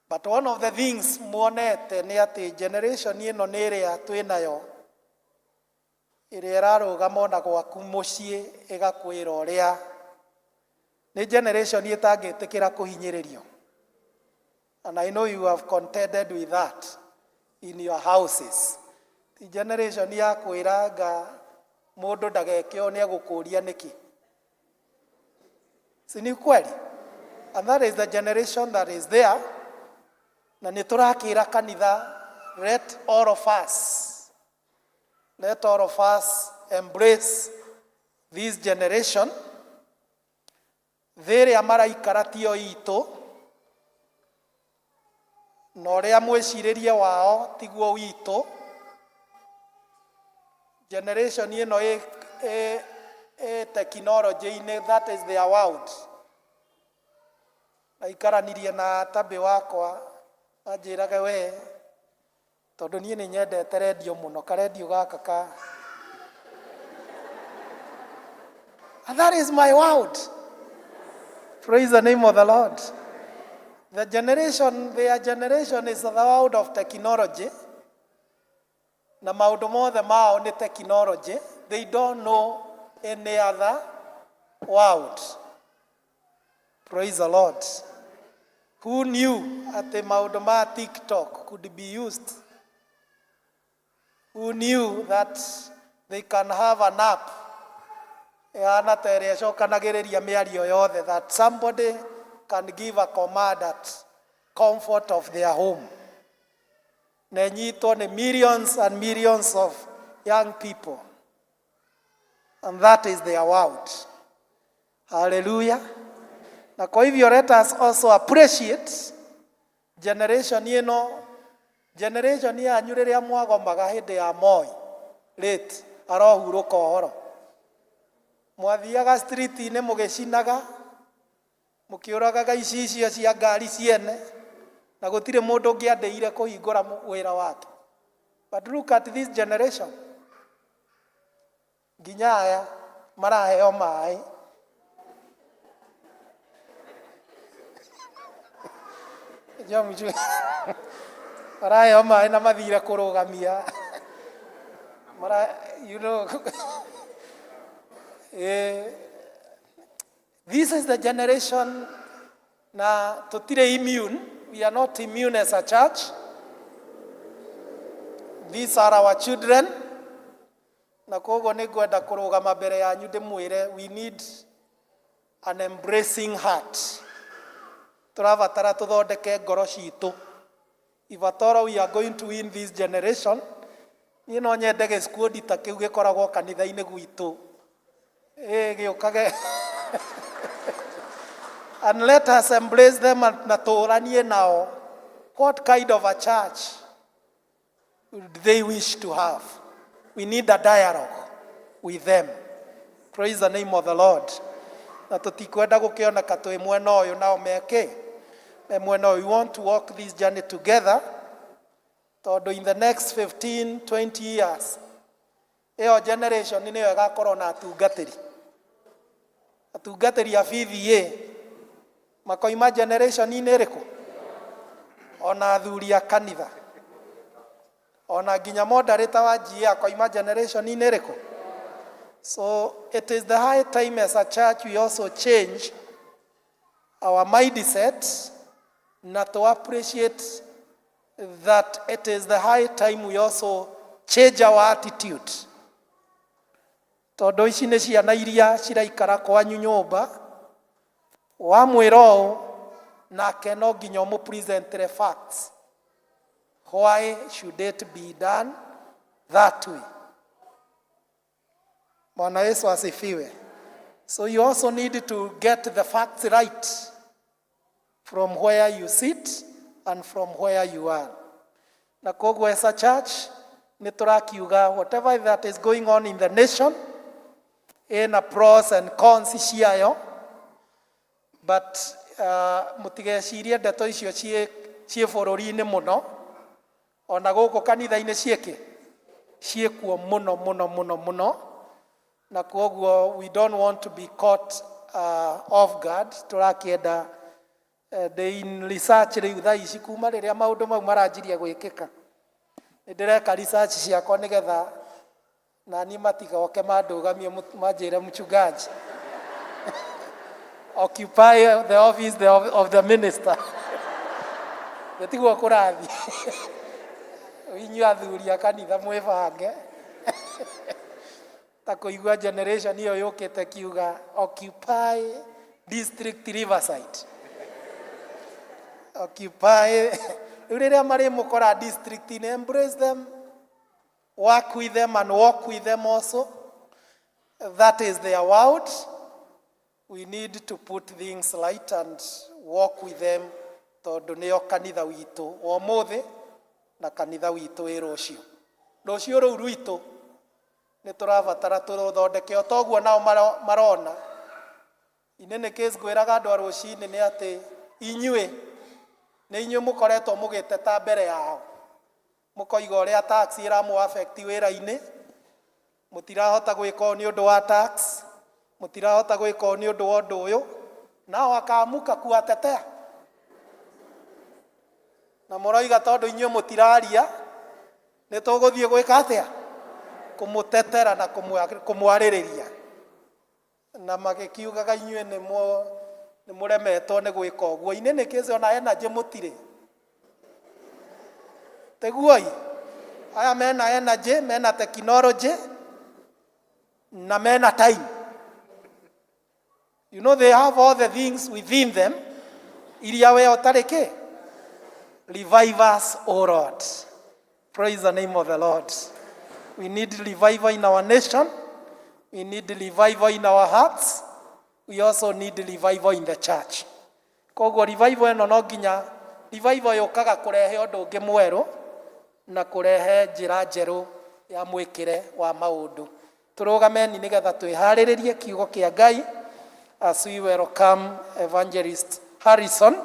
but one of the things muonete nĩ atĩ generation ĩno nĩ ĩrĩa twĩnayo, ĩrĩa ĩrarũgama ona gwaku mũciĩ ĩgakwĩra ũrĩa, nĩ generation ĩtangĩtĩkĩra kũhinyĩrĩrio. And I know you have contended with that in your houses. The generation ya kwĩranga mũndũ ndagekĩo nĩ agũkũria nĩkĩ. Si ni kweli? And that is the generation that is there. Na nĩtũrakĩra kanitha, let all of us embrace this generation. Thĩrĩa maraikara tio itũ, na ũrĩa mwĩcirĩrie wao tiguo witũ. Generation ĩno technology-inĩ, that is their world. Aikaranirie na tabi wakwa anjĩraga we, tondũ niĩ nĩ nyendete redio mũno, karedio gaka ka. And that is my world. Praise the name of the Lord. Their generation is the world of technology. Na maũndũ mothe mao nĩ technology. They don't know any other world. Praise the Lord. Who knew that the maũndũ ma TikTok could be used? Who knew that they can have an app yana ta ĩrĩa ĩcokanagĩrĩria mĩario yothe, that somebody can give a command at comfort of their home? Na nyitwo nĩ millions and millions of young people. And that is their world. Hallelujah. Na kwa hivyo let us also appreciate generation ĩno, generation yanyu rĩrĩa mwagomaga hĩndĩ ya Moi late arohurũka ũhoro. Mwathiaga street-inĩ mũgĩcinaga, mũkĩũragaga icicio cia ngari ciene, na gũtirĩ mũndũ ũngĩandĩire kũhingũra wĩra wake. But look at this generation. Nginya aya maraheo maĩ. Maraheo maĩ na mathire kũrũgamia. You know, this is the generation na tũtirĩ immune. We are not immune as a church. These are our children. Na koguo nĩ ngwenda kũrũgama mbere yanyu ndĩmwĩre, we need an embracing heart. Tũrabatara tũthondeke ngoro citũ. If at all we are going to win this generation, niĩ no nyende gĩkundi ta kĩu gĩkoragwo kanitha-inĩ gwitũ. Gĩũkage. And let us embrace them na tũranie nao. What kind of a church would they wish to have? We need a dialogue with them. Praise the name of the Lord. Na tũtikwenda gũkĩoneka twĩ mwena ũyũ nao meke. Mwena ũyũ, we want to walk this journey together. Tondũ in the next 15, 20 years, ĩyo generation nĩyo ĩgakorwo na atungatĩri. Atungatĩri a VVA. Makoima generation-inĩ ĩrĩkũ? Ona athuri a kanitha. ona nginya moderator wa GA akoima generation inereko. So it is the high time as a church we also change our mindset, not to appreciate that it is the high time we also change our attitude. Tondu ici nĩ ciana iria ciraikara kwanyu nyũmba, wamwĩra ũũ nake no nginya ũmũpresentĩre facts. Why should it be done that way? Bwana Yesu asifiwe. So you also need to get the facts right from where you sit and from where you are. Na koguo as a church, niturakiuga whatever that is going on in the nation, in a pros and cons ciayo, but mutigecirie ndeto icio cie bũrũri-inĩ mũno, ona gũkũ kanitha-inĩ ciĩkuo mũno, na koguo we don't want to be caught off guard. Tũrakienda in research rĩu thaa ici kuma rĩrĩa maũndũ mau maranjiria gwĩkĩka, nĩndĩreka research ciakwa nĩgetha nani matigoke mandũgamie manjĩre mchungaji occupy the office of the minister. Gũtiguo kũrathi inyuĩ athuri a kanitha mwĩbange ta kũigua generation iyo yũkĩte kiuga occupy district Riverside, occupy. Rĩu rĩrĩa marĩ mũkora district in, embrace them, work with them and walk with them also. That is their world. We need to put things right and walk with them, tondũ nĩo kanitha witũ wa ũmũthĩ na kanitha witũ wĩ rũciũ. Rũciũ rũu rwitũ nĩ tũrabatara tũthondeke o toguo nao marona. Inene case ngwĩraga andũ a rũcinĩ nĩ atĩ inyuĩ nĩ inyuĩ mũkoretwo mũgĩteta mbere yao, mũkoiga ũrĩa tax ĩramũ affect wĩra-inĩ, mũtirahota gwĩka nĩ ũndũ wa tax, mũtirahota gwĩka nĩ ũndũ wa ũndũ ũyũ, nao akamuka kuwatetea. Na mũroiga tondũ inyuĩ mũtiraria, nĩ tũgũthiĩ gwĩka atĩa? Kũmũtetera na kũmwarĩrĩria. Na magĩkiugaga inyuĩ nĩ mũremetwo nĩ gwĩka ũguo. Inene case ona energy mũtirĩ. Teguoi, aya mena energy, mena technology, na mena time. You know they have all the things within them. Iria we otareke. Revive us, O Lord. Praise the name of the Lord. We need revival in our nation. We need revival in our hearts. We also need revival in the church. Koguo revival ĩno no nginya revival yũkaga kũrehe ũndũ ũngĩ mwerũ na kũrehe njĩra njerũ ya mwĩkĩre wa maũndũ. Tũrũgameni nĩgetha twĩharĩrĩrie kiugo kĩa Ngai as we welcome Evangelist Harrison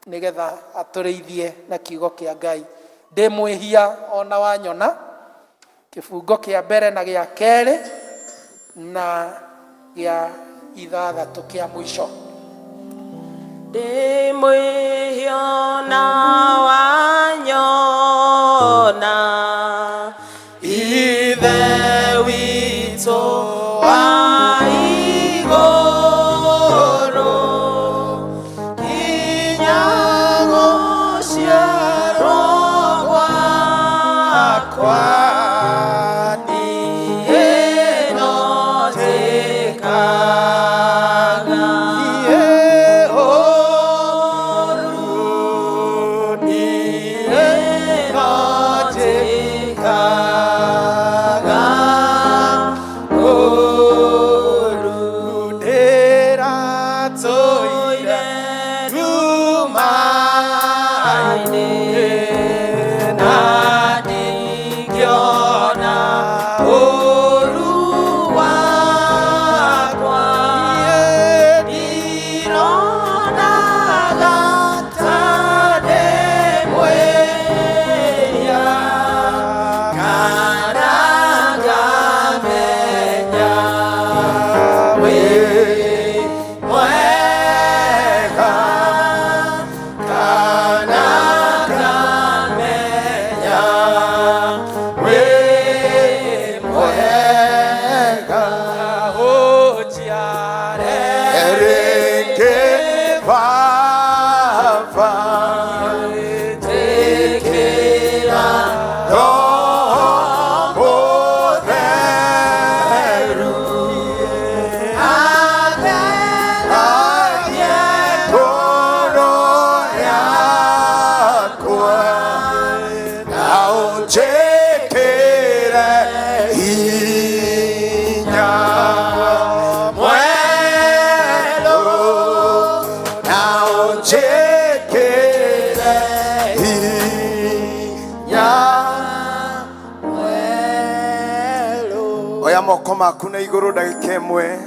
nĩgetha atũrĩithie na kiugo kĩa Ngai. Ndĩ mwĩhia ona wanyona kĩbungo kĩa mbere na gĩa kerĩ na gĩa ithathatũ kĩa mũico. Ndĩ mwĩhia na wanyona Ithe witũ wa igũrũ nginya gũciarwo gwakwa niĩ no njĩkaga ũũru niĩ no njĩkaga unjĩkĩre hinya mwerũ na unjĩkĩre hinya mwerũ. Oya moko maku na igũrũ ndagĩka ĩmwe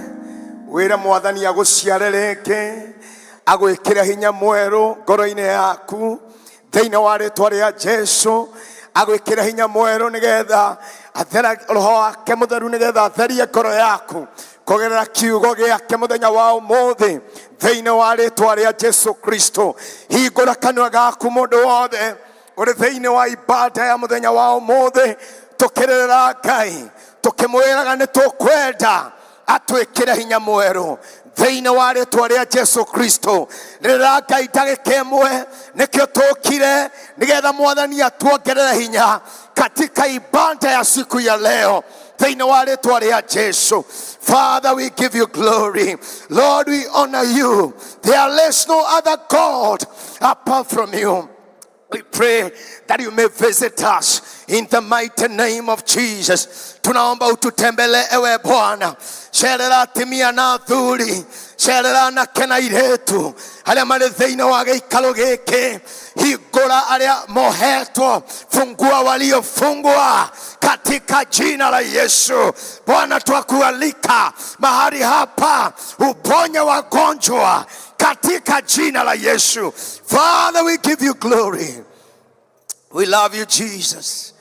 wĩre Mwathani agũciare rĩngĩ, agwĩkĩre hinya mwerũ ngoro-inĩ yaku thĩinĩ wa rĩtwa rĩa Jesũ, agwĩkĩre hinya mwerũ nĩgetha roho wake mũtheru nĩgetha atherie ngoro yaku kũgerera kiugo gĩake mũthenya wa ũmũthĩ thĩinĩ wa rĩtwa rĩa Jesũ Kristo. Hingũra kanua gaku mũndũ wothe ũrĩ thĩinĩ wa ibada ya mũthenya wa ũmũthĩ, tũkĩrĩrĩra Ngai tũkĩmwĩraga nĩ tũkwenda atwĩkĩre hinya mwerũ thĩinĩ wa rĩtwa rĩa Jesũ Kristo. Rĩrĩra Ngai ndagĩka ĩmwe nĩkĩo tũkire nĩgetha Mwathani atuongerere hinya katika ibada ya siku ya leo thĩinĩ wa rĩtwa rĩa Jesũ. Father, we give you glory. Lord, we honor you. There is no other God apart from you. We pray that you may visit us in the mighty name of Jesus. Tunaomba ututembelee ewe Bwana. Cerera atumia na athuri, cerera anake na airĩtu arĩa marĩ thĩinĩ wa gĩikaro gĩkĩ. Hingũra arĩa mohetwo, fungua waliofungwa katika jina la Yesu. Bwana, twakualika mahali hapa, uponye wagonjwa katika jina la Yesu. Father, we give you glory. We love you, Jesus.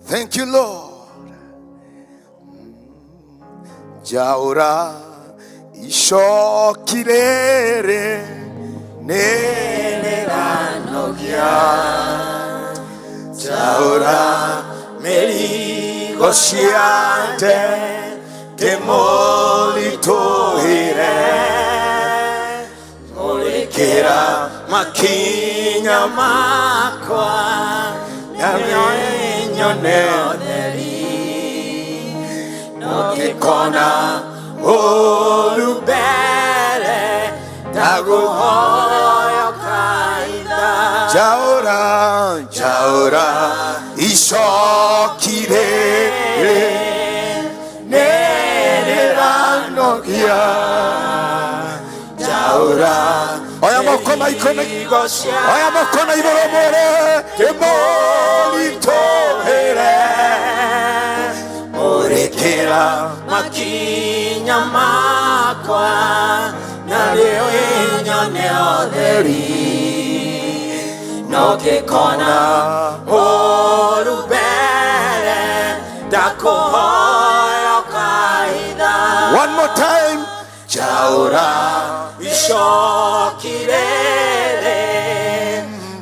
Thank you, Lord. Jaura ishokirere neranogia. Jaura merigo siante demolitoire. Morekera makinya makwa nyoneri nokikona olubere daguhoyo kaida. Jaura jaura ishokire neranogia. Jaura oya mokona ikona oya mokona iboromore demolitohere. Morekera makinya makwa na leo nyone otheri nokikona olubere dakuhoyo kaida. One more time. Jaura ishokirere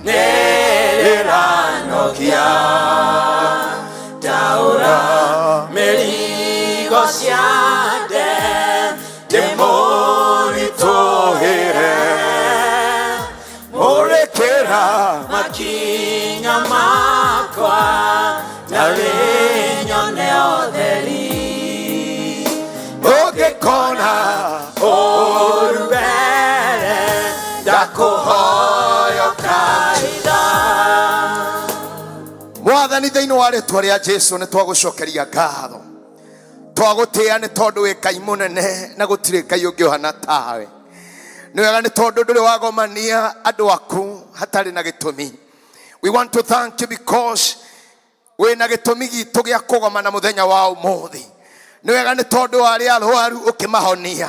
neranogia. Jaura merigo siande demolitohere. Morekera makinya makwa narenyone otheri ogekona olubere dakuhoyo kaida. Mwathani thĩinĩ wa rĩtwa rĩa Jesũ nĩ twagũcokeria ngatho, twagũtĩa nĩ tondũ wĩ Ngai mũnene na gũtirĩ Ngai ũngĩ ũhana tawe. Nĩ wega nĩ tondũ ndũrĩ wagomania andũ aku hatarĩ na gĩtũmi. We want to thank you because wĩna gĩtũmi gitũ gĩa kũgomana mũthenya wa ũmũthĩ. Nĩ wega nĩ tondũ arĩa arwaru ũkĩmahonia.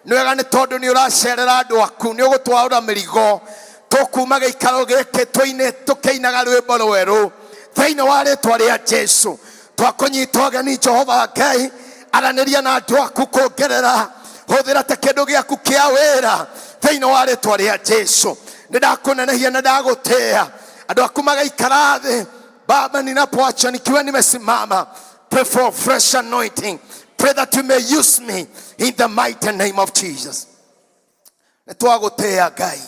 Nĩ wega nĩ tondũ nĩ ũracerera andũ aku, nĩ ũgũtwarũra mĩrigo. Tũkuma gĩikaro gĩkĩ tũkĩinaga rwĩmbo rwerũ thĩinĩ wa rĩtwa rĩa Jesũ. Twakũnyita ũgeni Jehova Ngai, aranĩria na andũ aku kuongerera, hũthĩra ta kĩndũ gĩaku kĩa wĩra thĩinĩ wa rĩtwa rĩa Jesũ. Nĩ ndakũnenehia na ndagũtĩa. Andũ aku magaikara thĩ. Baba, ninapoacha nikiwa nimesimama, pray for fresh anointing. Pray that you may use me in the mighty name of Jesus. Netwagotea Ngai.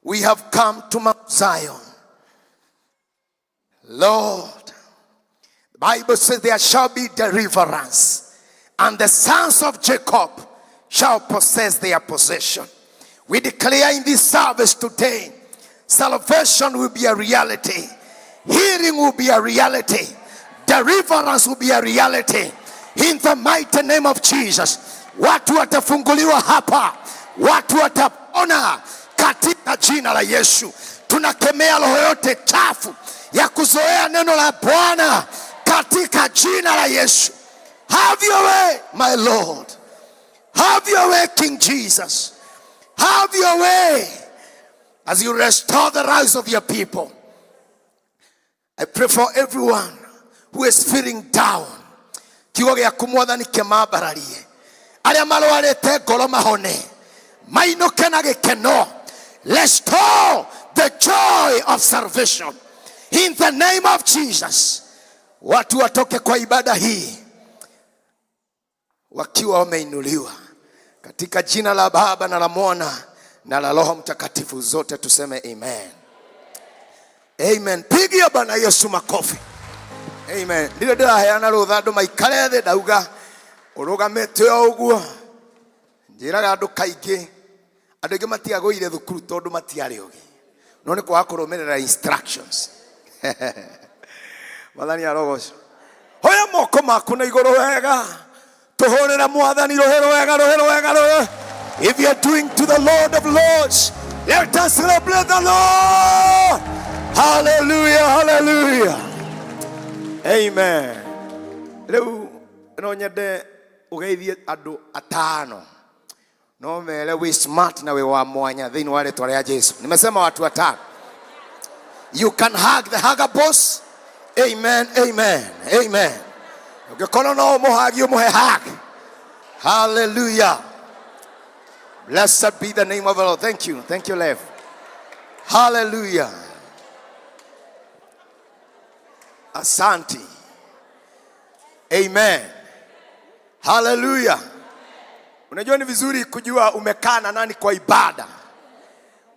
We have come to Mount Zion. Lord, the Bible says there shall be deliverance, and the sons of Jacob shall possess their possession. We declare in this service today Salvation will be a reality. Healing will be a reality. Deliverance will be a reality. In the mighty name of Jesus. Watu watafunguliwa hapa. Watu watapona katika jina la Yesu. Tunakemea roho yote chafu ya kuzoea neno la Bwana katika jina la Yesu. Have your way, my Lord. Have your way, King Jesus. Have your way as you restore the lives of your people. I pray for everyone who is feeling down. Kiugo gĩa kumwathani kĩmambararie. Arĩa marwarĩte ngoro mahone. Mainũke na gĩkeno. Restore the joy of salvation. In the name of Jesus. Watu watoke kwa ibada hii wakiwa wameinuliwa. Katika jina la Baba na la Mwana na la Roho Mtakatifu, zote tuseme amen. Amen. Pigia Bwana Yesu makofi. Amen. Ndire ndiraheana rutha andu maikare thĩ ndauga urugamite o uguo. Njiraga andu kaingi andu aingi matiagũire thukuru tondu matiarĩ ũgĩ. No nĩ kwaga kũrũmĩrĩra instructions. Mwathani arogocwo. Hoya moko maku na igũrũ wega. Tuhorera mwathani rohero wega. If you are doing to the Lord of Lords, let us celebrate the Lord. Hallelujah. Amen. Leo no nyende ugeithie andu atano. No mere we smart na we wa mwanya thini wale twaria Yesu. Nimesema watu watano. You can hug the hugger boss. Amen. Ukikono no muhagi umuhe hug. Hallelujah. Blessed be the name of the Lord. Thank you, Lev. Hallelujah. Asante. Amen. Hallelujah. Unajua ni vizuri kujua umekaa na nani kwa ibada.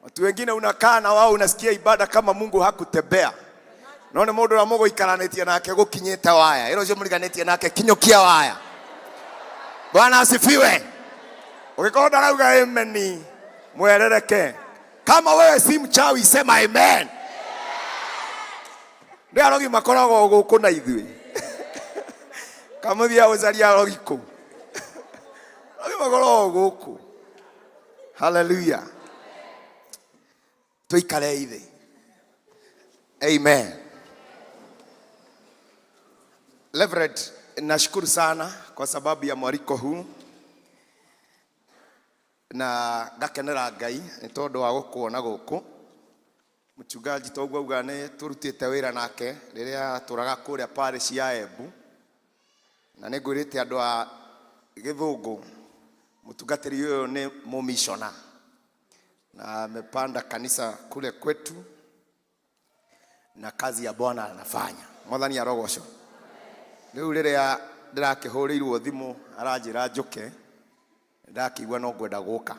Watu wengine unakaa na wao unasikia ibada kama Mungu hakutembea. Naone mundu na mugo ikaranetie nake gukinyita waya. Iro cio muriganetie nake kinyukia waya. Bwana asifiwe. Ukikorwo ndarauga amen mwerereke. Kama wewe si mchawi sema amen. Ndio arogi makoragwo guku na ithui. Kama thia uzaria arogi ku. Arogi makoragwo guku. Hallelujah. Tuikare ithi. Amen. Reverend, nashukuru sana kwa sababu ya mwariko huu. Na ngakenera Ngai ni tondu wa gukuona guku. Mchungaji togwa ugane turutite wira nake riria turaga kuria parish ya Embu. Na nigwirite andu a Githungu mutungatiri uyu ni mumishona. Na amepanda kanisa kule kwetu. Na kazi ya Bwana anafanya. Mwathani arogocwo. Riu riria ndirakihuriirwo thimu aranjira njuke ndakigwa no ngwenda guka.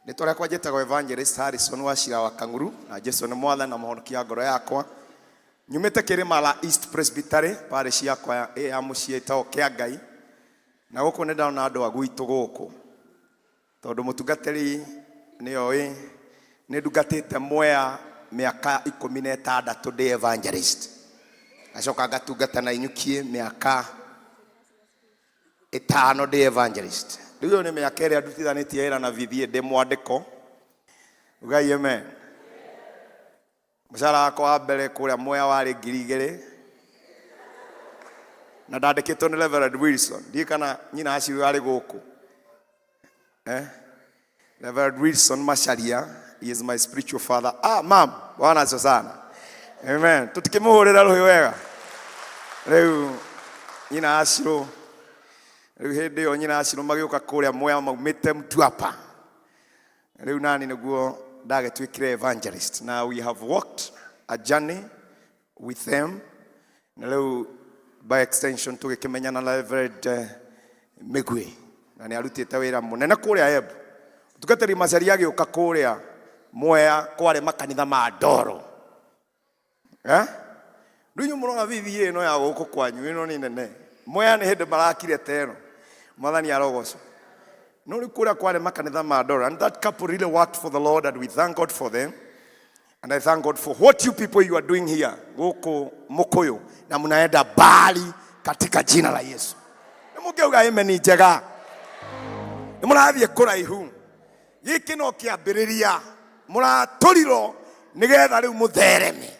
Nitore kwa jetagwo Evangelist Harrison Wachira wa Kanguru na Jesu ni Mwathani na muhonokia ngoro yakwa. Nyumite kirima la East Presbytery parish yakwa ya muciĩ tao kia Ngai. Na guku ni ndona andu agwitu guku. Tondu mutungatiri ni oi ni ndugatite Mwea miaka 16 ndi evangelist. Acoka ngatungata na inyukie miaka 5 ndi evangelist. Riu ni miaka ĩrĩa ndutithanitie wĩra na VBA ndi mwandĩko. Ugai amen. Mũcara wakwa wa mbere kũrĩa Mwea warĩ 2,000. Na ndandĩkĩtwo nĩ Reverend Wilson. Ndiĩ kana nyina acio arĩ gũkũ. Reverend Wilson Macharia, he is my spiritual father. Mom, Bwana asifiwe sana. Amen. Tutikimũhũrĩra rũhĩ wega. Rĩu nyina acio riu hindi yo nyina acio magĩũka kũrĩa Mwea maumĩte Mtwapa. Riu nani nĩguo ndagĩtuĩkire evangelist. Now we have walked a journey with them. Na riu by extension tũgĩkĩmenyana na Reverend Migwi. Na nĩ arutĩte wĩra mũnene kũrĩa Embu. Tugateri Macharia agĩũka kũrĩa Mwea kwarĩ makanitha ma ndoro. Rĩu mũrona VBA no ya gũkũ kwanyu ĩno nĩ nene. Mwea nĩ hĩndĩ marakire teno. Mwathani arogocwo. No rĩu kũrĩa kwarĩ makanitha ma ndoro. And that couple really worked for the Lord and we thank God for them. And I thank God for what you people you are doing here. Goko Mokoyo. Na mnaenda bali katika jina la Yesu. Mugeuga amen njega. Murathie kuraihu. Giki no kiambiriria. Muraturirwo nigetha riu muthereme.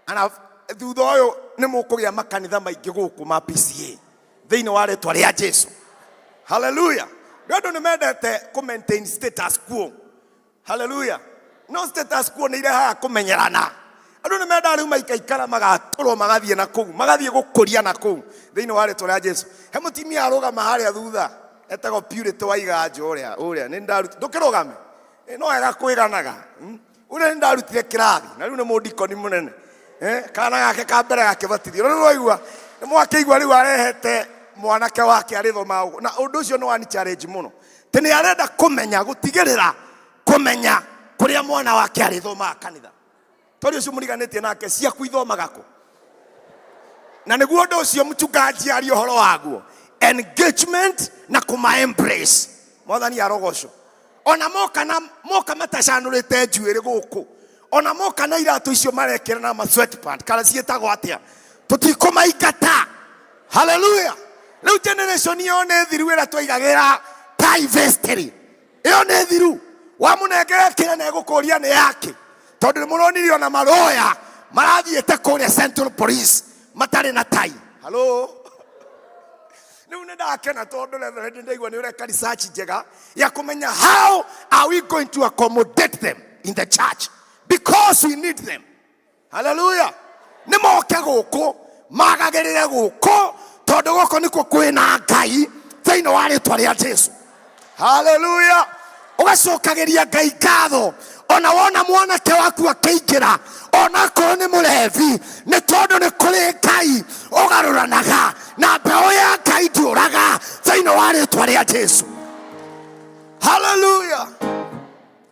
Ana thutha uyu ni mukugia makanitha maingi guku ma PCA. Thiini wa ritwa ria Jesu. Hallelujah. Ndio nimendete ku maintain status quo. Hallelujah. No status quo ni irehaga kumenyerana. Andu ni menda riu maikaikara magaturwo magathie na kuu magathie gukuria na kuu thiini wa ritwa ria Jesu. He mutimia arugama haria thutha etagwo Purity Waiganjo uria ni ndaruti ndukirugame no wega kwiganaga uria ni ndarutire kirathi na riu ni mudikoni munene kana gake ka mbere gakibatithio riu waigua ni mwakeigua riu arehete mwanake wake arithoma na undu ucio no ani challenge muno tini arenda kumenya gutigirira kumenya kuria mwana wake arithoma kanitha tori ucio muriganitie nake cia kuithomaga ku na niguo ndu ucio mchungaji ari uhoro waguo engagement na kuma embrace mwathani arogocwo ona moka matacanurite njuiri guku ona moka na iratu icio marekera na ma sweatpant kana cietagwo atia tutikumaingata. Hallelujah. Riu generation yo ne thiru ira twigagira tie vestry iyo ne thiru wa munengere kire na gukuria ni yake tondu muronirio na maroya marathiete kuria Central Police matari na tie. Hello. Niu ndakena tondu reverend ndaigua ni ureka research njega ya kumenya how are we going to accommodate them in the church because we need them. Hallelujah. Ni moke guku magagirire guku tondu guku niko kwina Ngai thiini wa ritwa ria Jesu. Hallelujah. Ugacokagiria Ngai ngatho ona wona mwanake waku akeingira ona ko ni mulevi ni tondu ni kuri Ngai ugaruranaga na mbeo ya Ngai ndiuraga thiini wa ritwa ria Jesu. Hallelujah.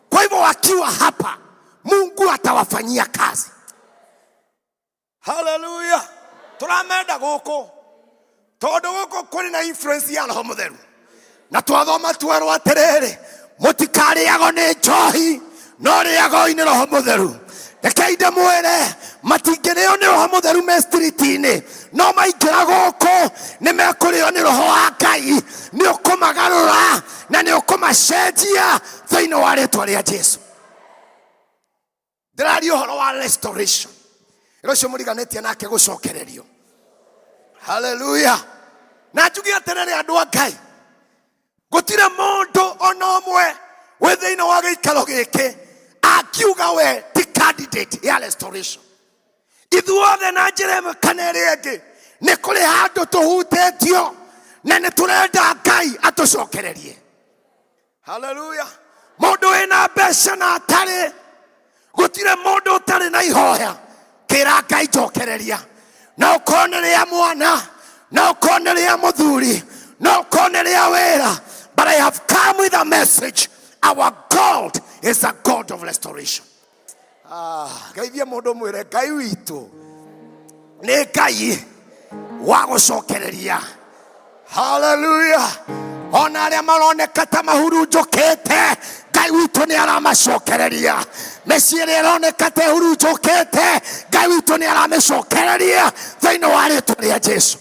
Kwa hivyo wakiwa hapa Mungu atawafanyia kazi. Hallelujah. Turamenda guku tondu guku kuri na influence ya Roho Mutheru na twathoma twerwo atiriri mutikariago ni njohi no riago ini Roho Mutheru. Rekei ndimwire matingireo ni Roho Mutheru me street-ini no maingira guku ni mekurio ni Roho wa Ngai ni ukumagarura na ni ukumacenjia thiini wa ritwa ria Jesu. Ndiraria uhoro wa restoration irocio muriganitie nake gucokererio. Hallelujah. Na njugi atiriri andu a Ngai gutire mundu ona omwe we thiini wa giikaro giki akiuga we ti candidate ya restoration. Ithuothe na njira imwe kana iria ingi ni kuri handu tuhutetio na ni turenda Ngai atucokererie. Hallelujah. Mundu wina mbeca na atari gutire mundu utari na ihoya kira Ngai njokereria na ukoneria mwana na ukoneria muthuri na ukoneria wira. But I have come with a message. Our God is a God of restoration. Gaithia mundu mwire Ngai witu ni Ngai wa gucokereria. Hallelujah. Ona aria maroneka ta mahurunjukite Ngai witu ni aramacokereria. Meciria ironeka ta ihurunjukite Ngai witu ni aramacokereria thiini wa ritwa ria Jesu.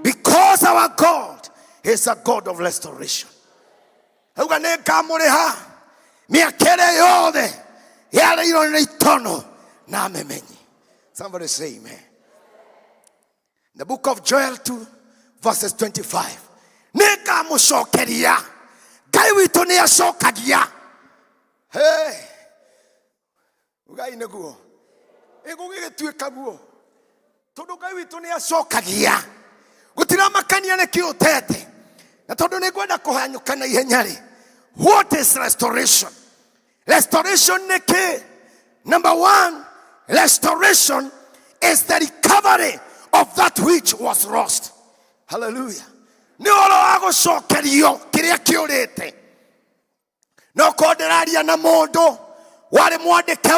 Because our God is a God of restoration. Auga ni ngamuriha miakere yothe yareirwo ni itono na memenyi. Somebody say amen. The book of Joel 2 verses 25. Ni ngamucokeria Ngai witu ni acokagia. Hey. Ugai niguo. Igugigituika guo. Tondu Ngai witu ni acokagia. Gutira makania ni kiutete. Na tondu ni gwenda kuhanyuka na ihenyari. What is restoration? Restoration ni ki? Number one, restoration is the recovery of that which was lost. Hallelujah. Ni oro wa gucokerio kiria kiurite. No koderaria na mundu wari mwandike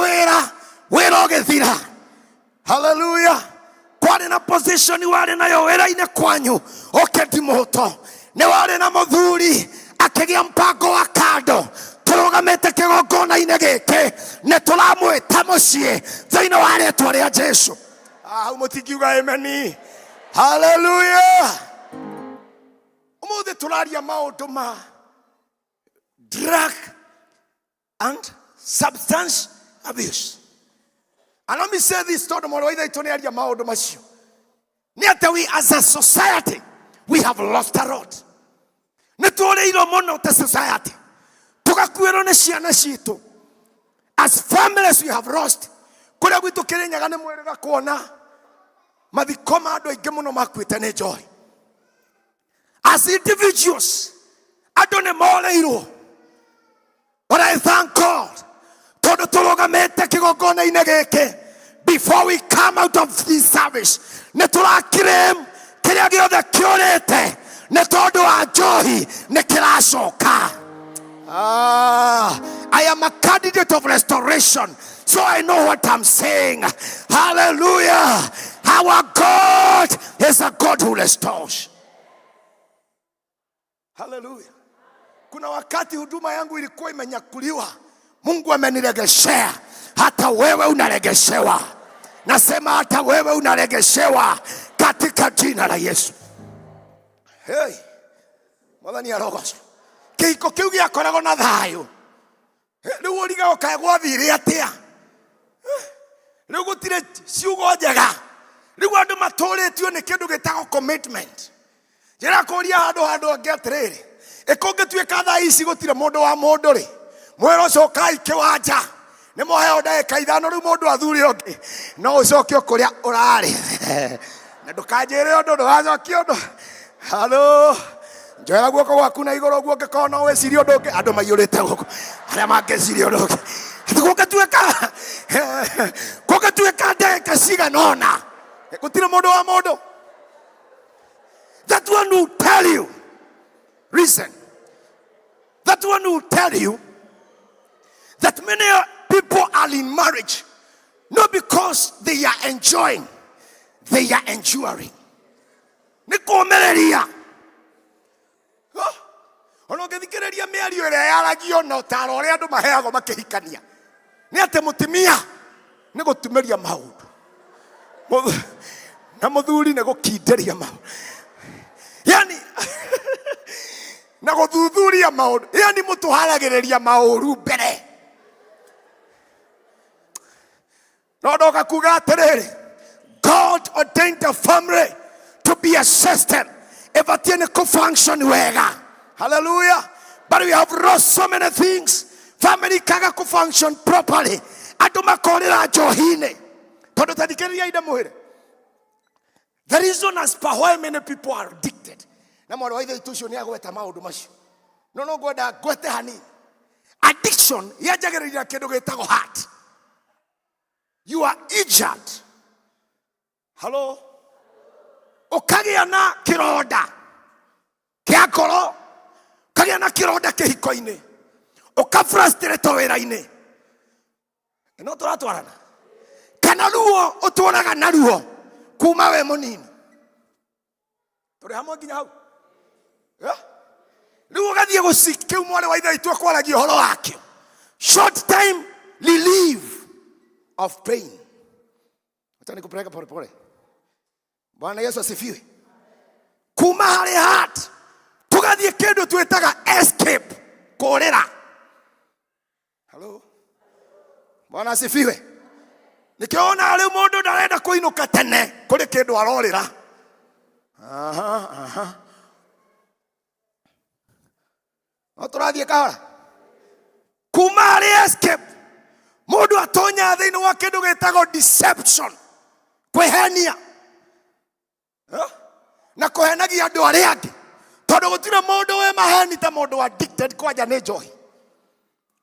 wira ugithira. Hallelujah. Kwari na position wari nayo wira-ini kwanyu ukithimoto. Ni wari na muthuri akigia mpango wa kando turugamite kigongona-inĩ gĩkĩ nĩ tũramwĩta mũciĩ thĩinĩ wa rĩĩtwa rĩa Jesũ. Hau mũtingiuga ameni. Hallelujah. Umuthĩ tũraria maũndũ ma drug and substance abuse. And let me say this, tondũ mwana wa ithe aitũ nĩ aria maũndũ macio. Nĩ atĩ we as a society, we have lost a lot. Nĩ tũrĩirwo mũno ta society. Tugakuĩrwo nĩ ciana citũ. As families we have lost. Kũrĩa gwitũ Kĩrĩnyaga nĩ mwĩrĩga kuona mathiko ma andũ aingĩ mũno makuĩte nĩ njohi. As individuals, andũ nĩ morĩirwo. But I thank God. Tondũ tũrũgamĩte kĩgongona-inĩ gĩkĩ. Before we come out of this service, nĩ tũrakirem kĩrĩa gĩothe kĩũrĩte nĩ tondũ wa njohi nĩ kĩracoka. I am a candidate of restoration, so I know what I'm saying. Hallelujah. Our God is a God who restores. Hallelujah. Kuna wakati huduma yangu ilikuwa imenyakuliwa. Mungu ameniregeshea. Hata wewe unaregeshewa. Nasema hata wewe unaregeshewa katika jina la Yesu. Hey. Mwathani arogocwo. Kĩhiko kĩu gĩakoragwo na thayũ. Rĩu ũriga ũkagwathire atĩa. Rĩu gũtirĩ ciugo njega. Rĩu andũ matũrĩtio nĩ kĩndũ gĩtagwo commitment. Njĩra kũria handũ angĩ atĩrĩrĩ. Ĩkũngĩtuĩka thaa ici gũtirĩ mũndũ wa mũndũ rĩ. Mwĩra ũcio ũkai kĩwanja. Nĩ mũheo ndagĩka ithano rĩu mũndũ athure ũngĩ. No ũcoke kũrĩa ũrarĩ. Na ndũkanjĩre ũndũ ndũgacokia ũndũ. Hallå. Njoya guoko gwaku na igũrũ guo ũngĩkorwo no wĩcirie ũndũ ũngĩ. Andũ maiyũrĩte gũkũ. Arĩa mangĩciria ũndũ ũngĩ. Gũgĩtuĩka ndagĩka cigana ũna. Gũtirĩ mũndũ wa mũndũ. That one will tell you. Listen. That one will tell you that many people are in marriage not because they are enjoying, they are enduring. Nĩkũũmĩrĩria. Ona ũngĩthikĩrĩria mĩario ĩrĩa yaragio na ũtaaro ũrĩa andũ maheagwo makĩhikania. Nĩ atĩ mũtumia nĩ gũtumĩria maũndũ. Na mũthuri nĩ gũkindĩria maũndũ. Yani na gũthuthuria maũndũ. Yani mũtũharagĩrĩria maũru mbere. No ndoka kuga atĩrĩrĩ. God ordained a family to be a system. Ĩbatiĩ nĩ kũ-function wega. Hallelujah. But we have lost so many things. Family kaga kũ-function properly. Andũ makorĩra njohi-inĩ. Tondũ tathikĩrĩria inde mwĩre. The reason as per why many people are addicted. Na mwana wa ithe itu ũcio nĩ agweta maũndũ macio. No ngwenda ngwete hanini. Addiction yanjagĩrĩria kĩndũ gĩtagwo heart. You are injured. Hello? Ũkagĩa na kĩronda kĩa ngoro. Ũkagĩa na kĩronda kĩhiko-inĩ. Ũka-frustrate wĩra-inĩ. No tũratwarana. Kana ruo ũtũraga na ruo kuma we mũnini. Tũrĩ hamwe nginya hau. Rĩu ũgathiĩ gũcikia mwana wa ithe itu akwaragia ũhoro wakĩo. Short time relief of pain. Acha nikupeleka pole pole. Bwana Yesu asifiwe. Kuma harĩ heart. Tugathiĩ kĩndũ twĩtaga escape. Kũrĩra. Hello. Bwana asifiwe. Nikiona rĩu mũndũ ndarenda kũinũka tene kũrĩ kĩndũ arorĩra. No tũrathiĩ kahora. Kuma harĩ escape. Mũndũ atonya thĩinĩ wa kĩndũ gĩtagwo deception. Kwĩhenia. Na kũhenagia andũ arĩa angĩ. Tondũ gũtirĩ mũndũ we maheni ta mũndũ addicted kwanja nĩ njohi.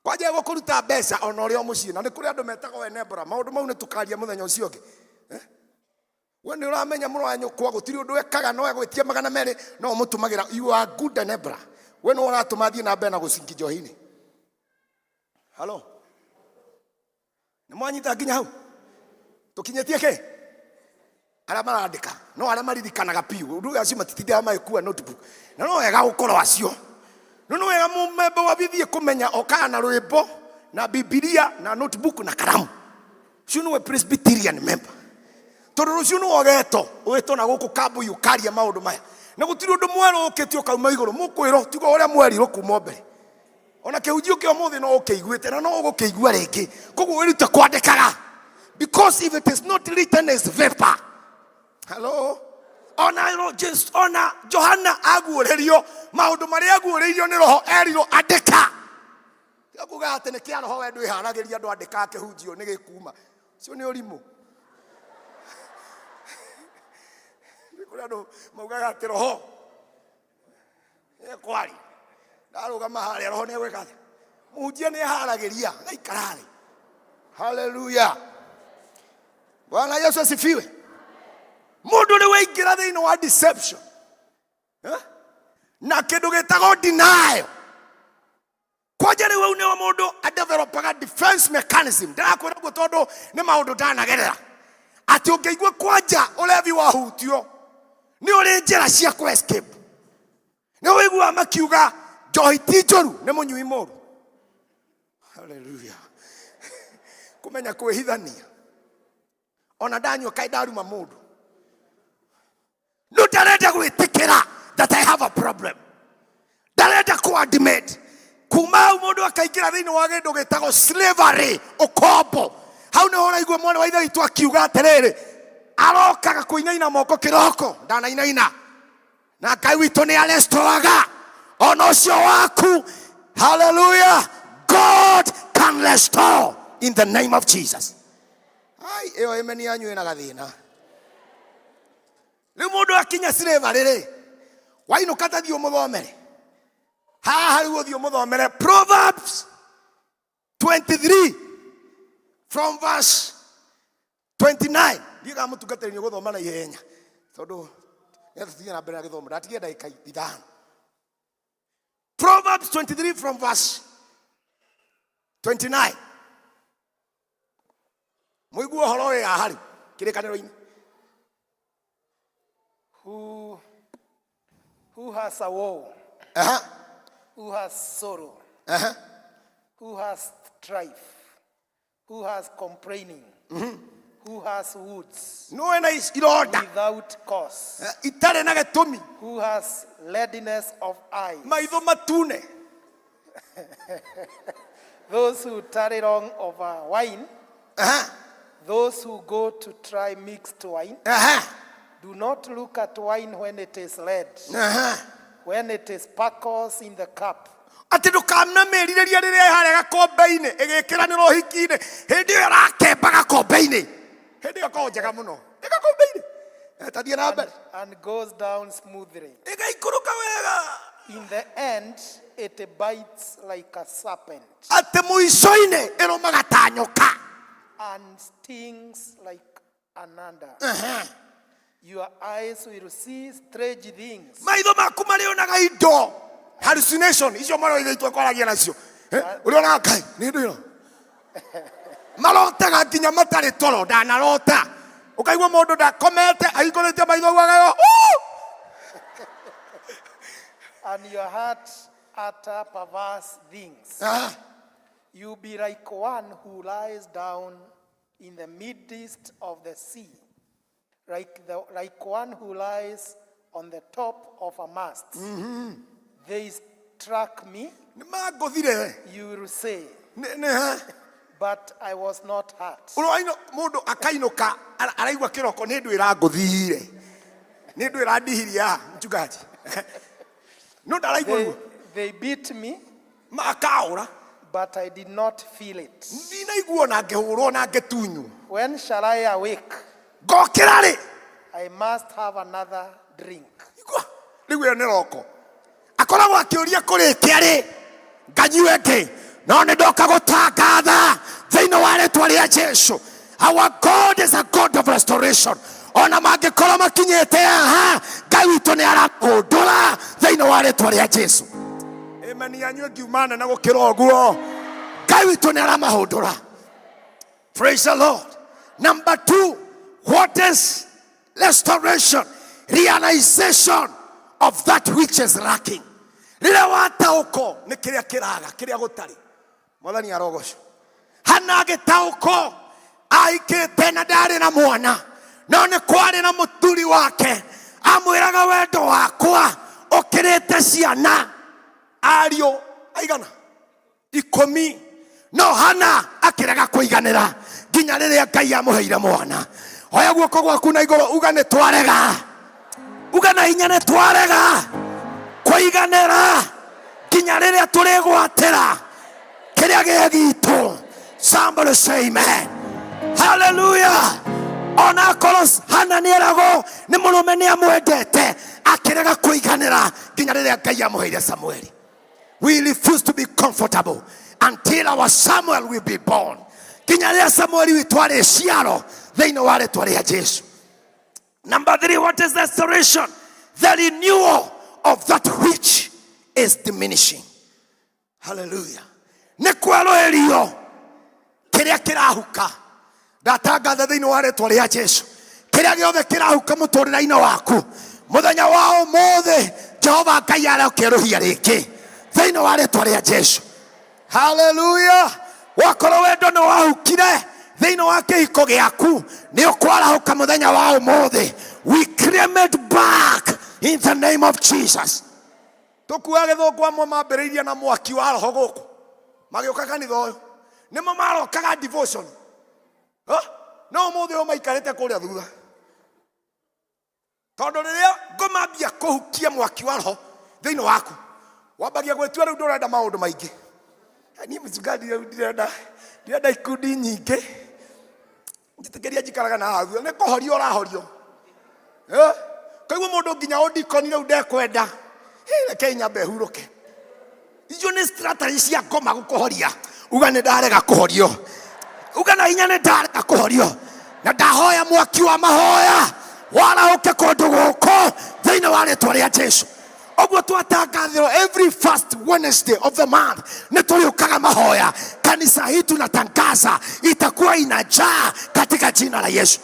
Kwanja gũkũruta mbeca ona ũrĩa mũciĩ. Na nĩ kũrĩ andũ metagwo enebora. Maũndũ mau nĩ tũkaria mũthenya ũcio ũngĩ. We nĩ ũramenya mũrũ wa nyũkwa gũtirĩ ũndũ ekaga no egwĩtia 200 no mũtũmagĩra. You are good enebora. We nĩ ũratũma thiĩ na mbere na gũcingi njohi-inĩ. Hello. Nĩ mwanyita nginya hau. Tũkinyĩtie kĩ? Arĩa marandĩka. No arĩa maririkanaga piũ. Ũndũ acio matitindaga magĩkua notebook. Na no wega gũkorwo acio. no wega mumembe wabithie kumenya okana na rwimbo na Biblia na notebook na karamu. Cio no Presbyterian member. Tondu rucio no ogeto wito na guku kambu yukaria maundu maya. Na gutiri undu mweru ukitio kauma iguru mukwiro tigo uria mweriro kuma mbere. Ona kihunjio kio muthi no ukiguite na no ugukigua ringi. Koguo wirute kwandikaga. Because if it is not written as vapor. Hello? Ona Johana aguurerio maundu maria aguureirio ni roho eriro andika. Akuga ati ni kia roho wendu iharagiria andu andika kihunjio ni gikuma. Cio ni urimu. Nikurado maugaga ati roho. Kwari. Ndarugama haria roho ni gwika. Muhunjia ni iharagiria aikarari. Hallelujah. Bwana Yesu asifiwe. Mundu ni waingira thiini wa deception. Na kindu gitago denial. Kwaja ni weune wa mundu a developaga defense mechanism. Ndakwira guo tondu ni maundu ndanagerera. Ati ungeigua kwaja ulevi wa hutio. Ni uri njira cia ku escape. Ni wigua makiuga njohi ti njoru ni munyui muru. Hallelujah. Kumenya kwihithania. Ona ndanywa kai ndaruma mundu. No dareda gwitikira that I have a problem. Dareda ku admit. Kuma mundu akaingira thiini wa gindu gitago slavery ukombo. Hau ni hona igua mwana wa ithe itu akiuga atiriri. Arokaga kuinaina moko kiroko ndanainaina. Na Ngai witu ni arestoraga. Ona ucio waku. Hallelujah. God can restore in the name of Jesus. Ai eyo emeni anyu ina gathina. Ni mundu akinya slavery ri. Waino katathio muthomere. Ha riu thio muthomere Proverbs 23 from verse 29. Diga mutungatirĩrio guthoma na ihenya. Tondu nĩtũthiĩ na mbere na gĩthomo. Ndatigia ndagĩka ithano. Proverbs 23 from verse 29. Muigua horo ya hari kĩrĩkanĩro-inĩ. Who has a woe? Who has sorrow? Who has strife? Who has complaining? Who has woods? No is iroda without cause. Itare na gĩtũmi. Who has leadiness of eyes? Maitho matune. Those who tarry long over wine. Those who go to try mixed wine. Do not look at wine when it is red. When it is sparkles in the cup. Ati ndukamna merirĩria rĩrĩa ĩharĩa gakombe-inĩ ĩgĩkĩranĩrwo ũhiki-inĩ hĩndĩ ĩyo ĩrakemba gakombe-inĩ hĩndĩ ĩyo korwo njega mũno nĩ gakombe-inĩ tathiĩ na mbere and goes down smoothly. ĩgaikũrũka wega. In the end it bites like a serpent. Ati mũico-inĩ ĩrũmaga ta nyoka. And stings like an adder. Your eyes will see strange things. Maitho maku marĩonaga indo. Hallucination. Icio maro ithe itwe kwaragia nacio. Ũrĩona Ngai nĩ ndũ ĩno. Marotaga nginya matarĩ toro ndanarota. Ũkaigua mũndũ ndakomete ahingũrĩte maitho guagayo. And your heart utter perverse things. You be like one who lies down in the midst of the sea. Like one who lies on the top of a mast. They struck me. You will say, but I was not hurt. Mundu akainuka araigua kiroko ni ndu iranguthire. Ni ndu irandihiria mchungaji. No ndaraigua. They beat me. Makaura. But I did not feel it. Ndinaigua na ngehurwo na ngetunyu. When shall I awake? Gokira. I must have another drink. Riu yo ni roko. Akoragwo akiuria kurikia ri. Nganyue ngi. No ni ndoka gutangatha thiini wa rĩtwa rĩa Jesũ. Our God is a God of restoration. Ona mangĩkorwo makinyĩte haha Ngai witũ nĩ arakũndũra thiini wa rĩtwa rĩa Jesũ. Amen yanyu ngiumana na gũkĩra ũguo. Ngai witũ nĩ aramahũndũra. Praise the Lord. Number 2, what is restoration? Realization of that which is lacking. rĩrĩa wataũko nĩ kĩrĩa kĩraga kĩrĩa gũtarĩ. Mwathani arogocwo. Hana agĩtaũko aikĩte na ndarĩ na mwana, no nĩ kwarĩ na mũturi wake amwĩraga wendo wakwa ũkĩrĩte ciana. Ariũ aigana 10, no Hana akĩrega kũiganĩra nginya rĩrĩa Ngai amũheire mwana. Oya guoko gwaku na igũrũ uga nĩ twarega. Uga na hinya nĩ twarega kũiganĩra nginya rĩrĩa tũrĩgwatĩra kĩrĩa gĩa gitũ. Somebody say amen. Hallelujah. Ona kolos Hana nĩeragwo nĩ mũrũme nĩ amwendete akĩrega kũiganĩra nginya rĩrĩa Ngai amũheire Samueli. We refuse to be comfortable until our Samuel will be born. Nginya rĩrĩa Samueli witũ arĩ ciaro thĩinĩ wa rĩtwa rĩa Jesu. Number 3, what is the restoration? The renewal of that which is diminishing. Hallelujah. Nĩ kwerũhĩrio kĩrĩa kĩrahuka. Ndatangatha thĩinĩ wa rĩtwa rĩa Jesu, kĩrĩa gĩothe kĩrahuka mũtũrĩre-inĩ waku mũthenya wa ũmũthĩ Jehova Ngai arokĩerũhia rĩngĩ thĩinĩ wa rĩtwa rĩa Jesu. Hallelujah. Wakorwo wendo nĩ wahukire thĩinĩ wa kĩhiko gĩaku nĩ ũkwarahũka mũthenya wa ũmũthĩ. We claim it back in the name of Jesus. Tũkua gĩthũngũ amwe mambĩrĩirie na mwaki wa roho gũkũ magĩũka kanitha ũyũ nĩmo marokaga devotion. No ũmũthĩ ũyũ maikarĩte kũrĩa thutha, tondũ rĩrĩa ngũmambia kũhukia mwaki wa roho thĩinĩ waku wambagia gwĩtua rĩu ndũrenda maũndũ maingĩ. Niĩ mchungaji ndirenda ikundi nyingĩ, njĩtĩkĩria njikaraga na thutha, nĩ kũhorio ũrahorio. Kaigua mũndũ nginya ũndikoni rĩu ndekwenda reke nyambe hurũke. Icio nĩ strategy cia ngoma gũkũhoria. Uga nĩ ndarega kũhorio. Uga na hinya nĩ ndarega kũhorio. Na ndahoya mwaki wa mahoya warahũke kũndũ gũkũ thĩinĩ wa rĩtwa rĩa Jesu. Oguo twatangathĩrwo every first Wednesday of the month nĩ tũrĩũkaga mahoya. Kanisa hii tunatangaza itakuwa inajaa katika jina la Yesu.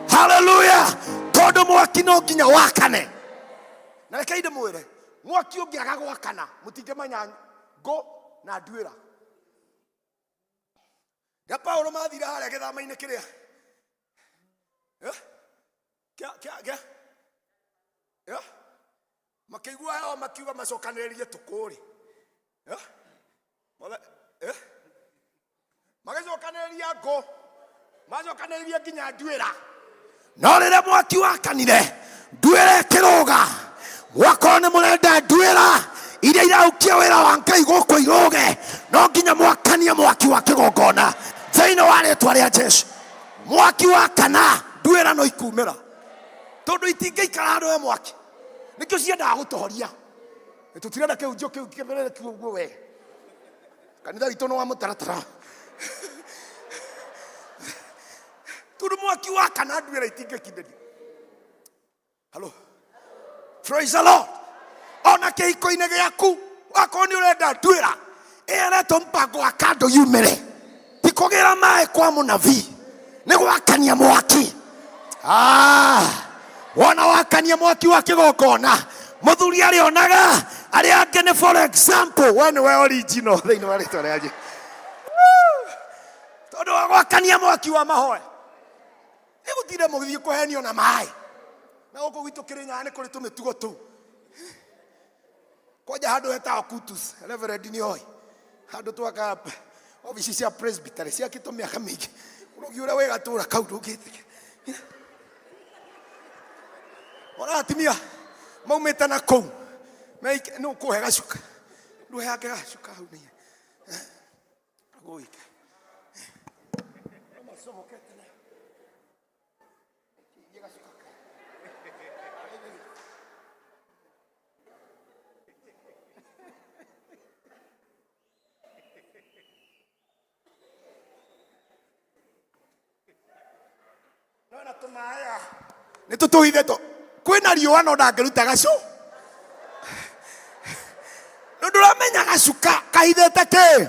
Hallelujah. Tondũ mwaki no nginya wakane. Na reke ndĩmwĩre mwaki ũngĩaga gwakana mũtingĩmenya ngũ na nduĩra. Ya Paulo mathira harĩa gĩthama-inĩ kĩrĩa makĩigua heo makiuga macokanĩrĩrie tũkũrĩ magĩcokanĩrĩria ngũ macokanĩrĩrie nginya nduĩra. No rĩrĩa mwaki wakanire nduĩra ĩkĩrũga. Mwakorwo nĩ mũrenda nduĩra iria iraukia wĩra wa Ngai gũkũ irũge, no nginya mwakanie mwaki wa kĩgongona thĩinĩ wa rĩtwa rĩa Jesu. Mwaki wakana nduĩra no ikumĩra, tondũ itingĩikara handũ he mwaki. Nĩkĩo ciendaga gũtũhoria. Tũtirenda kĩhunjio kĩu kĩmerere ũguo we. Kanitha witũ nĩ wa mũtaratara. Tondũ mwaki wakana nduĩra itingĩkindĩria. Hello. Praise the Lord. Ona kĩhiko-inĩ gĩaku wakorwo nĩ ũrenda nduĩra ĩretwo mpango wa kando yumĩre. Tikũgĩra maĩ kwa mũnabii nĩ gwakania mwaki. Wona wakania mwaki wa kĩgongona mũthuri arĩonaga arĩa angĩ nĩ for example we nĩwe original thĩinĩ wa rĩtwa rĩa Jesũ. Tondũ wa gwakania mwaki wa mahoya nĩ gũtire mũgĩthiĩ kũhenio na maĩ. Na gũkũ gwitũ Kĩrĩnyaga nĩ kũrĩ tũmĩtugo tũu. Kwanja handũ hetagwo Kutus, Reverend nĩoĩ. Handũ twaka obici cia presbytery ciakĩtwo mĩaka mĩingĩ. Ũrũgi ũrĩa wĩ gatũũra kau ndũngĩtĩkia. Ona atumia maumĩte na kũu nĩ ũkũhe gacuka. Ndũheage gacuka hau nĩ agũike. Nĩ tũtũhithĩtwo kwĩna riũa no ndangĩruta gacu. Nĩ ndũramenya gacuka kahithĩte kĩ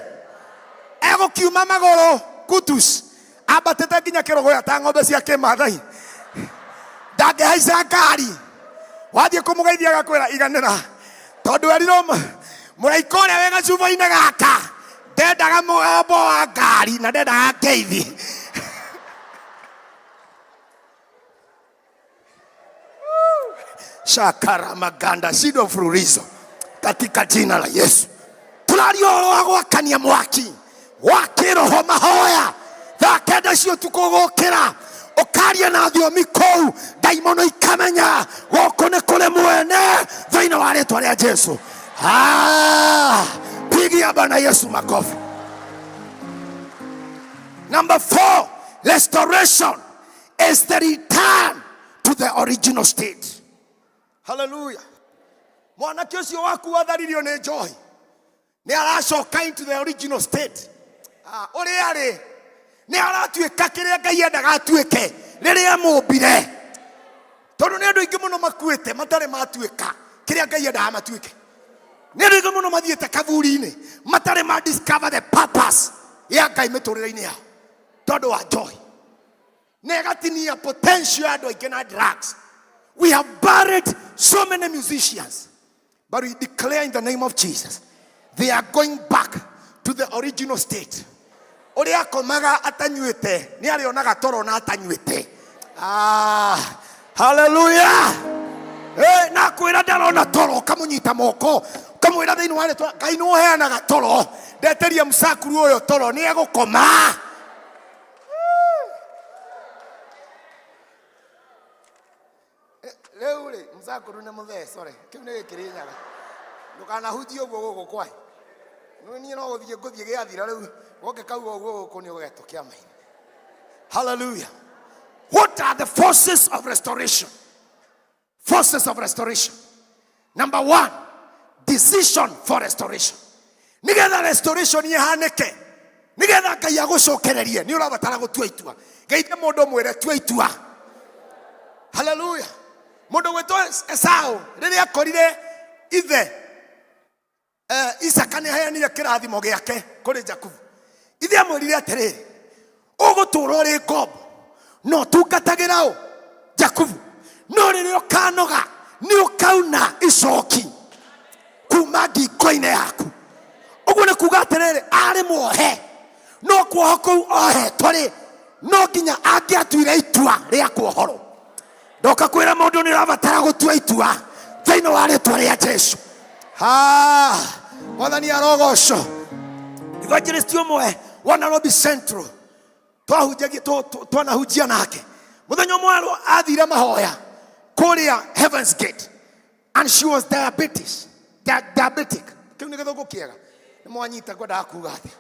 egũkiuma magũrũ Kutus ambatĩte nginya kĩrogoya ta ng'ombe cia kĩmathai. Ndangĩhaica ngari wathiĩ kũmũgeithia agakwĩra iganĩra, tondũ erirwo Muraikore wega cuba-inĩ gaka. Ndendaga mũgambo wa ngari na ndendaga ngeithi. Shakara maganda sido mfululizo katika jina la Yesu. Tulario wa gwakania mwaki wa kiroho mahoya thakenda cio tukugukira ukaria na thiomi kou daimono ikamenya goko ne kule mwene thaina wa rĩtwa rĩa Jesu. Pigia Bwana Yesu makofi. Number 4, restoration is the return to the original state. Hallelujah. Mwanake ucio waku watharirio nĩ njohi nĩ aracoka into the original state. Uri ari nĩ aratuĩka kĩrĩa Ngai endaga atuĩke rĩrĩa mũmbire. Tondũ nĩ andũ aingĩ mũno makuĩte matarĩ matuĩka kĩrĩa Ngai endaga matuĩke. Nĩ andũ aingĩ mũno mathiĩte kaburi-inĩ matarĩ ma discover the purpose ya Ngai mĩtũrĩre-inĩ yao tondũ wa njohi. Nĩ ĩgatinia potential ya andũ aingĩ na drugs. We have buried so many musicians, but we declare in the name of Jesus, they are going back to the original state. Uri akomaga atanyuite, ni arionaga toro na atanyuite. Hallelujah. Na kwira ndarona toro kamunyita moko, kamwira thiini wa rĩtwa Ngai nĩ ũheanaga toro. Ndeteria musakuru ũyũ toro ni egũkoma. Leure mzakuru ne muthe sorry kiu ne kirinyaga ndukana huti ogwo gogo kwai no ni no guthie giathira riu woke kau ogwo goko ni ugetukia mai. Hallelujah. What are the forces of restoration? Forces of restoration. Number 1, decision for restoration. Nigetha restoration ihanike, nigetha Ngai agucokererie ni urabatara gutua itua. Ngeithie mundu mwire tua itua. Hallelujah. Mundu wetwo Esau rĩrĩa akorire ithe Isaka nĩ aheanire kĩrathimo gĩake kũrĩ Jakubu. Ithe amwĩrire atĩrĩrĩ, ũgũtũũra ũrĩ ngombo no tungatagĩra ũ Jakubu, no rĩrĩa ũkanoga nĩ ũkauna icoki kuma ngingo-inĩ yaku. Ũguo nĩ kuuga atĩrĩrĩ, arĩ muohe no kuoho kũu ohetwo rĩ no nginya angĩatuire itua rĩa kuohorwo. Ndoka kwĩra mũndũ nĩ ũrabatara gũtua itua thĩinĩ wa rĩtwa rĩa Jesu. Mwathani arogocwo. Evangelist ũmwe wa Nairobi Central twanahunjia nake mũthenya ũmwe athire mahoya kũrĩa Heaven's Gate and she was diabetic. Kĩu nĩ gĩthũngũ kĩega nĩ mwanyita ngwendaga kuuga atĩa.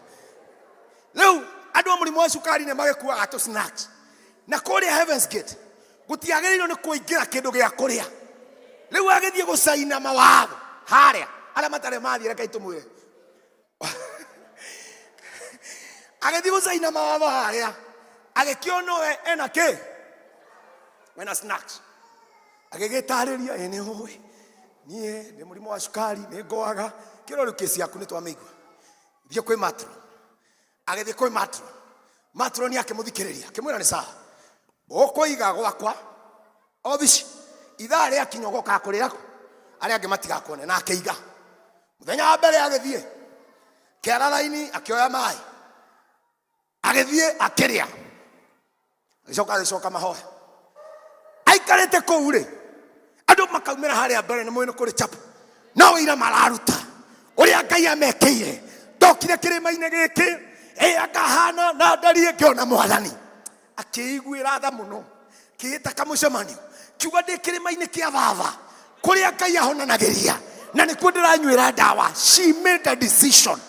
Rĩu andũ a mũrimũ wa cukari nĩ magĩkuaga tũ snacks na kũrĩa Heaven's Gate gutiagĩrĩirwo nĩ kũingĩra kĩndũ gĩa kũrĩa. Rĩu agĩthiĩ gũcaina mawatho harĩa arĩa matarĩ mathiĩ reke tũmwĩre. Agĩthiĩ gũcaina mawatho harĩa agĩkĩona we ena kĩ wena snacks. Agĩgĩtarĩria nĩ ũĩ niĩ ndĩ mũrimũ wa cukari nĩ ngũaga kĩrore kĩci yaku nĩ twamĩigua. Thiĩ kwĩ matro. Agĩthiĩ kwĩ matro. Matro nĩ akĩmũthikĩrĩria akĩmwĩra nĩ sawa. Ũkũiga gwakwa obici ithaa rĩa kinya ũgoka kũrĩra arĩa angĩ matigakone na akĩiga. Mũthenya wa mbere agĩthiĩ kĩara raini akĩoya maĩ agĩthiĩ akĩrĩa agĩcoka mahoya. Aikarĩte kũu rĩ andũ makaumĩra harĩa mbere nĩ mũĩ nĩ kũrĩ chapu no wĩira mararuta ũrĩa Ngai amekĩire. Ndokire kĩrĩma-inĩ gĩkĩ akahana na ndari ngĩona Mwathani akĩiguĩra tha mũno kĩĩta kamũcemanio kiuga ndĩ kĩrĩma-inĩ kĩa baba kũrĩa Ngai ahonanagĩria na nĩkuo ndĩranyuĩra ndawa. She made a decision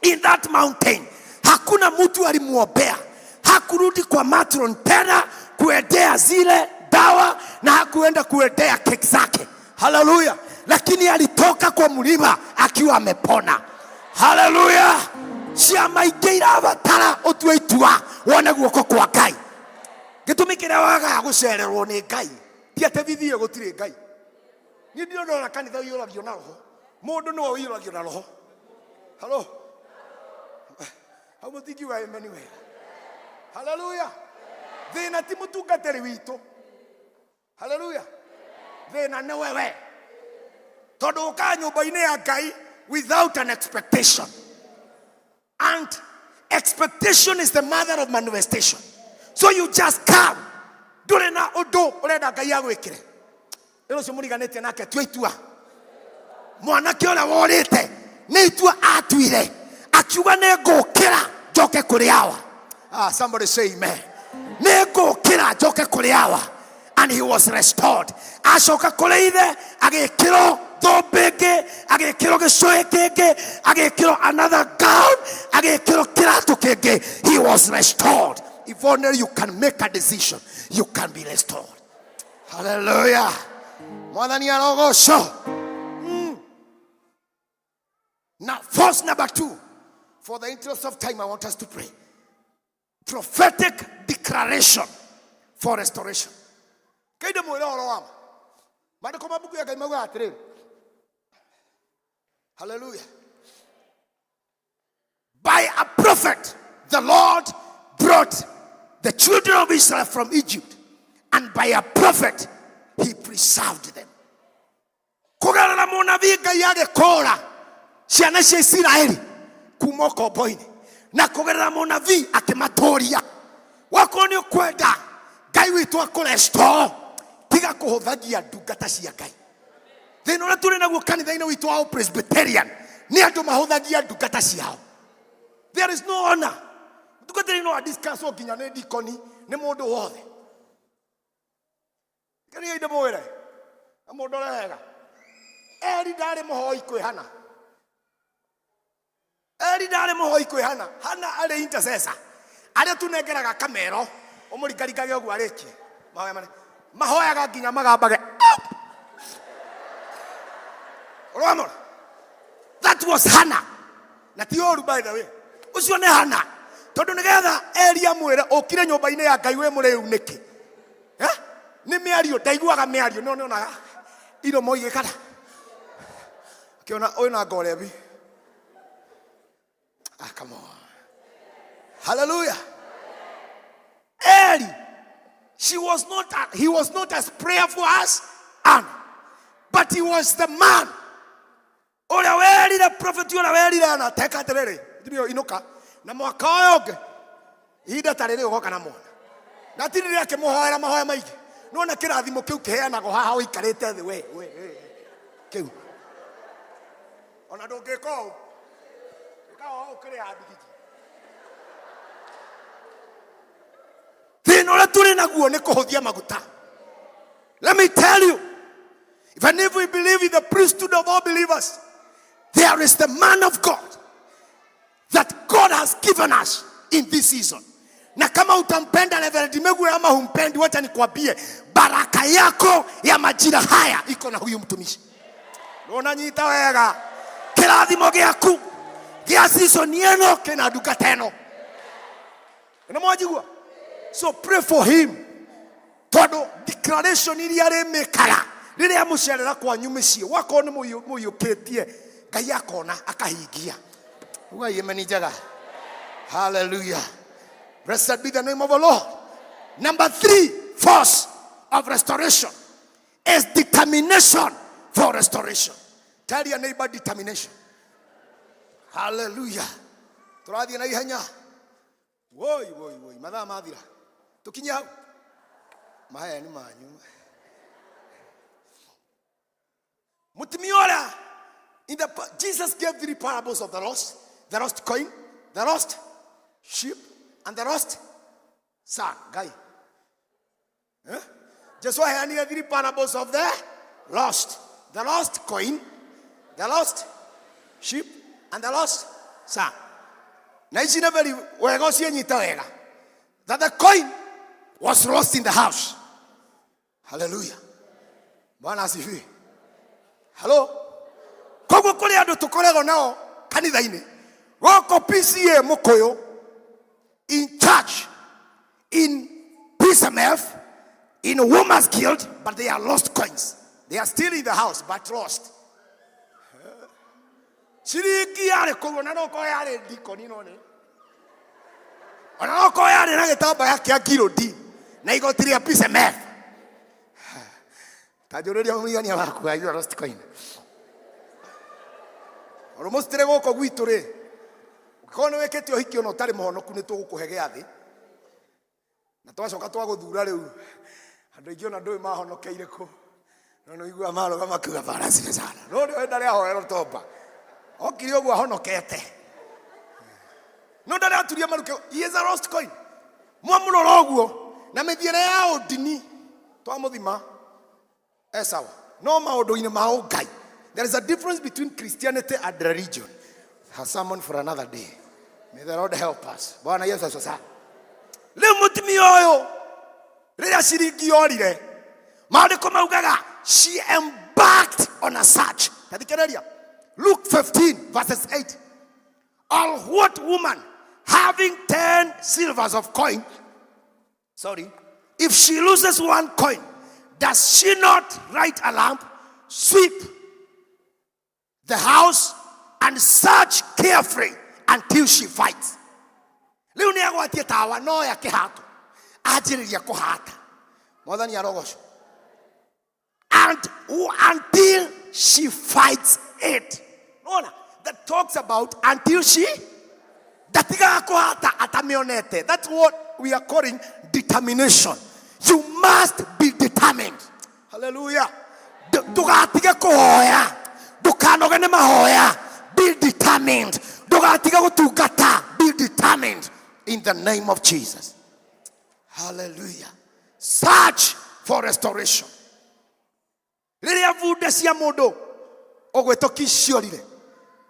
in that mountain. Hakuna mtu alimwombea, hakurudi kwa matron tena kuendea zile dawa na hakuenda kuendea keki zake. Hallelujah. Lakini alitoka kwa mlima akiwa amepona. Hallelujah. Ciama ingĩ irabatara ũtue itua wone guoko kwa Ngai. Gĩtũmi kĩrĩa wagaga gũcererwo nĩ Ngai ti atĩ thithie gũtirĩ Ngai. Niĩ ndĩrona kanitha ũiyũragio na roho. Mũndũ nĩwe ũiyũragio na roho. Hello. Hau mũtingiuga amen wega. Hallelujah. Thĩna ti mũtungatĩri witũ. Hallelujah. Thĩna nĩ wewe. Tondũ ũka nyũmba-inĩ ya Ngai without an expectation. And expectation is the mother of manifestation. So you just come. Dure na odo urenda Ngai agwikire. Ero cio muriganite nake tua itua. Mwanake ora worite ni itua atuire. Akiuga ne ngukira njoke kuri hawa. Somebody say amen. Ne ngukira njoke kuri hawa. And he was restored. Ashoka kuri ithe agikiro Dobege, agekiro geshoe kege, agekiro another gown, agekiro kirato kege. He was restored. If only you can make a decision, you can be restored. Hallelujah. Now, verse number 2. For the interest of time, I want us to pray. Prophetic declaration for restoration. Hallelujah. By a prophet, the Lord brought the children of Israel from Egypt, and by a prophet, he preserved them. Kugarara munabii Ngai agekora ciana cia Isiraeli kuma ũkombo-inĩ na kugarara munabii akĩmatũria. Wakorwo nĩ ũkwenda Ngai witũ akũrestore, tiga kũhũthagia ndungata cia Ngai. Thĩna ũrĩa tũrĩ naguo kanitha-inĩ witũ wa Presbyterian nĩ andũ mahũthagia ndungata ciao. There is no honor. Ndungata no discuss nginya nĩ dikoni nĩ mũndũ wothe. Kani ide mwere mũndũ ũrega. Eri ndarĩ mũhoi kwĩhana. Eri ndarĩ mũhoi kwĩhana. Hana arĩ intercessor. Arĩa tunengeraga kamero ũmũringarigage ũguo arĩkie. Mahoyaga nginya magambage. That was Hannah. Na ti oru by the way. Ucio nĩ Hannah. Tondu nigetha Elia mwĩre ũkire nyũmba-inĩ ya Ngai we mũrĩu nĩkĩ? Nĩ mĩario ndaiguaga mĩario no nĩonaga iro moigĩkana. Kĩona ũyũ na ngorebi. Come on. Hallelujah. Eli, he was not as prayerful as Anna, but he was the man. Ora weri the prophet ora weri na teka terere ndibyo inoka na mwaka oyoge ida tarere ugoka na mwana na tiri yake muhoera mahoya maigi no na kirathimo kiu kiheanago haha uikarite thi we kiu ona ndungiko ikawa ukire abigiji thina ura turi naguo ni kuhuthia maguta. Let me tell you, even if we believe in the priesthood of all believers, there is the man of God that God has given us in this season. Na kama utampenda Reverend Megure ama humpendi, wacha nikwambie baraka yako ya majira haya iko na huyu mtumishi. Unanyita wega. Kirathimo giaku gia season yeno kina duka teno. Unamwajigua? So pray for him. Todo declaration ili yare mekara. Lile ya musherera kwa nyumishi. Wako ni muyuketie. Ngai akona akahigia. Uga yemeni jaga. Hallelujah. Blessed be the name of the Lord. Number 3 force of restoration is determination for restoration. Tell your neighbor determination. Hallelujah. Turathi na ihenya. Woi. Mathaa mathira. Tukinya hau. Mahaya ni manyu. Mutimiora. Jesus gave 3 parables of the lost coin, the lost sheep, and the lost son. Guy. Just so I had 3 parables of the lost coin, the lost sheep, and the lost son. Now it's never that the coin was lost in the house. Hallelujah. Hello. Kogo kule ando tukolego nao kanitha-ini woko PCA Mukoyo in church, in PSMF, in a woman's guild, but they are lost coins. They are still in the house but lost. Shiriki yale kogo na noko yale dikoni none. Ona noko yale na getamba yake ya kilo D na igotiri ya PSMF. Tajorori ya mwigani ya waku ya lost coin. Oro mustere goko gwitu ri. Kono wekete ohiki ono tari mohonoku ni tugukuhe giathi. Na twacoka twaguthura riu. Andu ingi ona ndui mahonokeire ku. No igua maroga makuga barasi sana. No ndio ndari ahoero toba. Okiri ogwa honokete. No ndari aturia maruke. He is a lost coin. Mwamurora ogwo na mithiere ya odini twamuthima esawa. No maundu-ini ma Ngai. There is a difference between Christianity and religion. A sermon for another day. May the Lord help us. Bwana Yesu asifiwe. Leo mutumia oyo rĩrĩa ciringi yorire maandĩko maugaga she embarked on a search. Tathikĩrĩria. Luke 15 verses 8. Or what woman having 10 silvers of coin, if she loses one coin, does she not light a lamp, sweep the house, and search carefully until she finds? Leo ni agwatie tawa no ya kihato ajiriria kuhata mwathani arogosho and until she fights it. No, that talks about until she datiga kuhata atamionete. That's what we are calling determination. You must be determined. Hallelujah. Dugatige kuhoya dukanoge ne mahoya. Be determined. Dugatige gutungata. Be determined in the name of Jesus. Hallelujah. Search for restoration. Lilia vude cia mundu ogwetokiciorire.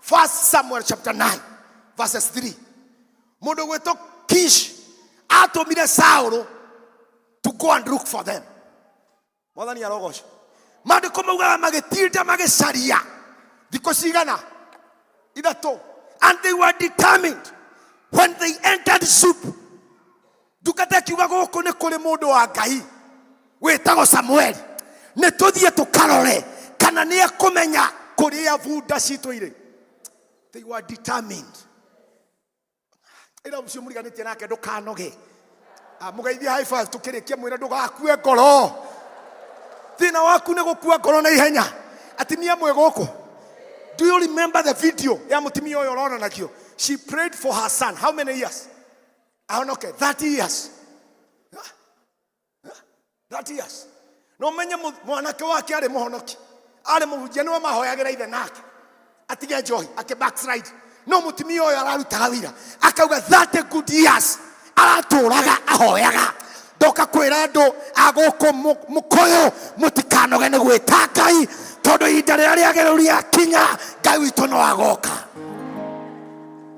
1 Samuel chapter 9 verses 3. Mundu gweto Kish atomire Saul to go and look for them. Mwathani arogosha. Maandiko maugaga magitinda magicaria thikũ cigana ithatũ, and they were determined. When they entered Zup, ndungata kiuga gũkũ nĩ kũrĩ mũndũ wa Ngai wĩtagwo Samuel, nĩ tũthiĩ tũkarore kana nĩ ekũmenya kũrĩa bunda citũ irĩ. They were determined. Ira mcio mũriganĩtie nake ndũkanoge. Mũgeithie high five tũkĩrĩkia mwĩra ndũgakue ngoro. Thĩna waku nĩ gũkua ngoro na ihenya. Atimia mwe gũkũ. Do you remember the video ya mutimia ũyũ ũronanagio? She prayed for her son. How many years? Okay, 30 years. 30 years. No menye mwanake wake arĩ mũhonoki. Arĩ mũhunjia nĩwe mahoyagĩra ithe nake. Atige njohi, ake backslide. No mutimia ũyũ ararutaga wĩra. Akauga 30 good years. Aratũraga ahoyaga. Ndoka kwĩra andũ agũkũ mũkũyũ mũtikanoge nĩ gwĩta Ngai. Todo ihinda rĩrĩa rĩagĩrĩru rĩakinya Ngai witũ no agoka.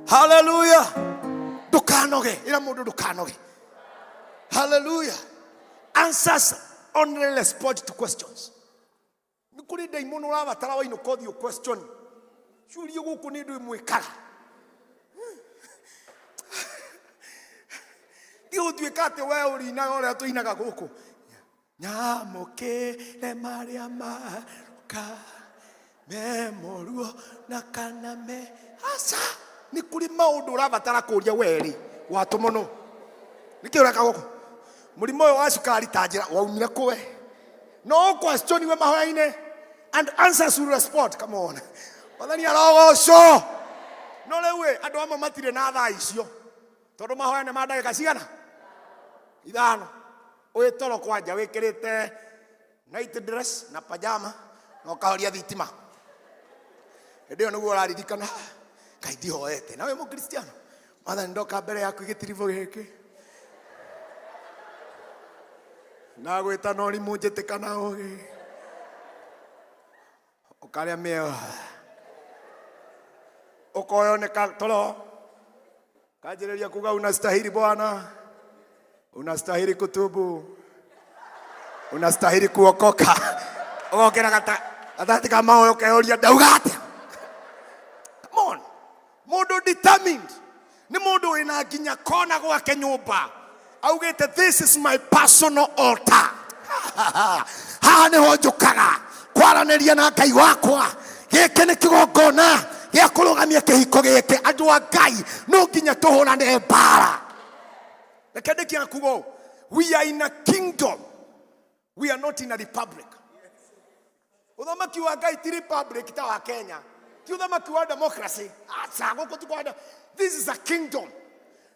Hallelujah. Ndũkanoge, ĩra mũndũ ndũkanoge. Hallelujah. Answers only respond to questions. Nĩ kũrĩ ndaimono ũrabatara wainũka ũthiĩ question. Ciũria gũkũ nĩ ndũ mwĩkara. Ndiũtuĩka atĩ we ũrĩinaga ũrĩa tũinaga gũkũ. Nyamũkĩre marĩa maruka memoruo na kana me asa. Nĩ kũrĩ maũndũ ũrabatara kũũria weri watũ mũno. Nĩkĩ ũreka gũkũ? Mũrimũ ũyũ wa cukari ta njĩra waumire kũwe. No question we mahoya-inĩ and answers will respond. Come on. Wathani arogocwo. No rĩu andũ amwe matirĩ na thaa icio. Tondũ mahoya nĩ ma ndagĩka cigana? Ithano. Ũyũ toro kwanja wĩkĩrĩte night dress na pajama na ũkahoria thitima. Hĩndĩ ĩyo nĩguo ũraririkana Ngai ndihoete. Nawe mũkristiano, Mwathani ndoka mbere yaku gĩtiribo gĩkĩ. Na gwĩta no ũrimũ njĩtĩkana ũgĩ. Ũkarĩa mĩeo. Ũkoyoneka toro. Kanjĩrĩria kuga unastahili Bwana. Unastahili kutubu. Unastahili kuokoka. Ogokera gatagatĩ ka mahoya ũkeũria ndauga atĩa. Come on. Mũndũ determined. Nĩ mũndũ wĩna nginya kona gwake nyũmba. Augĩte this is my personal altar. Haha nĩho njũkaga kwaranĩria na Ngai wakwa. Gĩkĩ nĩ kĩgongona gĩa kũrũgamia kĩhiko gĩkĩ. Andũ a Ngai no nginya tũhũrane mbara. Reke ndĩkĩra kuga we are in a kingdom. We are not in a republic. Ũthamaki wa Ngai ti republic ta wa Kenya. Ti uthamaki wa democracy. Acha guku tukwenda. This is a kingdom.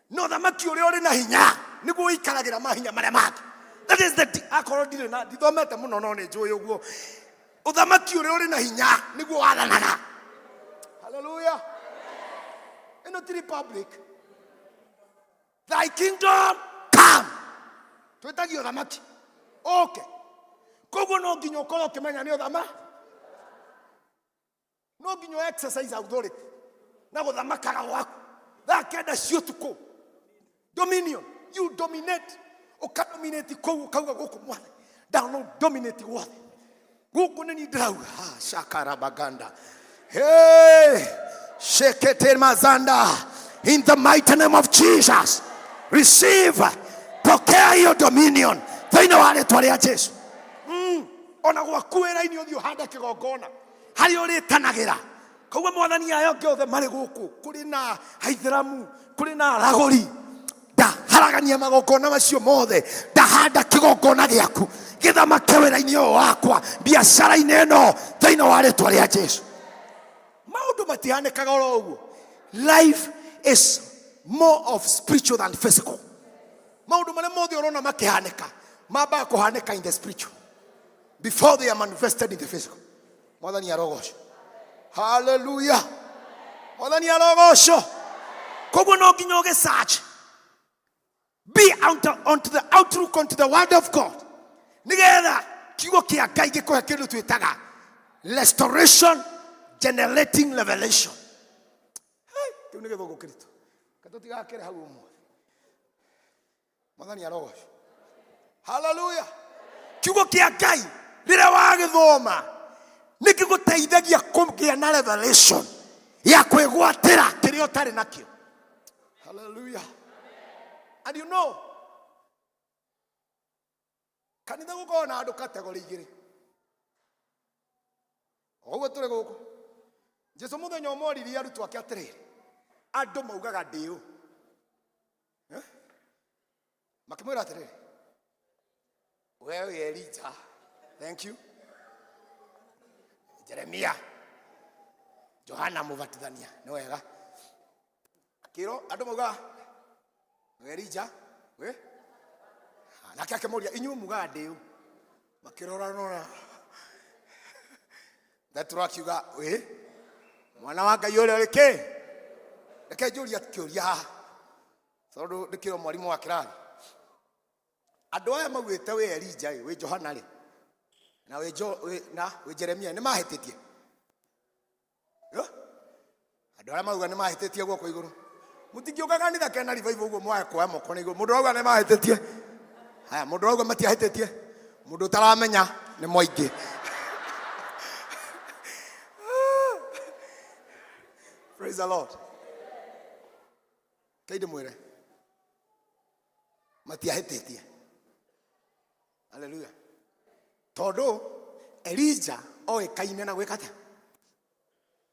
No thamaki uri uri na hinya. Niguo ikaragira mahinya maria mangĩ. That is the akorwo ndire na ndithomete muno no nĩ njũĩ ũguo. Uthamaki uri uri na hinya niguo wathanaga. Hallelujah. Ĩno ti republic. Thy kingdom come. Twĩtagia uthamaki. Okay. Koguo no nginya ũkorwo ũkĩmenya nĩ ũthamaki. No nginya exercise authority. Na gũthamakaga gwaku. Thaa kenda cia ũtukũ. Dominion. You dominate. Ukadominate kou ukauga guku mwana. Down dominate guothe. Guku nini ndirauga. Shakara baganda. Hey! Shekete mazanda. In the mighty name of Jesus. Receive. Pokea hiyo dominion. Thĩinĩ wa rĩĩtwa rĩa Jesũ. Ona gwaku wĩra-inĩ ũthiĩ ũhande kĩgongona. Harĩa ũrĩtanagĩra. Koguo mwathani aya angĩ othe marĩ gũkũ. Kũrĩ na Aithĩramu, kũrĩ na aragũri. Haragania magongona macio mothe. Ndahanda kĩgongona gĩaku. Gĩthamake wĩra-inĩ ũyũ wakwa. Biacara-inĩ ĩno. Thĩinĩ wa rĩĩtwa rĩa Jesũ. Maũndũ matihanĩkaga oro ũguo. Life is more of spiritual than physical. Maũndũ marĩa mothe ũrona makĩhanĩka. Mambaga kũhanĩka in the spiritual. Before they are manifested in the physical. Mwathani arogocwo. Hallelujah. Mwathani arogocwo. Koguo no nginya ũgĩsearch. Be onto the outlook onto the word of God. Nigetha kiugo kia Ngai gĩkũhe kĩndũ twĩtaga restoration generating revelation. Kĩu nĩ gĩthũngũ kĩritũ. Katũtigakĩre hau ũmwe. Mwathani arogocwo. Hallelujah. Kiugo kia Ngai rĩrĩa wagĩthoma nĩkĩgũteithagia kũgĩa na revelation ya kwĩgwatĩra kĩrĩa ũtarĩ nakĩo. Hallelujah. And you know, kanitha gũkorwo na andũ category igĩrĩ. Ũguo tũrĩ gũkũ. Jesũ mũthenya ũmwe oririe arutwo ake atĩrĩrĩ. Andũ maugaga ndĩũ. Makĩmwĩra atĩrĩrĩ. Wewe Elijah. Thank you. Jeremia. Johana Mũbatithania. Nĩ wega. Kĩro andũ maugaga Elijah, we? Nake akĩmoria inyuĩ mugaga ndĩũ. Makĩrora. Petro akiuga, we? Mwana wa Ngai ũrĩa ũrĩ kĩ? Reke njũrie kĩũria haha. Tondũ ndĩkĩrwo mwarimũ wa kĩrathi. Andũ aya maugĩte we Elijah, we Johana rĩ. Na we Jeremia nĩ mahĩtĩtie. Andũ aya mauga nĩ mahĩtĩtie guoko igũrũ. Mutingĩũka kanitha kena revival uguo mwae kwa moko na igũrũ. Mũndũ auga nĩ mahĩtĩtie. Haya, mũndũ auga matiahĩtĩtie. Mũndũ utaramenya nĩ moingĩ. Praise the Lord. Kaide mwĩre. Matiahĩtĩtie. Hallelujah. Tondũ Elijah oĩkaine na gwĩka atĩa?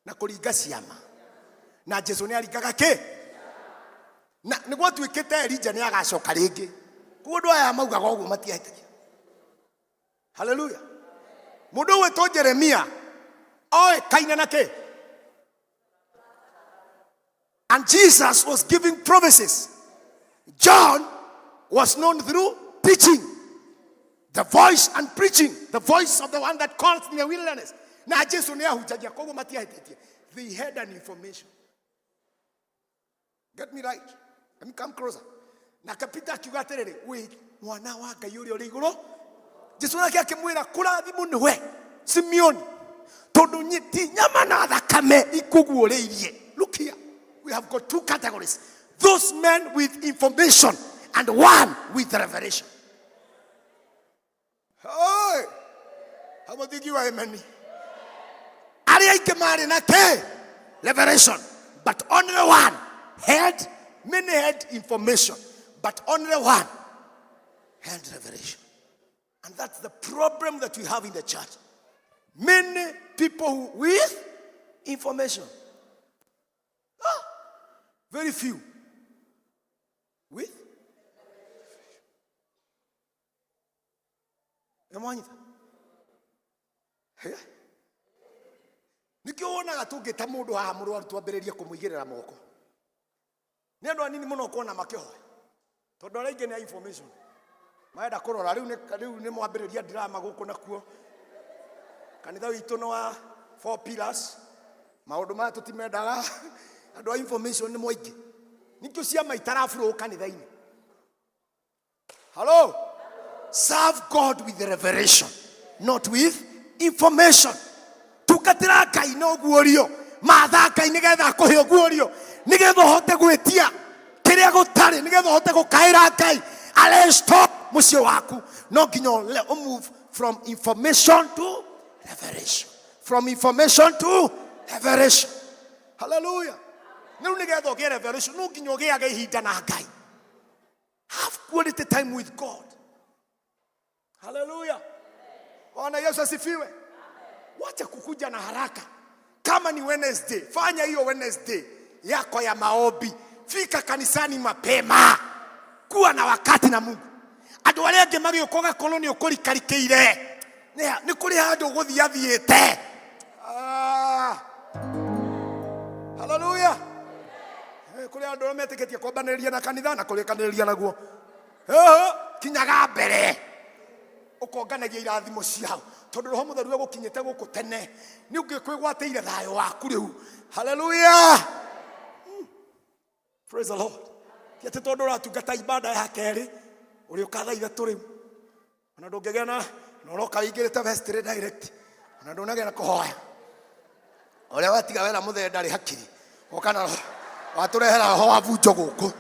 Na kũringa ciama. Na Jesũ nĩ aringaga kĩ? Na nĩguo tuĩkĩte Elijah nĩ agacoka rĩngĩ. Koguo andũ aya maugaga ũguo matiahĩtĩkia. Hallelujah. Mũndũ wetwo Jeremia oĩkaine na kĩ? And Jesus was giving prophecies. John was known through teaching. The voice and preaching. The voice of the one that calls in the wilderness. Na Jesũ nĩ ahunjagia koguo matiahĩtĩtie. They had an information. Get me right. Let me come closer. Na kapita akiuga atĩrĩrĩ, we mwana wa Ngai ũrĩa ũrĩ igũrũ. Jesũ nake akĩmwĩra kũrathimwo nĩwe Simeon. Tondũ ti nyama na thakame ikuguũrĩirie. Look here. We have got two categories. Those men with information and one with revelation. Hey! How about you, amen? Arĩa ingĩ marĩ na kĩ? Revelation. But only one had, many had information. But only one had revelation. And that's the problem that we have in the church. Many people with information. Very few with Nikio wonaga tungita mundu haha murwaru twambiririe kumuigirira moko. Ni andu anini muno kuona makihoya. Tondu araingi ni information. Maenda kurora riu ni mwambiriria drama guku nakuo. Kanitha witu no wa 4 pillars. Maundu ma tutimendaga andu a information ni moingi. Nikio ciama itarafuro kanitha-ini. Hello? Serve God with revelation, not with information. Tukatira Ngai no guorio, matha Ngai nigetha kuhe guorio, nigetha hote gwetia kiria gutari, nigetha hote gukaira Ngai, arestore mucie waku. No nginya move from information to revelation. From information to revelation. Hallelujah. No nigetha ugie revelation, no nginya ugiage ihinda na Ngai. Have quality time with God. Hallelujah. Bwana Yesu asifiwe. Wacha kukuja na haraka. Kama ni Wednesday, fanya hiyo Wednesday yako ya maombi. Fika kanisani mapema. Kuwa na wakati na Mungu. Andu aria angi magiokoga koloni ukuri karikeire. Ni kuri handu guthia thiete. Hallelujah. Kuri andu metiketie kwambaniriria na kanitha na kuri kaniriria naguo. Kinyaga mbere. Ukonganagia irathimo ciao tondu roho mutheru we gukinyite guku tene ni ungikwigwateire thayo waku riu. Hallelujah. Praise the Lord. Yete tondu ratungata ibada ya keri uri ukathaitha turi ona ndungigena na uroka wingirite vestry direct ona ndunagena kuhoya uri watiga wera muthe ndari hakiri ukana waturehera ho wavunjo guku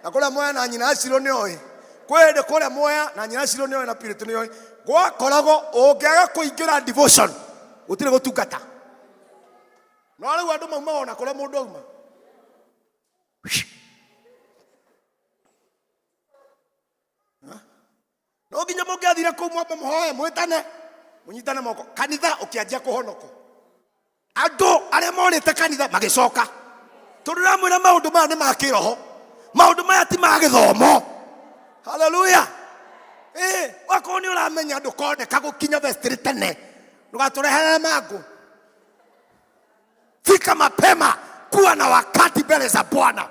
na kula mwana na nyina aciro ni oi kwende kule moya na nyina ciro niyo na pirito niyo gwa korago ungiaga kuingira devotion utire gutungata no ari wandu mauma ona kole mundu auma no ginya mungiathire ku mwamba muhoye mwitane munyitane moko kanitha ukianjia kuhonoko andu aria monete kanitha magicoka turira mwira maundu maya ni makiroho maundu maya ti magithomo. Hallelujah. Wako ni uramenya ndukone kagukinya vestry tene ndugaturehera magu. Fika mapema, kuwa na wakati mbele za Bwana.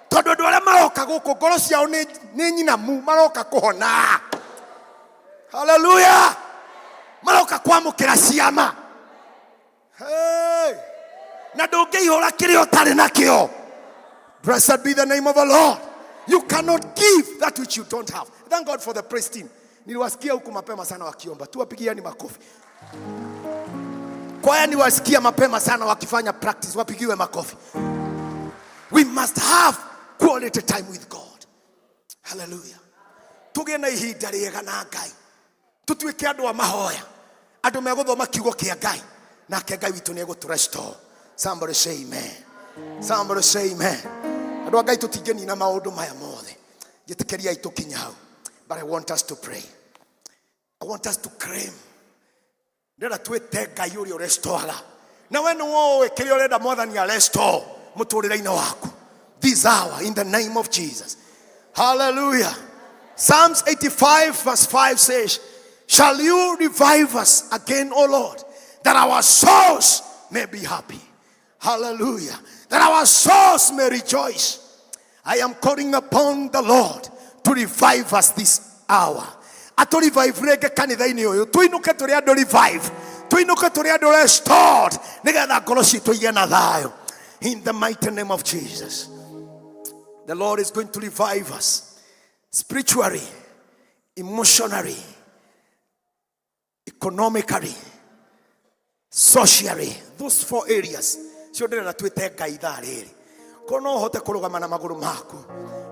Tondu andu aria maroka guku ngoro ciao ni nyinamu maroka kuhona. Hallelujah. Maroka kwamukira ciama. Na ndungiihura kiria utari nakio. Blessed be the name of the Lord. You cannot give that which you don't have. Thank God for the praise team. Niliwasikia huku mapema sana wakiomba. Tuwapigieni makofi. Kwaya niwasikia mapema sana wakifanya practice. Wapigiwe makofi. We must have quality time with God. Hallelujah. Tugena ihinda riega na Ngai. Tutuike andu a mahoya. Andu meguthoma kiugo kia Ngai. Nake Ngai witu ni egutũrestore. Somebody say amen. Somebody say amen. Andu Ngai tutingeni na maundu maya mothe. Gitikeria itukinya hau. But I want us to pray. I want us to claim. Ndera twete Ngai uri restore. Na we no wowe kiri urenda mwathani ya restore muturire-ini waku. This hour in the name of Jesus. Hallelujah. Psalms 85 verse 5 says, shall you revive us again, O Lord, that our souls may be happy. Hallelujah. That our souls may rejoice. I am calling upon the Lord to revive us this hour. Ato revive rege kanitha-ini uyu. Tuinuke turi andu revive. Tuinuke turi andu restored. Nigetha ngoro citu igĩe na thayo. In the mighty name of Jesus. The Lord is going to revive us. Spiritually, emotionally, economically, socially. Those 4 areas. Cio ndĩrenda twĩte Ngai ithaa rĩrĩ. Korwo no ũhote kũrũgama na magũrũ maku.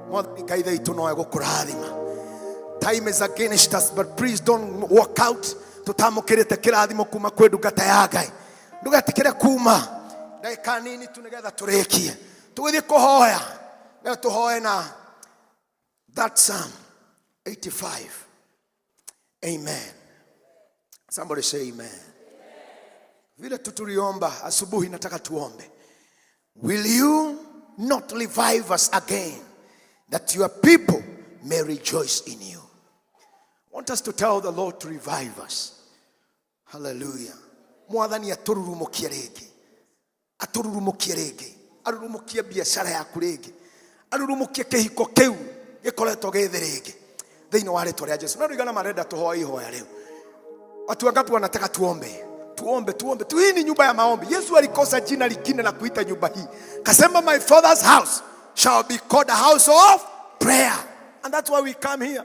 Mwathani Ngai ithaa itũ no egũkũrathima. Time is against us, but please don't walk out. Tutamũkĩrĩte kĩrathimo kuma kwĩ ndungata ya Ngai. Ndũgetikĩre kuma. Ndagĩka nini tu nĩgetha tũrĩkie. Tũgĩthiĩ kũhoya. Nĩgetha tũhoe na that Psalm 85. Amen. Somebody say amen. Vile tutuliomba asubuhi nataka tuombe. Will you not revive us again, that your people may rejoice in you? I want us to tell the Lord to revive us. Hallelujah. Mwathani atururumukie ringi, atururumukie ringi, arurumukie biashara yaku ringi, arurumukie kihiko kiu gikoretwo githi ringi thiini wa ritwa ria Jesu. Na rigana marenda tuhoe ihoya riu. Watu wangapi wanataka tuombe? Tuombe. Hii ni nyumba ya maombi. Yesu alikosa jina lingine la kuita nyumba hii. Kasema my father's house shall be called a house of prayer. And that's why we come here.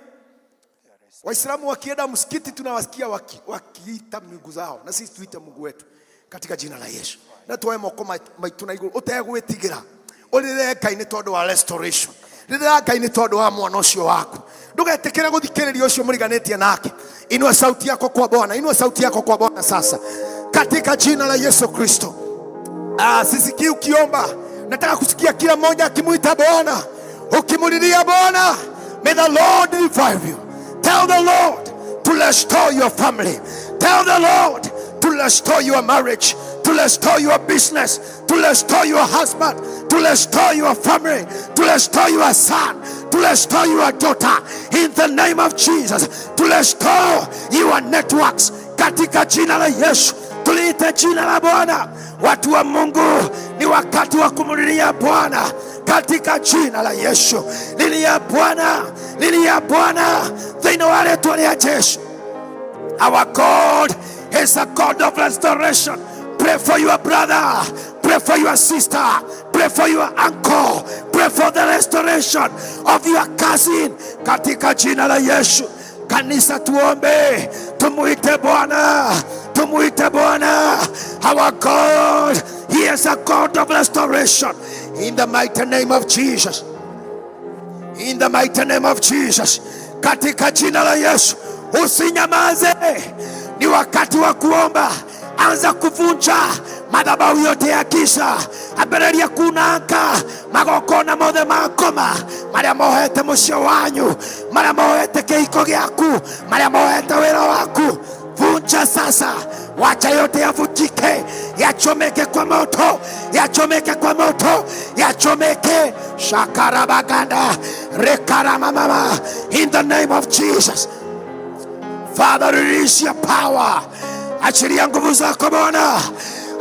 Waislamu wakienda msikiti tunawasikia wakiita Mungu zao. Na sisi tuite Mungu wetu katika jina la Yesu. Na tuwe moko maituna iguru utegwitigira. Ulireka ini tondu wa restoration. Riraka ini tondu wa mwana ucio waku. Ndugetikire guthikiriria ucio muriganitie nake. Inua sauti yako kwa Bwana. Inua sauti yako kwa Bwana sasa. Katika jina la Yesu Kristo. Sisiki ukiomba. Nataka kusikia kila mmoja akimuita Bwana. Ukimulilia Bwana. May the Lord revive you. Tell the Lord to restore your family. Tell the Lord to restore your marriage, to restore your business, to restore your husband, to restore your family, to restore your son, to restore your daughter. In the name of Jesus, to restore your networks. Katika jina la Yesu, tuliite jina la Bwana. Watu wa Mungu, ni wakati wa kumulilia Bwana. Katika jina la Yesu, lilia Bwana, lilia Bwana. They know how to Yesu. Our God is a God of restoration. Pray for your brother, pray for your sister, pray for your uncle, pray for the restoration of your cousin. Katika jina la Yesu. Kanisa tuombe, tumuite Bwana, tumuite Bwana. Our God, He is a God of restoration. In the mighty name of Jesus. In the mighty name of Jesus. Katika jina la Yesu. Usinyamaze. Ni wakati wa kuomba. Anza kuvunja madhabahu yote ya kisa. Abereria kunanga magokona mothe makoma. Maria mohete mucio wanyu, maria mohete kihiko giaku, maria mohete wira waku. Vunja sasa. Wacha yote yavunjike, yachomeke kwa moto, yachomeke kwa moto, yachomeke. Shakarabaganda, rekaramamama. In the name of Jesus. Father, release your power. Achilia nguvu zako Bwana.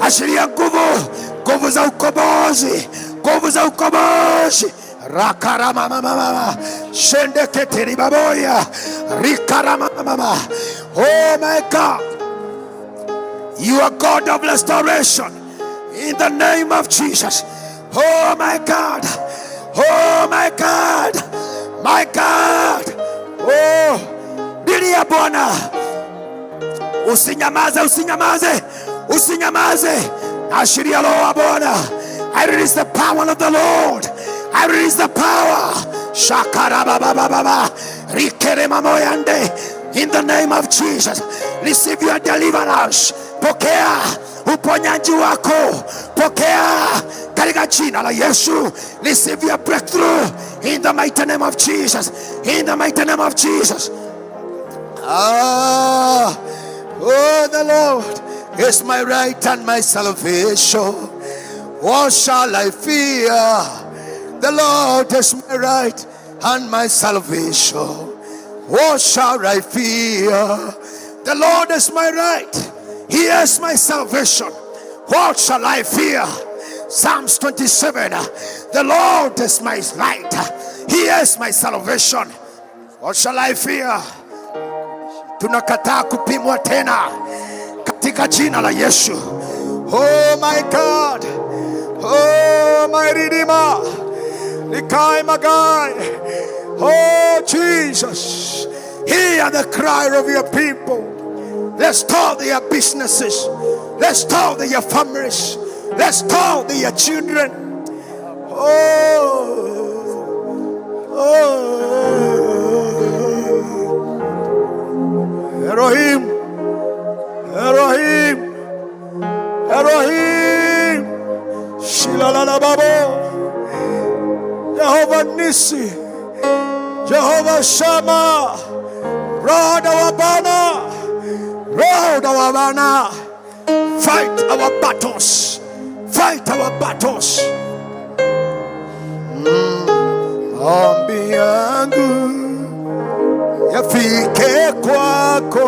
Achilia nguvu za ukombozi, nguvu za ukombozi. Rakaramamama, shendeketeri baboya, rikaramamama. Oh my God, you are God of restoration. In the name of Jesus. Oh my God, oh my God, my God. Oh, lilia Bwana. Usinyamaze, usinyamaze, usinyamaze. Ashiria Roho wa Bwana. I release the power of the Lord. I release the power. Shakarababababa. Rikeremoyande. In the name of Jesus. Receive your deliverance. Pokea uponyaji wako. Pokea katika jina la Yesu. Receive your breakthrough. In the mighty name of Jesus. In the mighty name of Jesus. Oh, the Lord is my right and my salvation. What shall I fear? The Lord is my right and my salvation. What shall I fear? The Lord is my right. He is my salvation. What shall I fear? Psalms 27. The Lord is my light. He is my salvation. What shall I fear? Tunakataa kupimwa tena katika jina la Yesu. Oh my God. Oh my Redeemer. Nikai Magai. Oh Jesus. Hear the cry of your people. Restore their businesses. Restore their families. Restore their children. Elohim, Elohim, Elohim, Shilalababo, Jehovah Nissi, Jehovah Shammah, Lord our banner, Lord our banner. Fight our battles, fight our battles. Ombi yangu yafike kwako.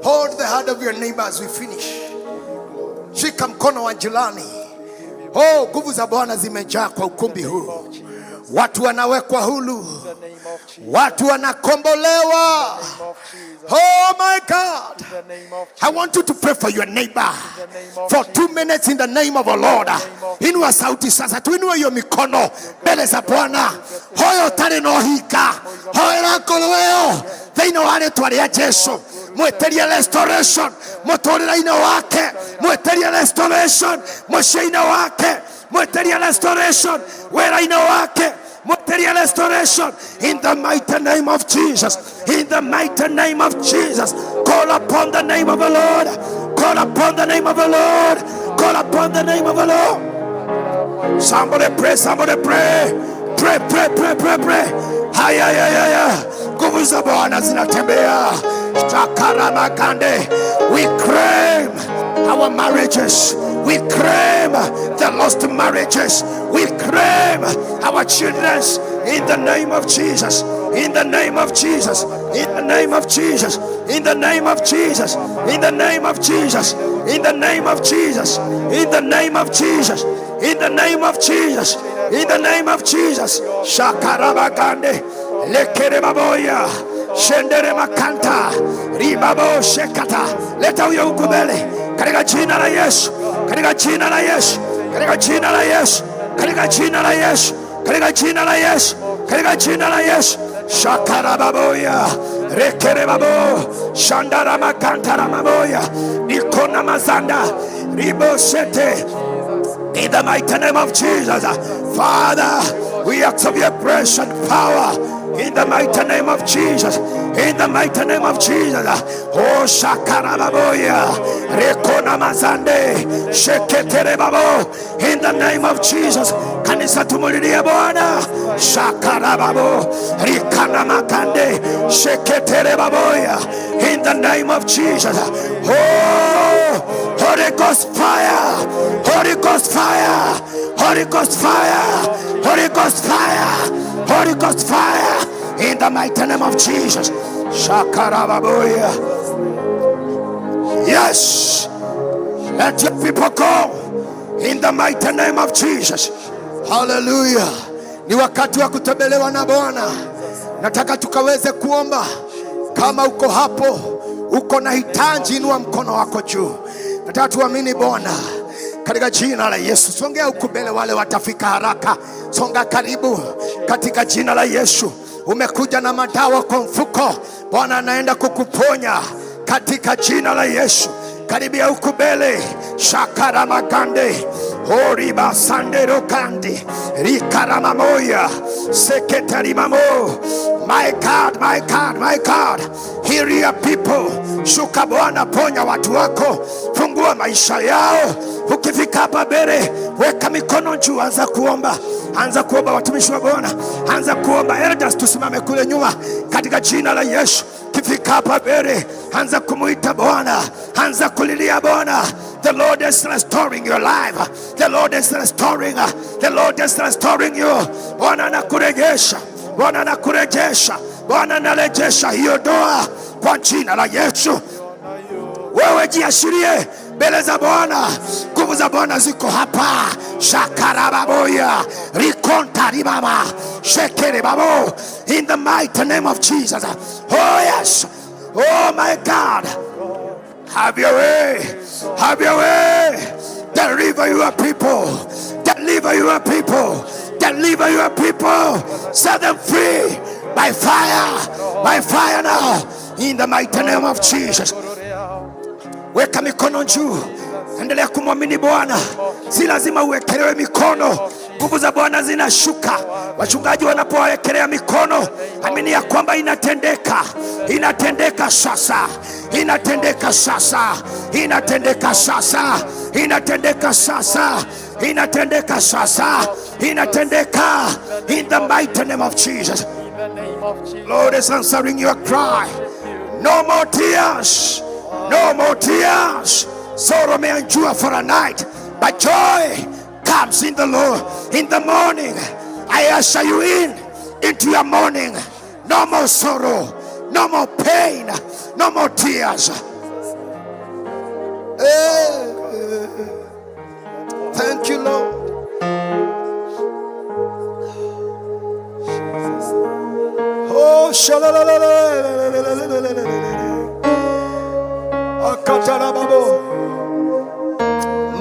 Hold the hand of your neighbor as we finish. Shika mkono wa jirani. Oh, nguvu za Bwana zimejaa kwa ukumbi huu. Watu wanawekwa huru. Watu wanakombolewa. Oh my God. I want you to pray for your neighbor for 2 minutes in the name of the Lord. Inua sauti sasa, tuinue hiyo mikono mbele za Bwana. Hoyo tari no hika. Hoyo lako leo. Thĩinĩ wa rĩĩtwa rĩa Jesũ, mwĩtĩrie restoration mũtũũrĩre-inĩ wake, mwĩtĩrie restoration mũciĩ-inĩ wake, mwĩtĩrie restoration wĩra-inĩ wake, mwĩtĩrie restoration in the mighty name of Jesus. In the mighty name of Jesus, call upon the name of the Lord. Call upon the name of the Lord. Call upon the name of the Lord. Somebody pray, somebody pray. Pray, pray, pray, pray, pray. Haya. Nguvu za Bwana zinatembea. We claim our marriages. We claim the lost marriages. We claim our children in the name of Jesus. In the name of Jesus. In the name of Jesus. In the name of Jesus. In the name of Jesus. In the name of Jesus. In the name of Jesus. In the name of Jesus. In the name of Jesus. Shakarabagande. Lekere baboya. Shendere makanta. Ribabo shekata. Leta huyo huku mbele. Katika jina la Yesu. Katika jina la Yesu. Katika jina la Yesu. Katika jina la Yesu. Katika jina la Yesu. Katika jina la Yesu. Shakara baboya. Rekere babo. Shandara makantara maboya. Nikona mazanda. Ribo shete. In the mighty name of Jesus. Father, we ask of your precious power. In the mighty name of Jesus. In the mighty name of Jesus. Oh Shakarababoya. Rekona mazande. Sheketere babo. In the name of Jesus. Kanisa tumulilie Bwana. Shakarababo. Rikana makande. Sheketere baboya. In the name of Jesus. Oh Holy Ghost fire. Holy Ghost fire. Holy Ghost fire. Holy Ghost fire. Holy Ghost fire. In the mighty name of Jesus. Shakarababoya. Yes. Let your people go. In the mighty name of Jesus. Hallelujah. Ni wakati wa kutembelewa na Bwana. Nataka tukaweze kuomba. Kama uko hapo, uko na hitaji, inua mkono wako juu. Nataka tuamini Bwana. Katika jina la Yesu. Songea huku mbele, wale watafika haraka. Songa karibu katika jina la Yesu. Umekuja na madawa kwa mfuko, Bwana anaenda kukuponya katika jina la Yesu. Karibia huku mbele. Shakara magande. Oriba sandero kandi. Rikarama moya. Seketari mamo. My God, my God, my God. Hear your people. Shuka Bwana, ponya watu wako. Fungua maisha yao. Ukifika hapa mbele, weka mikono juu, anza kuomba. Anza kuomba watumishi wa Bwana. Anza kuomba elders, tusimame kule nyuma katika jina la Yesu. Kifika hapa mbele, anza kumuita Bwana. Anza kulilia Bwana. The Lord is restoring your life. The Lord is restoring. The Lord is restoring you. Bwana anakurejesha. Bwana anakurejesha. Bwana anarejesha hiyo doa kwa jina la Yesu. Wewe jiashirie mbele za Bwana. Nguvu za Bwana ziko hapa. Shakarababoya rikontaribama shekerebabo in the mighty name of Jesus. Oh yes. Oh my God. Have your way. Have your way. Deliver your people. Deliver your people. Deliver your people. Set them free by fire. By fire now. In the mighty name of Jesus. Weka mikono juu. Endelea kumwamini Bwana. Si lazima uwekelewe mikono. Nguvu za Bwana zinashuka. Wachungaji wanapowekelea mikono, amini ya kwamba inatendeka. Inatendeka sasa. Inatendeka sasa. Inatendeka sasa. Inatendeka sasa. Inatendeka sasa. Inatendeka. In the mighty name of Jesus. Lord is answering your cry. No more tears. No more tears. Sorrow may endure for a night, but joy comes in the Lord. In the morning, I usher you into your morning. No more sorrow, no more pain, no more tears. Thank you, Lord. Oh,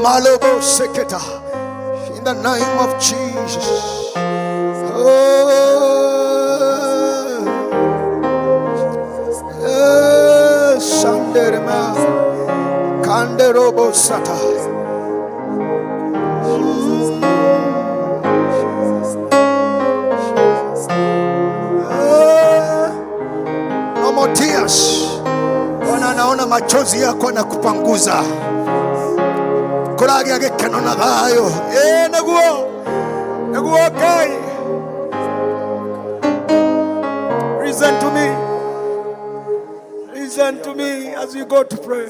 Malobo seketa. In the name of Jesus. Sanderema Kanderobo Sata. No more tears. Bwana naona machozi yako na kupanguza. Kuragi agekeno na thayo. Naguo kai. Listen to me. Listen to me as we go to pray.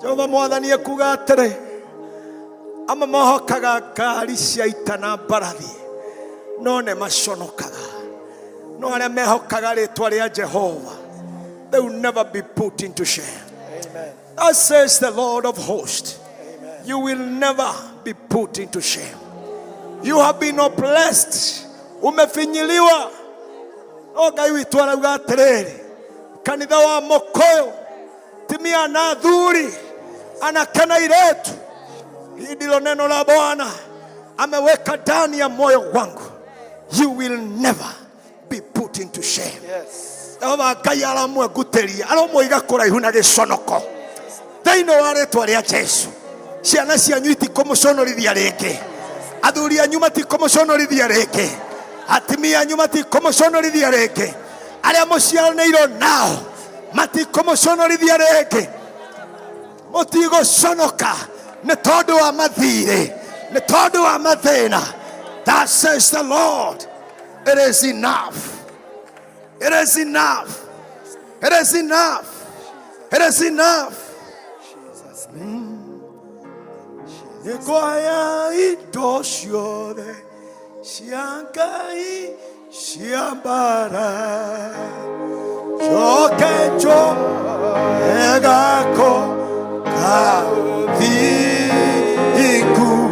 Jehova mwathani ekuga atere. Ama mahokaga ngari cia ita na mbarathi. No ne maconokaga. No arĩa mehokaga rĩtwa rĩa Jehova, they will never be put into shame. Amen. That says the Lord of hosts. Amen. You will never be put into shame. You have been blessed. Umefinyiliwa. No Ngai witũ arauga atĩrĩrĩ, kanitha wa Mokoyo timia na thuri anakana iretu. Hili ndilo neno la Bwana ameweka ndani ya moyo wangu. You will never be put into shame. Yes. Ava kaya la mwe guteria. Alo moiga kuraihu na giconoko. Thĩinĩ wa rĩtwa rĩa Jesu. Ciana cianyu itikomuconorithia rĩngĩ. Athuri anyu matikomuconorithia rĩngĩ. Atimia anyu matikomuconorithia rĩngĩ. Arĩa mũciaranĩirwo nao matikomuconorithia rĩngĩ. Mũtigũconoka nĩ tondũ wa mathirĩ, nĩ tondũ wa mathĩna. That says the Lord. It is enough. It is enough. It is enough. It is enough. Nikoya indo ciothe cia Ngai cia mbara coke njogeko kathingu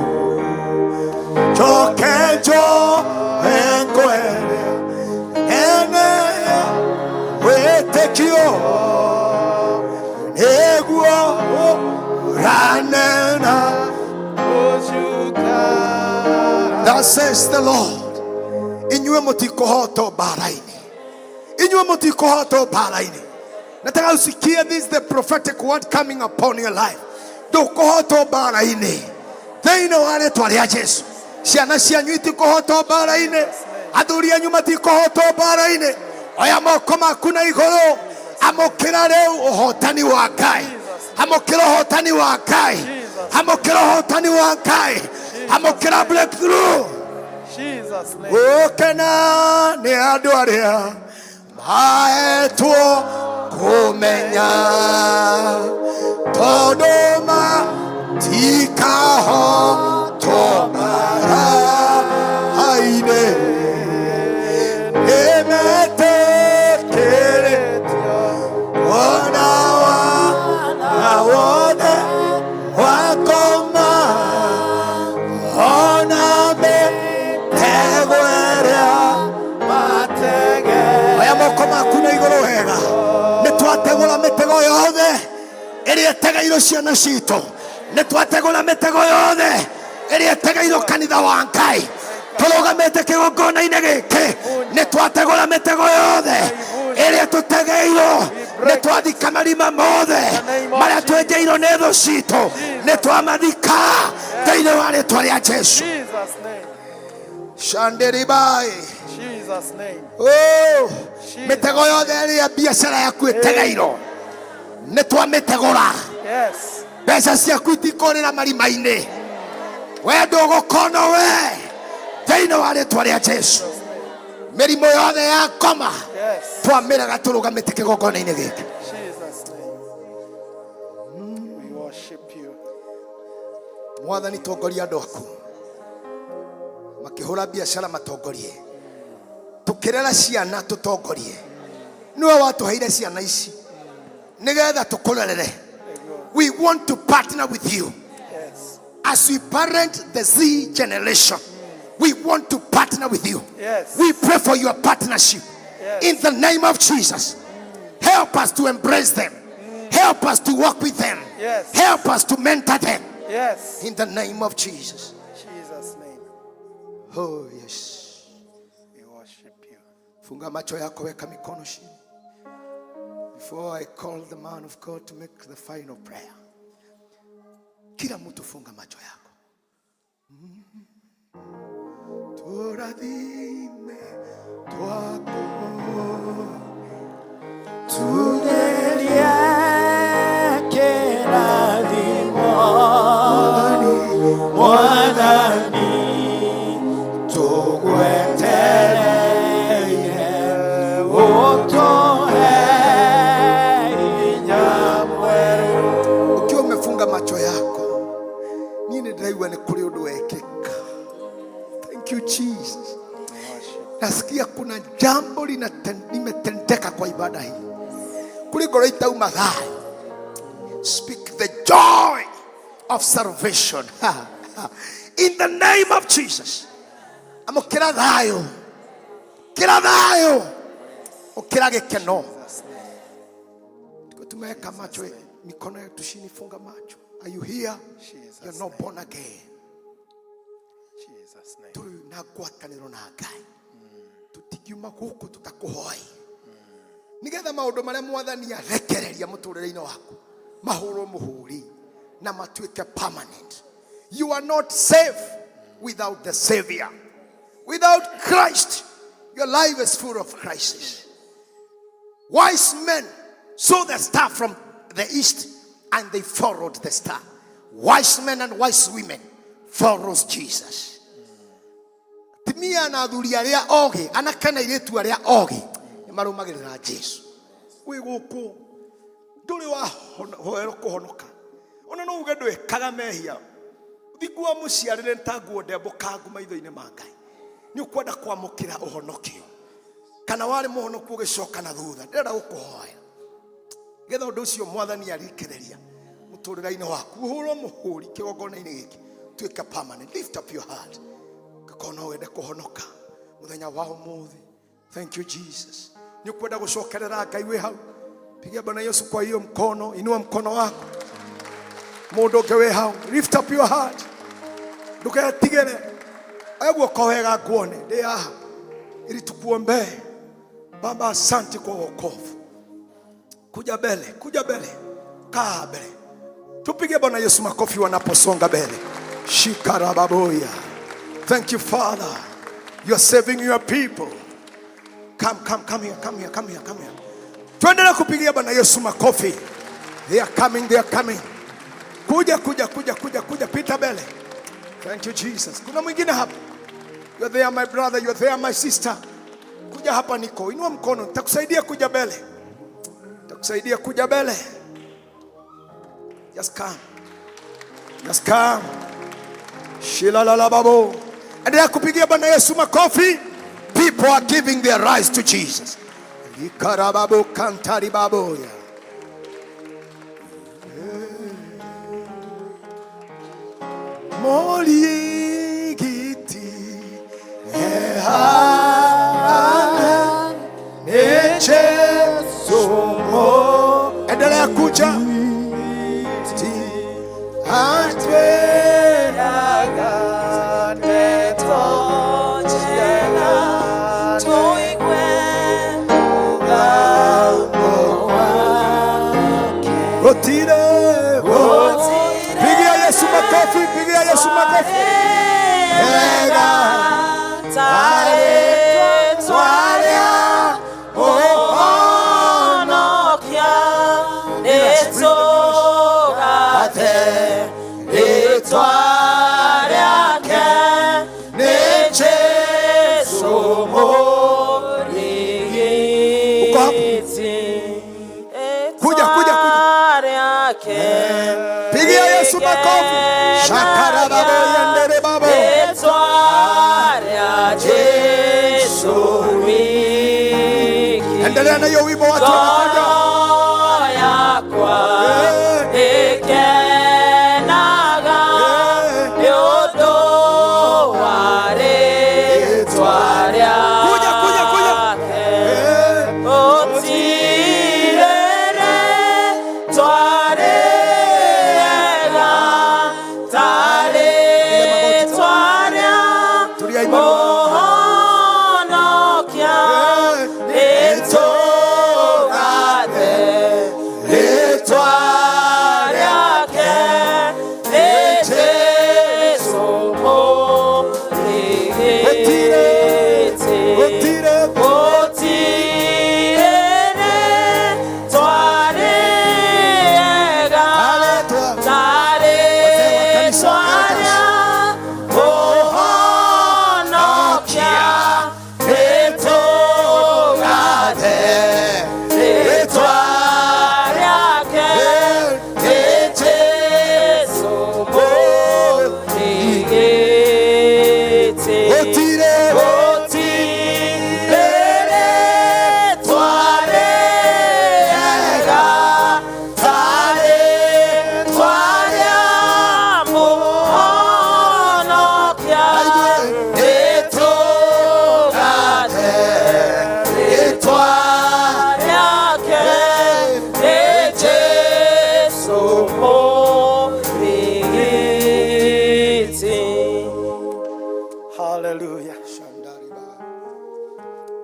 coke njogeko ene wetekio eguo ranena. That says the Lord. Inywe mutikohoto baraini. Inywe mutikohoto baraini. Nataka usikie, this is the prophetic word coming upon your life. Dukohoto baraini. Thĩinĩ wa rĩtwa rĩa Jesu. Ciana cianyu itikohoto baraini. Athuri anyu matikohoto baraini. Oya moko maku na igũrũ. Amũkĩra rĩu ũhotani wa Ngai. Amũkĩra ũhotani wa Ngai. Amũkĩra ũhotani wa Ngai. Amũkĩra breakthrough. Gukena ni andu aria mahetwo kumenya tondu matikahoto marahaine nimetekeretio wona wana wone wakoma ona metegweria matege aya moko maku na iguru wega nitwategura mitego yothe iria etegeirwo ciana citũ nitwategura mitego yothe iria etegeirwo kanitha wa Ngai tũrũgamĩte kĩgongona-inĩ gĩkĩ nitwategura mitego yothe iria tũtegeirwo nitwathika marima mothe marĩa twenjeirwo nĩ thũ citũ nitwamathika thĩinĩ wa rĩĩtwa rĩa Jesũ. Shanderibai. Jesus name. Oh, mitego yothe ĩrĩa biacara yaku ĩtegeirwo nitwamĩtegũra. Yes. Mbeca ciaku itikũrĩra marima-inĩ we ndũgũkonwo we thĩinĩ wa rĩĩtwa rĩa Jesũ. Mĩrimũ yothe ya ngoma twamĩraga tũrũgamĩte kĩgongona-inĩ gĩkĩ. Mwathani tongoria andũ aku makĩhũra biacara matongorie tukirera ciana tutongorie niwe watuheire ciana ici nigetha tukurerere. We want to partner with you as we parent the Z generation. We want to partner with you. We pray for your partnership in the name of Jesus. Help us to embrace them. Help us to walk with them. Help us to mentor them. In the name of Jesus. Jesus name. Oh yes. We worship you. Funga macho yako, weka mikono chini. Before I call the man of God to make the final prayer. Kila mtu funga macho yako. Turadime twako. Tunelia keradimo. Mwadani tugwetereye utohe inyamweru. Ukiwa umefunga macho yako, nini ndaiwa ni kuri undu wekeka. Thank you Jesus. Nasikia kuna jambo limetendeka kwa ibada hii. Kuri ngoro itauma thayo. Speak the joy of salvation. In the name of Jesus. Amo kira thayo. Kira thayo. Okira gikeno. Tumeweka macho mikono yetu chini, funga macho. Are you here? You're not born again. Jesus name. Tunagwataniro na Ngai. Tutikiuma guku tutakuhoi. Nigetha maundu maria Mwathani arekereria muturire-ini waku mahurwo muhuri na matuike permanent. You are not safe without the Savior. Without Christ, your life is full of crisis. Wise men saw the star from the east and they followed the star. Wise men and wise women follows Jesus. Timia na athuri aria ogi, anakana iretu aria ogi marumagirira Jesu. Wi guku nduri wa hoero kuhonoka. Ona no uge ndwikaga mehia. Thigua muciarire ntaguo ndembokangu maitho-ini ma Ngai. Ni ukwenda kwamukira uhonokio. Kana wari muhonoku ugicoka na thutha. Ndĩrenda gukuhoya. Getha undu ucio Mwathani arikereria muturira-ini waku. Uhurwo muhuri kigongona-ini giki. Tuike permanent. Lift up your heart. Kakona wende kuhonoka muthenya wa umuthi. Thank you Jesus. Ni ukwenda gucokerera Ngai wi hau. Pigia Bwana Yesu kwa hiyo mkono. Inua mkono wako. Mundu ngewe hau. Lift up your heart. Ndugetigere. Ebu kowega kuone. Ndi aha. Ili tukuombe. Baba, asante kwa wokovu. Kuja mbele, kuja mbele. Kaa mbele. Tupige Bwana Yesu makofi wanaposonga mbele. Shikarababoya. Thank you, Father. You are saving your people. Come here. Tuendelee kupigia Bwana Yesu makofi. They are coming. Kuja. Pita mbele. Thank you, Jesus. Kuna mwingine hapa. You're there my brother, you're there my sister. Kuja hapa niko. Inua mkono, nitakusaidia kuja mbele. Nitakusaidia kuja mbele. Just come. Just come. Shilalala babo. Endelea kupigia Bwana Yesu makofi. People are giving their lives to Jesus. Ikarababo kantari baboya. Moli giti ehana neche somo. Endelea kuja. Pigia Yesu makofi, pigia Yesu makofi. Pigia Yesu makofi. Shakara babo yendere babo. Endelea na hiyo wimbo watu wanakuja.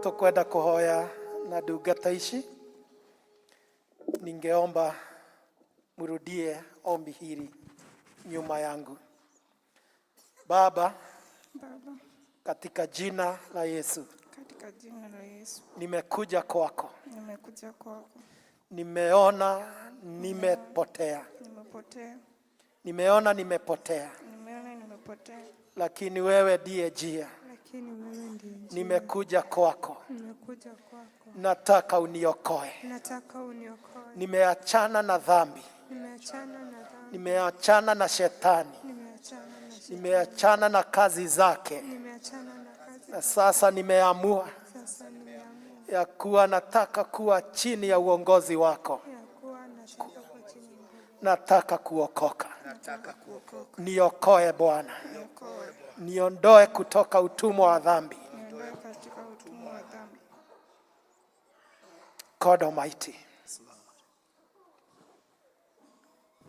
Tukwenda kuhoya na ndungata ici, ningeomba murudie ombi hili nyuma yangu. Baba, katika jina la Yesu, nimekuja kwako. Nimeona nimepotea. Nimeona nimepotea. Lakini wewe ndiye njia. Nimekuja kwako. Nataka uniokoe. Nimeachana na dhambi. Nimeachana na shetani. Nimeachana na kazi zake. Na sasa nimeamua ya kuwa nataka kuwa chini ya uongozi wako. Nataka kuokoka. Niokoe Bwana. Niondoe kutoka utumwa wa dhambi. God Almighty,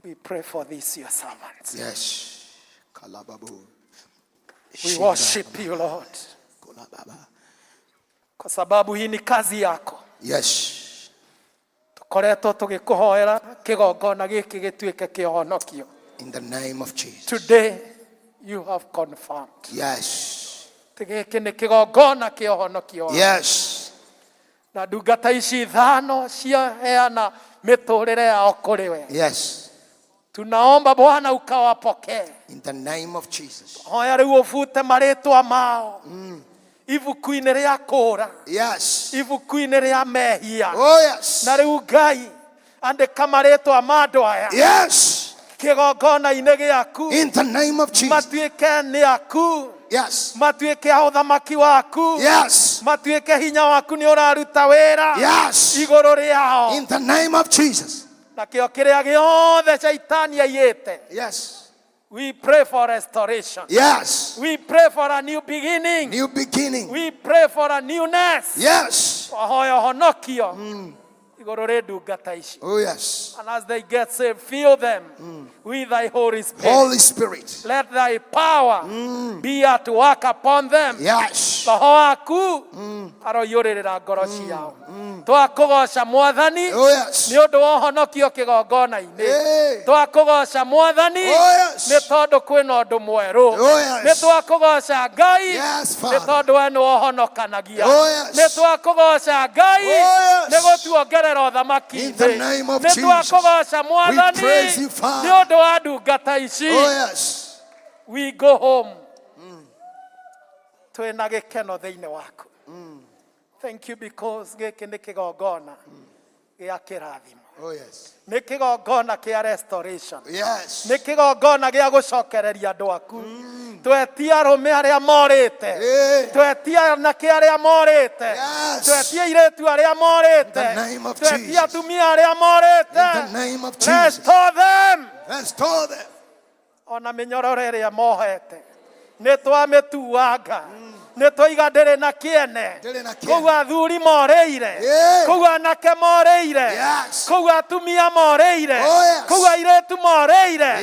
we pray for this your servants. Yes. We worship you, Lord. Kwa sababu hii ni kazi yako. Yes. Tukoretwo tugikuhoera kigongona giki gituike kihonokio. In the name of Jesus. Today you have confirmed. Yes. Giki ni kigongona kihonokio. Yes. Na ndungata ici ithano ciaheana miturire yao kuri we. Yes. Tunaomba Bwana ukawapokee. In the name of Jesus. Hoya rĩu ũfute marĩtwa mao. Ibuku-inĩ rĩa kũũra. Yes. Ibuku-inĩ rĩa mehia. Oh yes. Na rĩu Ngai andĩka marĩtwa ma andũ aya. Yes. Kĩgongona-inĩ gĩaku. In the name of Jesus. Matuĩke nĩ aku. Yes. Matuĩke ũthamaki waku. Yes. Matuĩke hinya waku nĩ ũraruta wĩra. Yes. Igũrũ rĩao. In the name of Jesus. Na kĩo kĩrĩa gĩothe Shaitani aiyĩte. Yes. We pray for restoration. Yes. We pray for a new beginning. New beginning. We pray for a newness. Yes. Ahoya honokio. Igũrũ rĩ ndungata ici. Oh yes. And as they get saved, fill them with thy Holy Spirit. Holy Spirit. Let thy power be at work upon them. Yes. Roho waku aroiyũrĩrĩra ngoro ciao. Twakũgoca Mwathani nĩ ũndũ wa ũhonokio kĩgongona-inĩ. Twakũgoca Mwathani nĩ tondũ kwĩna ũndũ mwerũ. Nĩ twakũgoca Ngai nĩ tondũ we nĩ ũhonokanagia. Nĩ twakũgoca Ngai nĩ gũtuongerera ũthamaki-inĩ. Nĩ twakũgoca Mwathani nĩ ũndũ wa ndungata ici. We go home twĩna gĩkeno thĩinĩ waku. Thank you because gĩkĩ nĩ kĩgongona gĩa kĩrathimo. Oh yes. Nĩ kĩgongona kĩa restoration. Yes. Nĩ kĩgongona gĩa gũcokereria andũ aku. Twetie arũme arĩa morĩte. Twetie anake arĩa morĩte. Twetie airĩtu arĩa morĩte. Twetie atumia arĩa morĩte. Restore them. Restore them. Ona mĩnyororo ĩrĩa mohete nĩ twamĩtuanga. Nĩ twoiga ndĩrĩ na kĩene. Kũu athuri morĩire. Kũu anake morĩire. Kũu atumia morĩire. Kũu airĩtu morĩire.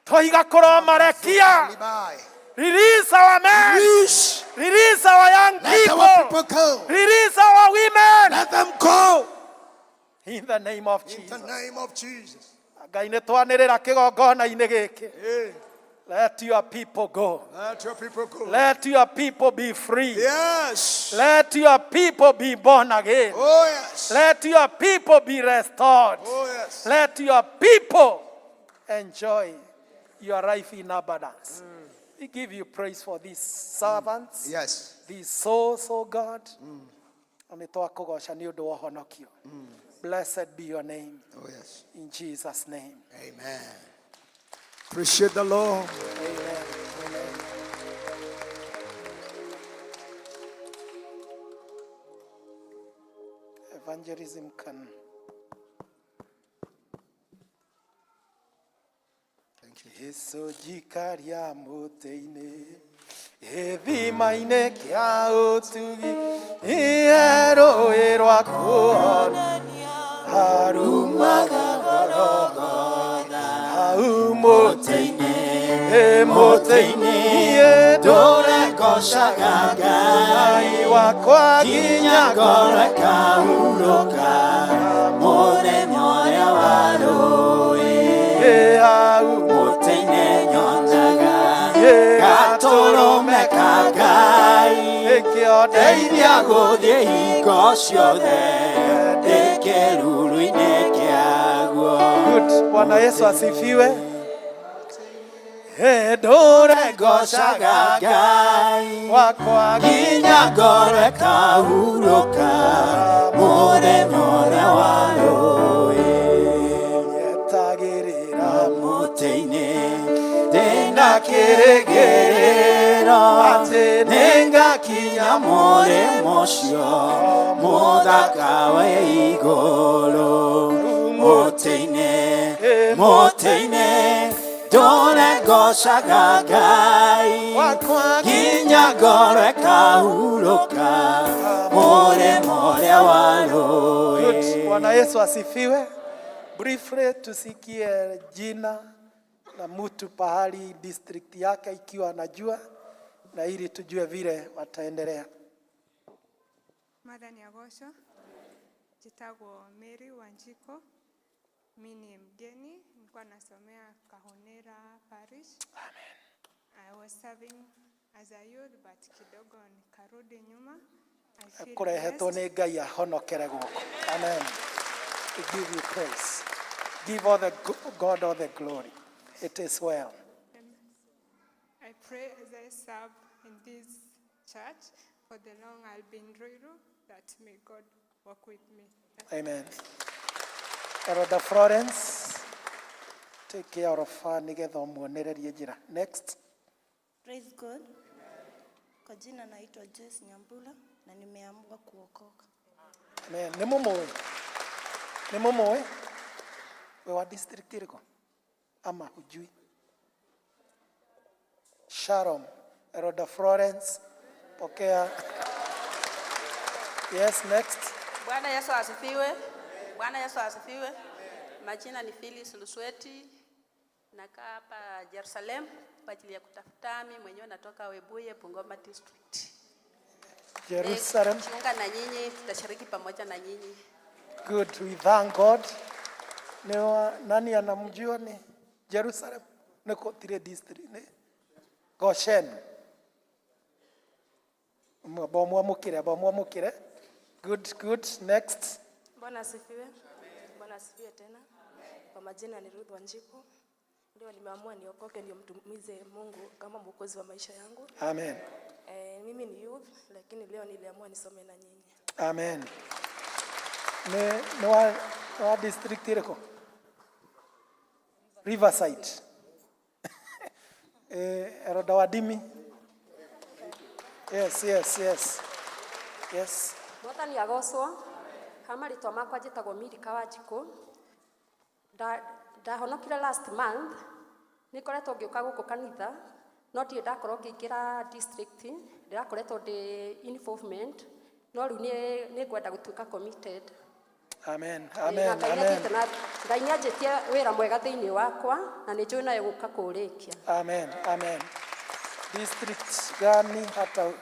Twoiga kũromarekia. Release our men. Release our young people. Release our women. Let them go. In the name of Jesus. In the name of Jesus. Ngai nĩ twanĩrĩra kĩgongona-inĩ gĩkĩ. Let your people go. Let your people go. Let your people be free. Yes. Let your people be born again. Oh yes. Let your people be restored. Oh yes. Let your people enjoy your life in abundance. We give you praise for these servants. Yes. These souls, oh God. And twakũgoca nĩ ũndũ wa ũhonokio. Blessed be your name. Oh yes. In Jesus' name. Amen. Appreciate the Lord. Amen. Amen. Evangelism can. Thank you. Yesu jikaria mũtĩ-inĩ gĩthima-inĩ kĩa ũtugi rũĩ rwa kũhonania harumaga Golgotha hau mũtĩ-inĩ ndũregocaga Ngai wakwa nginya ngoro ĩkahurũka mũthenya ũrĩa wa rũĩ hau mũtĩ-inĩ nyonaga gatũrũme ka Ngai ĩkĩondeithia gũthiĩ hingo ciothe ndĩkĩruru-inĩ kĩaguo. Bwana Yesu asifiwe. Ndũregocaga Ngai wakwa nginya ngoro ĩkahurũka mũthenya ũrĩa wa rũĩ nyetagĩrĩra mũtĩ-inĩ ndĩna kĩrĩgĩrĩro atĩ nĩngakinya mũrĩmo ũcio mũthaka wa igũrũ mũtĩ-inĩ ndũregocaga Ngai nginya ngoro ĩkahurũka mũrĩmo ũrĩa wa rũĩ. Bwana Yesu asifiwe. Briefly tusikie jina na mtu pahali district yake ikiwa anajua na ili tujue vile wataendelea. Mwathani agocwo. Njĩtagwo Mary Wanjiko. Mimi ni mgeni, nilikuwa nasomea Kahonera Parish. Amen. I was serving as a youth but kidogo nikarudi nyuma. I feel Kurehetwo blessed. nĩ Ngai ahonokere gũkũ. Amen. We give you praise. Give all the God all the glory. It is well. I pray as I serve in this church for the long I've been Ruiru, that may God walk with me. Amen. Elder Florence, take care of her nigetha umuonererie njira. Next. Praise God. Kwa jina naitwa Joyce Nyambula na nimeamua kuokoka. Amen. Ni mumoe. We wa district iriko? Ama hujui? Sharon, Elder Florence, pokea. Yes, next. Bwana Yesu asifiwe. Bwana Yesu asifiwe. Majina ni Phyllis Lusweti. Nakaa hapa Jerusalem kwa ajili ya kutafuta mimi mwenyewe natoka Webuye, Bungoma district. Jerusalem. Tunajiunga na nyinyi, tutashiriki pamoja na nyinyi. Good, we thank God. Nani anamjua ni Jerusalem? Niko tire district ni Goshen. Bomwamukire. Good. Next. Bwana asifiwe. Bwana asifiwe tena. Kwa majina ni Ruth Wanjiku. Ndio nimeamua niokoke ndio mtumize Mungu kama mwokozi wa maisha yangu. Amen. Mimi ni youth lakini leo niliamua nisome na nyinyi. Amen. No district ireko. Riverside. Elder Wadimi. Yes. Mwathani agocwo. Kama ritwa makwa njitagwo Milika Wanjiku. Ndahonokire last month. Nikoretwo ngĩũka gũkũ kanitha. No ndirĩ ndakorwo ngĩingĩra district. Ndĩrakoretwo ndĩ involvement. No rĩu nĩ ngwenda gũtuĩka committed. Amen. Ngai nĩanjĩtie wĩra mwega thĩinĩ wakwa na nĩ njũĩ nayo gũka kũũrĩkia. Amen. District gani hata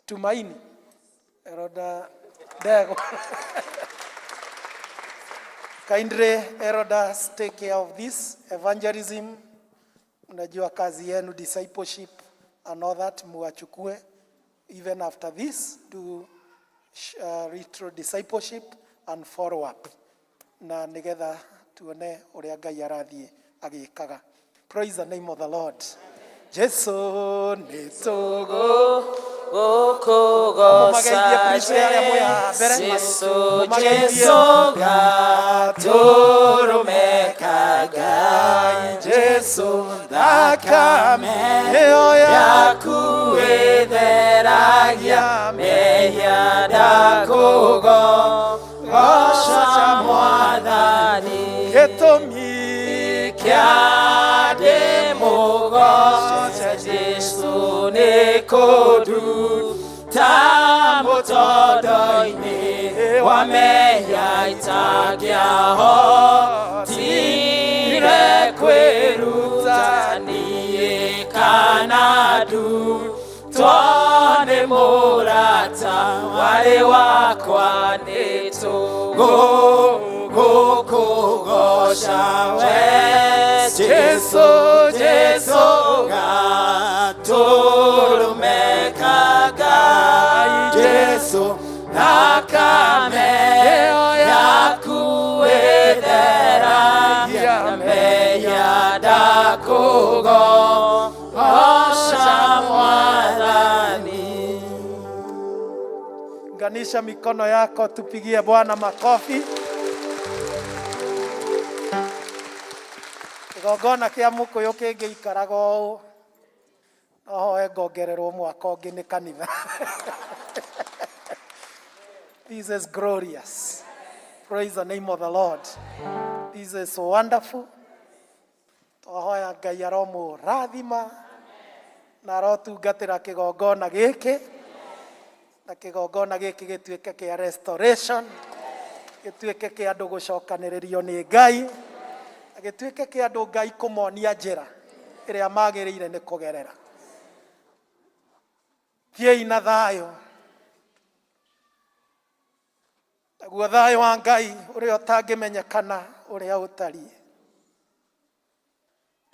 Tumaini? Elder Dego. Kindly elders take care of this evangelism. Unajua kazi yenu discipleship and all that muachukue. Even after this do retro discipleship and follow up. Na nigetha tuone uria Ngai arathie agikaga. Praise the name of the Lord. Jesu nitugo gokogosa Jesu gaturumekaga Jesu thakame yakuitheragia mehia ndakugogosha Mwathani gĩtũmi kĩa ndĩmũgoce Jesu nĩkũnduta mũtondo-inĩ wa mehia itangĩahotire kwĩruta niĩ kana ndutwo nĩ mũrata warĩ wakwa nĩtũgũkũgoca we Jesu gaturumekaga Jesu thakame yakuitheragia mehia ndakũgoca Mwathani. Nganisha mikono yako tupigie Bwana makofi. Gogona kia mukuyu kĩngĩikaraga ũũ. Nohoe ngongererwo mwaka ũngĩ nĩ kanitha. This is glorious. Praise the name of the Lord. This is wonderful. Twahoya Ngai aromũrathima na arotungatĩra kĩgongona gĩkĩ. Na kĩgongona gĩkĩ gĩtuĩke kĩa restoration. Gĩtuĩke kĩa andũ gũcokanĩrĩrio nĩ Ngai. Gĩtuĩke kĩa andũ Ngai kũmonia njĩra ĩrĩa magĩrĩire nĩ kũgerera. Thiĩi na thayũ. Naguo thayũ wa Ngai ũrĩa ũtangĩmenyekana ũrĩa ũtariĩ.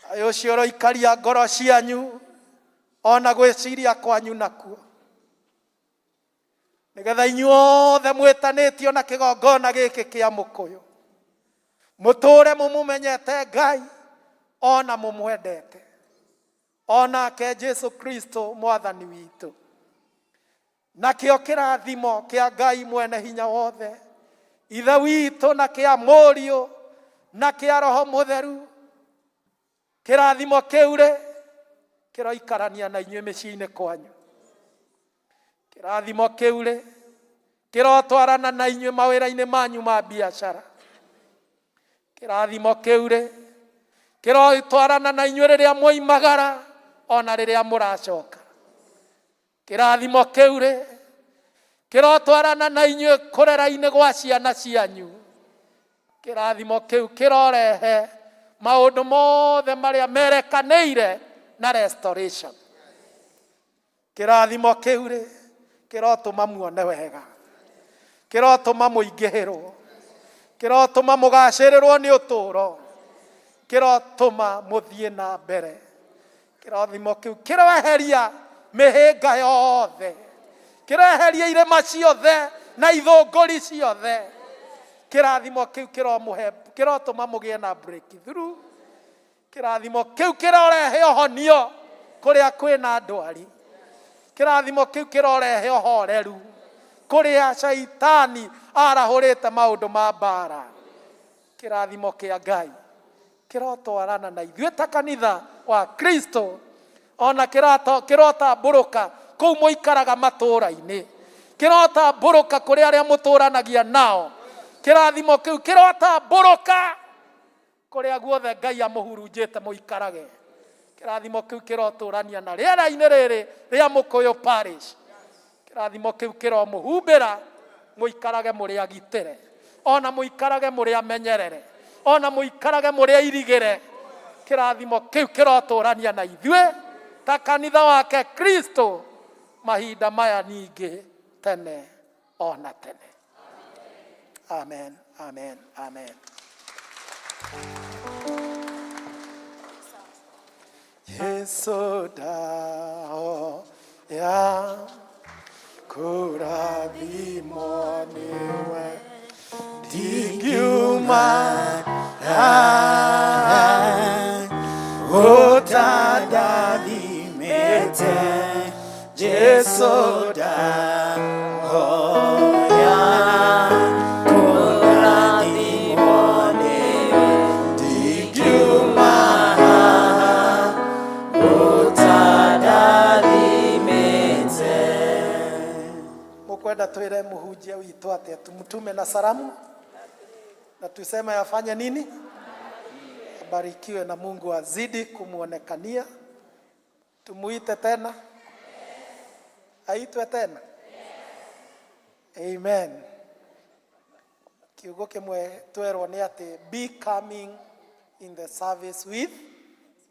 Thayũ ũcio ũroikaria ngoro cianyu ona gwĩciria kwanyu nakuo. Nĩgetha inyuothe mwĩtanĩtio na kĩgongona gĩkĩ kĩa mũkũyũ Mũtũre mũmũmenyete Ngai ona mũmwendete. Onake Jesu Kristo mwathani witũ. Nakĩo kĩrathimo kĩa Ngai mwene hinya wothe, Ithe witũ na kĩa Mũriũ na kĩa Roho Mũtheru, kĩrathimo kĩu kĩroikarania na inyuĩ mĩciĩ-inĩ kwanyu. Kĩrathimo kĩu kĩrotwarana na inyuĩ mawĩra-inĩ manyu ma biacara. Kĩrathimo kĩu kĩrotwarana na inyuĩ rĩrĩa mwoimagara ona rĩrĩa mũracoka. Kĩrathimo kĩu kĩrotwarana na inyuĩ kũrera-inĩ gwa ciana cianyu. Kĩrathimo kĩu kĩrorehe maũndũ mothe marĩa merekanĩire na restoration. Kĩrathimo kĩu kĩrotũma muone wega, kĩrotũma mũingĩhĩrwo, kĩrotũma mũgacĩrĩrwo nĩ ũtũũro, kĩrotũma mũthiĩ na mbere. Kĩrathimo kĩu kĩroeheria mĩhĩnga yothe, kĩroeheria irema ciothe na ithũngũri ciothe. Kĩrathimo kĩu kĩrotũma mũgĩe na breakthrough. Kĩrathimo kĩu kĩrorehe ũhonio kũrĩa kwĩna ndwari. Kĩrathimo kĩu kĩrorehe ũhoreru kũrĩa shaitani arahũrĩte maũndũ ma mbara. Kĩrathimo kĩa Ngai kĩrotwarana na ithuĩ ta kanitha wa Kristo, ona kĩrotambũrũka kũu mũikaraga matũũra-inĩ, kĩrotambũrũka kũrĩ arĩa mũtũũranagia nao. Kĩrathimo kĩu kĩrotambũrũka kũrĩa guothe Ngai amũhurunjĩte mũikarage. Kĩrathimo kĩu kĩrotũũrania na rĩera-inĩ rĩrĩ rĩa Mũkũyũ Parish. Kĩrathimo kĩu kĩromũhumbĩra mũikarage mũrĩ agitĩre, ona mũikarage mũrĩ amenyerere, ona mũikarage mũrĩ irigĩre. Kĩrathimo kĩu kĩrotũũrania na ithuĩ ta kanitha wake Kristo mahinda maya ningĩ tene ona tene. Amen, amen, amen. Yesu dao ya kurathimo niwe ndingiuma utadathimite Yesu dao ya kurathimo niwe ndingiuma Mukwenda twire muhunjia witũ atĩa tumtume na salamu na tuseme afanye nini? Abarikiwe na Mungu azidi kumuonekania. Tumuite tena, aitwe tena. Amen. Kiugo kimwe twerwo nĩ atĩ be coming in the service with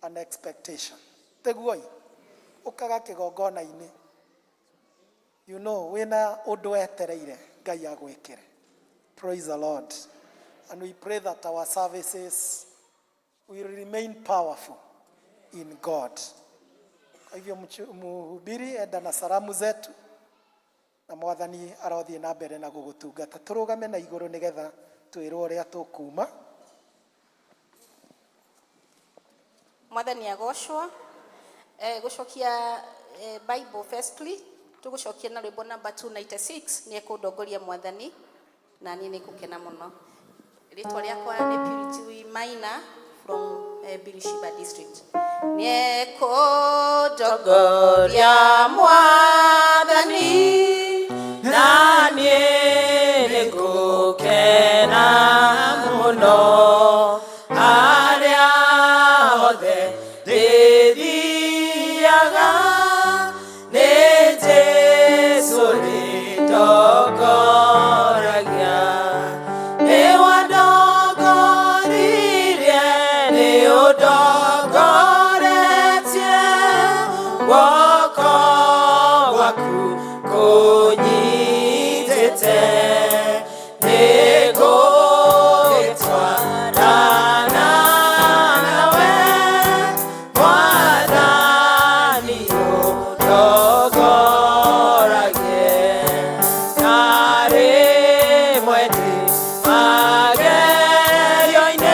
an expectation. Teguoi ukaga kĩgongona-inĩ, you know, wina ũndũ wetereire Ngai agwĩkĩre. Praise the Lord. And we pray that our services will remain powerful in God. Kwa hivyo mhubiri enda na salamu zetu na Mwathani arothiĩ na mbere na gũgũtungata. Tũrũgame na igũrũ nĩgetha twĩrwo ũrĩa tũkuma. Mwathani agocwo. Gũcokia Bible firstly, tũgũcokia na rwĩmbo number 296 nĩ ekũndongoria Mwathani na niĩ nĩ ngũkena mũno. Rĩtwa rĩakwa nĩ Purity Maina from Birishiba district. Nĩ ekũndongoria Mwathani na niĩ nĩ ngũkena mũno. Harĩa hothe ndĩthiaga nĩ Jesũ ndongoragia. Nĩ wandongoririe, nĩ ũndongoretie, guoko gwaku kũnyitĩte. Nĩ ngũgĩtwarana nawe, Mwathani ũndongoragie. Na rĩmwe ndĩ magerio-inĩ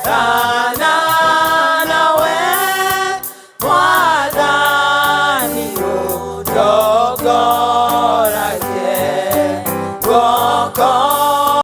na